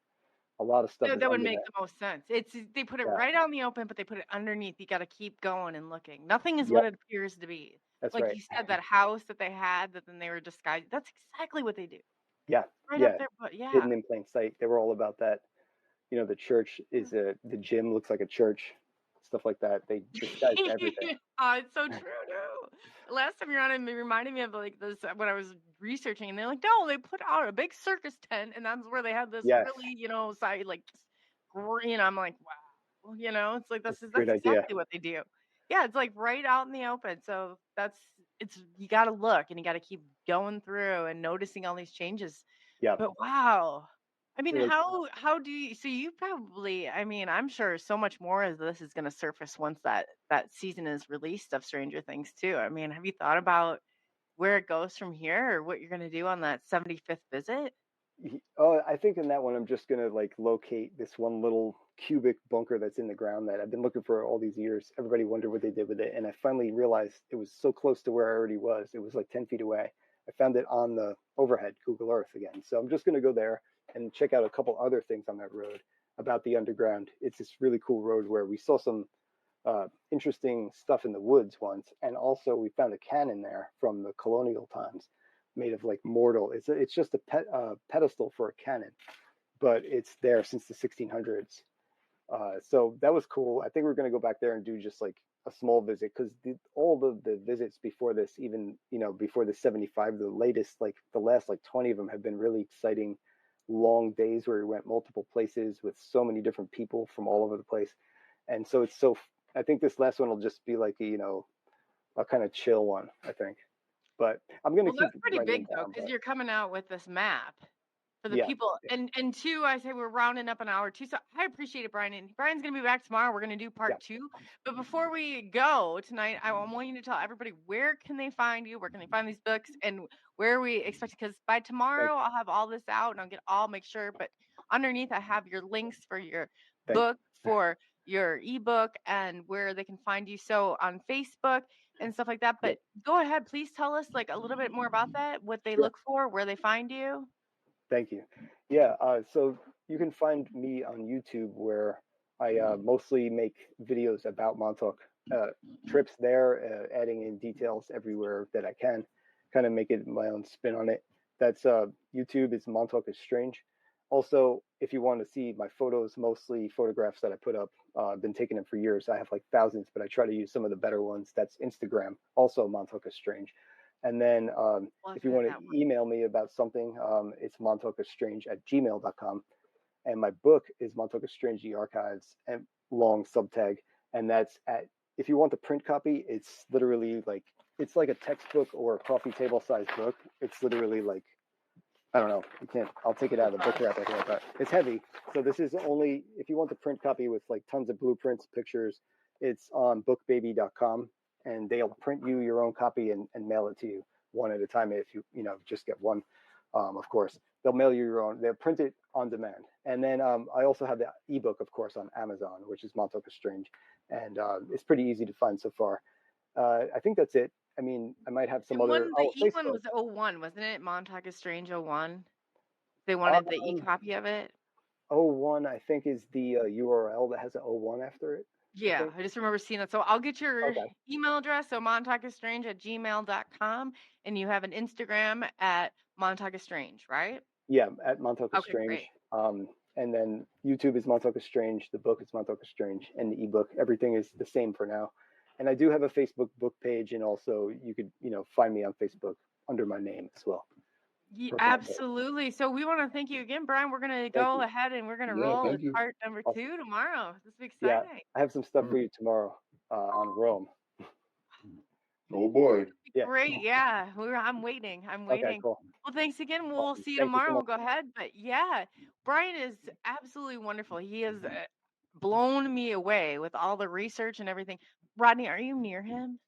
A lot of stuff is That would under make there. the most sense. They put it Yeah. right out in the open, but they put it underneath. You got to keep going and looking. Nothing is Yep. what it appears to be. That's Like right. you said, that house that they had that then they were disguised. That's exactly what they do. Yeah. Right Yeah. up there, but yeah. Hidden in plain sight. They were all about that. The church is the gym looks like a church, stuff like that. They disguised everything. Oh, it's so true, too. Last time you're on it reminded me of like this when I was researching, and they're like, no, they put out a big circus tent, and that's where they had this Yes. really, side like green. I'm like, wow, it's like That's a that's great idea. exactly what they do. Yeah, it's like right out in the open. So you got to look and you got to keep going through and noticing all these changes. Yeah. But wow. I mean, Like, how do you so you probably I'm sure so much more of this is gonna surface once that season is released of Stranger Things too. I mean, have you thought about where it goes from here or what you're gonna do on that 75th visit? I think in that one, I'm just gonna like locate this one little cubic bunker that's in the ground that I've been looking for all these years. Everybody wondered what they did with it, and I finally realized it was so close to where I already was. It was like 10 feet away. I found it on the overhead Google Earth again. So I'm just gonna go there and check out a couple other things on that road about the underground. It's this really cool road where we saw some interesting stuff in the woods once, and also we found a cannon there from the colonial times, made of like mortar. It's just a pedestal for a cannon, but it's there since the 1600s. So that was cool. I think we're going to go back there and do just like a small visit because all the visits before this, even before the 75, the latest, like the last like 20 of them have been really exciting, long days where we went multiple places with so many different people from all over the place. And so I think this last one will just be like a kind of chill one, I think. But I'm going to Well, keep that's pretty writing big though, down. because But you're coming out with this map for the yeah, people. And two, I say we're rounding up an hour too. So I appreciate it, Brian. And Brian's gonna be back tomorrow. We're gonna do yeah. part 2. But before we go tonight, I want you to tell everybody where can they find you, where can they find these books, and where we expect, because by tomorrow I'll have all this out and I'll make sure. But underneath I have your links for your Thank book, for your ebook, and where they can find you. So on Facebook and stuff like that. Yep. But go ahead, please tell us like a little bit more about that, what they Sure. look for, where they find you. Thank you. Yeah, so you can find me on YouTube where I mostly make videos about Montauk trips there, adding in details everywhere that I can, kind of make it my own spin on it. That's YouTube is Montauk is Strange. Also, if you want to see my photos, mostly photographs that I put up, I've been taking them for years. I have like thousands, but I try to use some of the better ones. That's Instagram, also Montauk is Strange. And then if you want to email me about something, it's montaukusstrange@gmail.com. And my book is Montauk is Strange, the Archives, and long subtag. And that's if you want the print copy, it's literally like, it's like a textbook or a coffee table sized book. It's literally like, I don't know, I'll take it out of the book wrap, I think, but it's heavy. So this is only, if you want the print copy with like tons of blueprints, pictures, it's on bookbaby.com. And they'll print you your own copy and mail it to you one at a time. If you just get one, of course, they'll mail you your own. They'll print it on demand. And then I also have the ebook, of course, on Amazon, which is Montauk is Strange, and it's pretty easy to find so far. I think that's it. I mean, I might have some And other. the Oh, e-one Facebook. was 01, wasn't it? Montauk is Strange 01. They wanted the e-copy of it. 01, I think, is the URL that has an 01 after it. Yeah, I just remember seeing that. So I'll get your Okay. email address, so montaukisstrange@gmail.com, and you have an Instagram at montaukisstrange, right? Yeah, at Montauk is Okay, Strange. great. And then YouTube is Montauk is Strange. The book is Montauk is Strange, and the ebook. Everything is the same for now. And I do have a Facebook book page, and also you could, find me on Facebook under my name as well. Yeah, Working on that. absolutely. So we want to thank you again, Brian. We're going to Thank go you. ahead and we're going to Yeah, roll thank with you. part number Awesome. 2 tomorrow. This will be Yeah, exciting. I have some stuff for you tomorrow on Rome. Oh boy. Yeah. Great. Yeah. I'm waiting. Okay, cool. Well, thanks again. We'll Awesome. see you Thank you so tomorrow. much. We'll go ahead. But yeah, Brian is absolutely wonderful. He has blown me away with all the research and everything. Rodney, are you near him?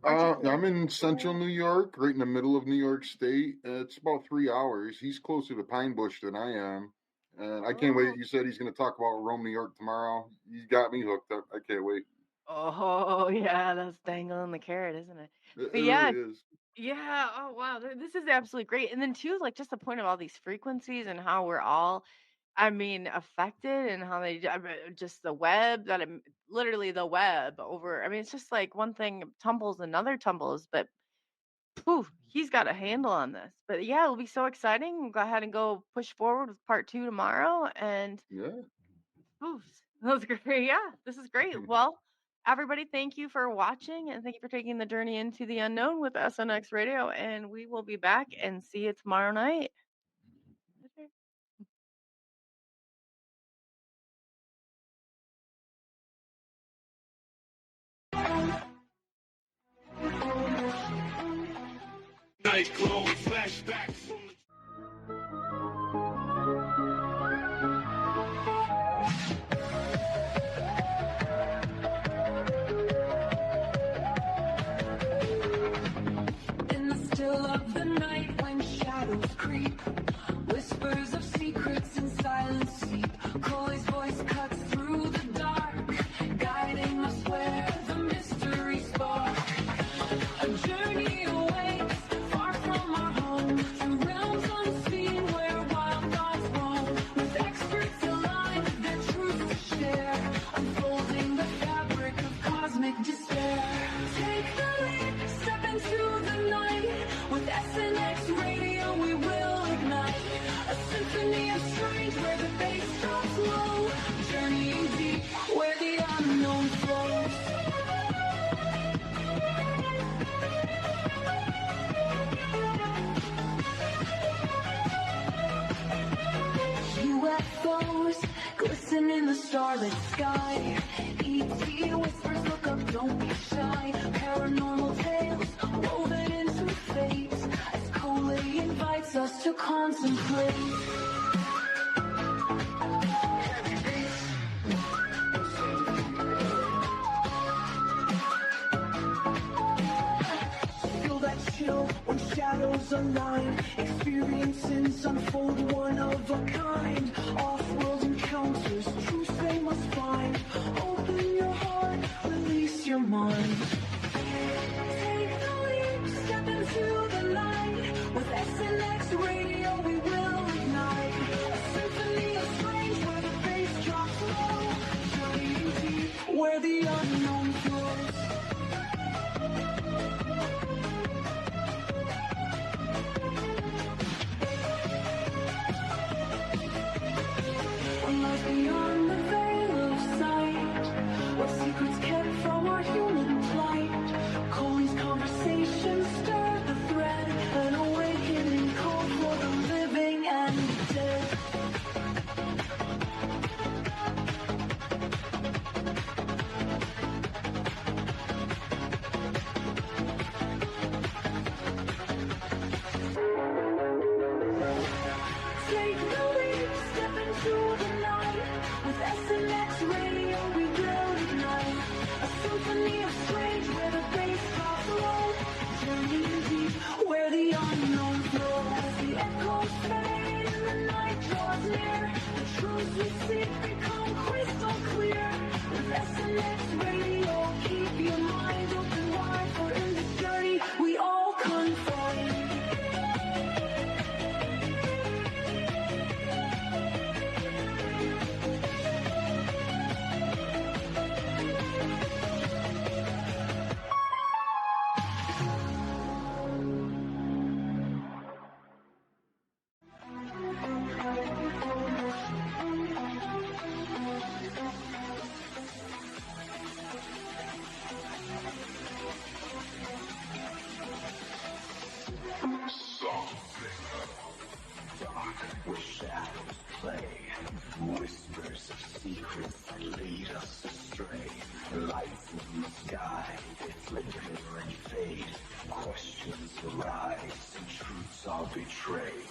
I'm in central New York, right in the middle of New York State. It's about 3 hours. He's closer to Pine Bush than I am. And I can't wait. You said he's going to talk about Rome, New York tomorrow. He's got me hooked up. I can't wait. Oh, yeah. That's dangling the carrot, isn't it? It But yeah, really is. yeah. Oh, wow. This is absolutely great. And then, too, like just the point of all these frequencies and how we're all, affected and how just the web literally the web over. It's just like one thing tumbles, another tumbles, but poof, he's got a handle on this. But yeah, it'll be so exciting. We'll go ahead and go push forward with part 2 tomorrow. And Yeah. poof, that was great. Yeah, this is great. Well, everybody, thank you for watching and thank you for taking the journey into the unknown with SNX Radio. And we will be back and see you tomorrow night. Night glow, flashbacks from In the still of the night when shadows creep, whispers of secrets and silence seep. Coley's voice cuts through the dark, guiding us where the mystery spark. A journey awaits far from our home, through realms unseen where wild thoughts roam. With experts aligned, their truth to share, unfolding the fabric of cosmic despair. Take the leap, step into the night. With SNX Radio, we will ignite a symphony of strange where the bass drops low, journeying deep where the unknown flows. UFOs glisten in the starlit sky. ET whispers, look up, don't be shy. Paranormal tales woven into fate, as Coley invites us to contemplate. Feel that chill when shadows align. Experiences unfold one of a kind. Off-world encounters, truths they must find. Open your heart, release your mind. Take the leap, step into the night. With SNX Radio, we will ignite a symphony of strange where the bass drops low, journeying deep where the unknown flows. A life beyond the veil of sight, where secrets kept from our human plight. Coley's conversations stir the thread, an awakening call for the living and the dead. Take the leap, step into the night. With SNX Radio, we will ignite a symphony of strange where the bass drops low, journeying deep where the unknown flows. As the echoes fade and the night draws near, the truths we seek become crystal clear. With SNX Radio, keep your mind open wide for play. Whispers of secrets that lead us astray. Lights in the sky, they flicker and fade. Questions arise and truths are betrayed.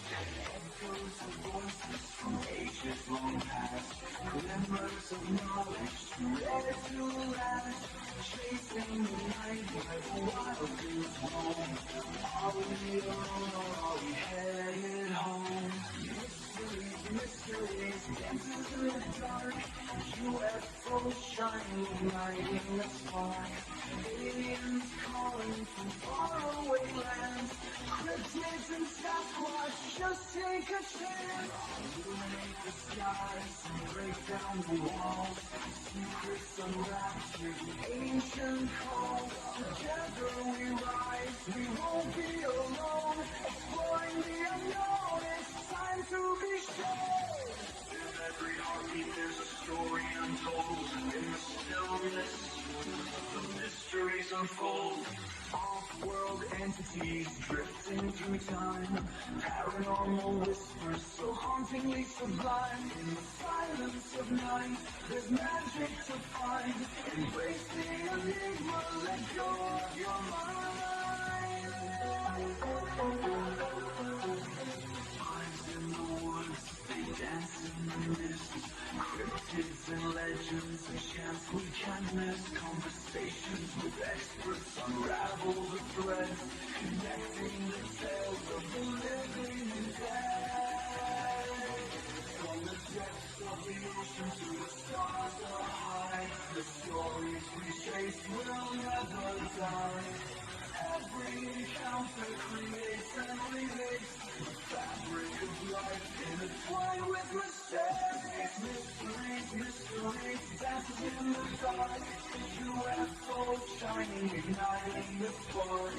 Echoes of voices from ages long past. Glimmers of knowledge ready to last. Chasing the night where the wild is roam. Are we alone or are we headed home? Mysteries, dances in the dark. UFOs shining, igniting the spark. Aliens calling from faraway lands. Cryptids and Sasquatch, just take a chance. Illuminate the skies and break down the walls. Secrets unraptured, ancient calls. Together we rise, we won't be alone. Exploring the unknown, it's time to be shown. In every heartbeat there's a story untold. In the stillness, the mysteries unfold. Off-world entities drifting through time. Paranormal whispers so hauntingly sublime. In the silence of night, there's magic to find. Embrace the enigma, let go of your mind. Eyes in the woods, they dance in the mist. Cryptids and legends, a chance we can't miss. Conversations with experts unravel the threads, connecting the tales of the living and dead. From the depths of the ocean to the stars are high, the stories we chase will never die. Every encounter creates and remakes the fabric of life intertwined with mistakes. Mysteries, dances in the dark. UFO shining, igniting the spark.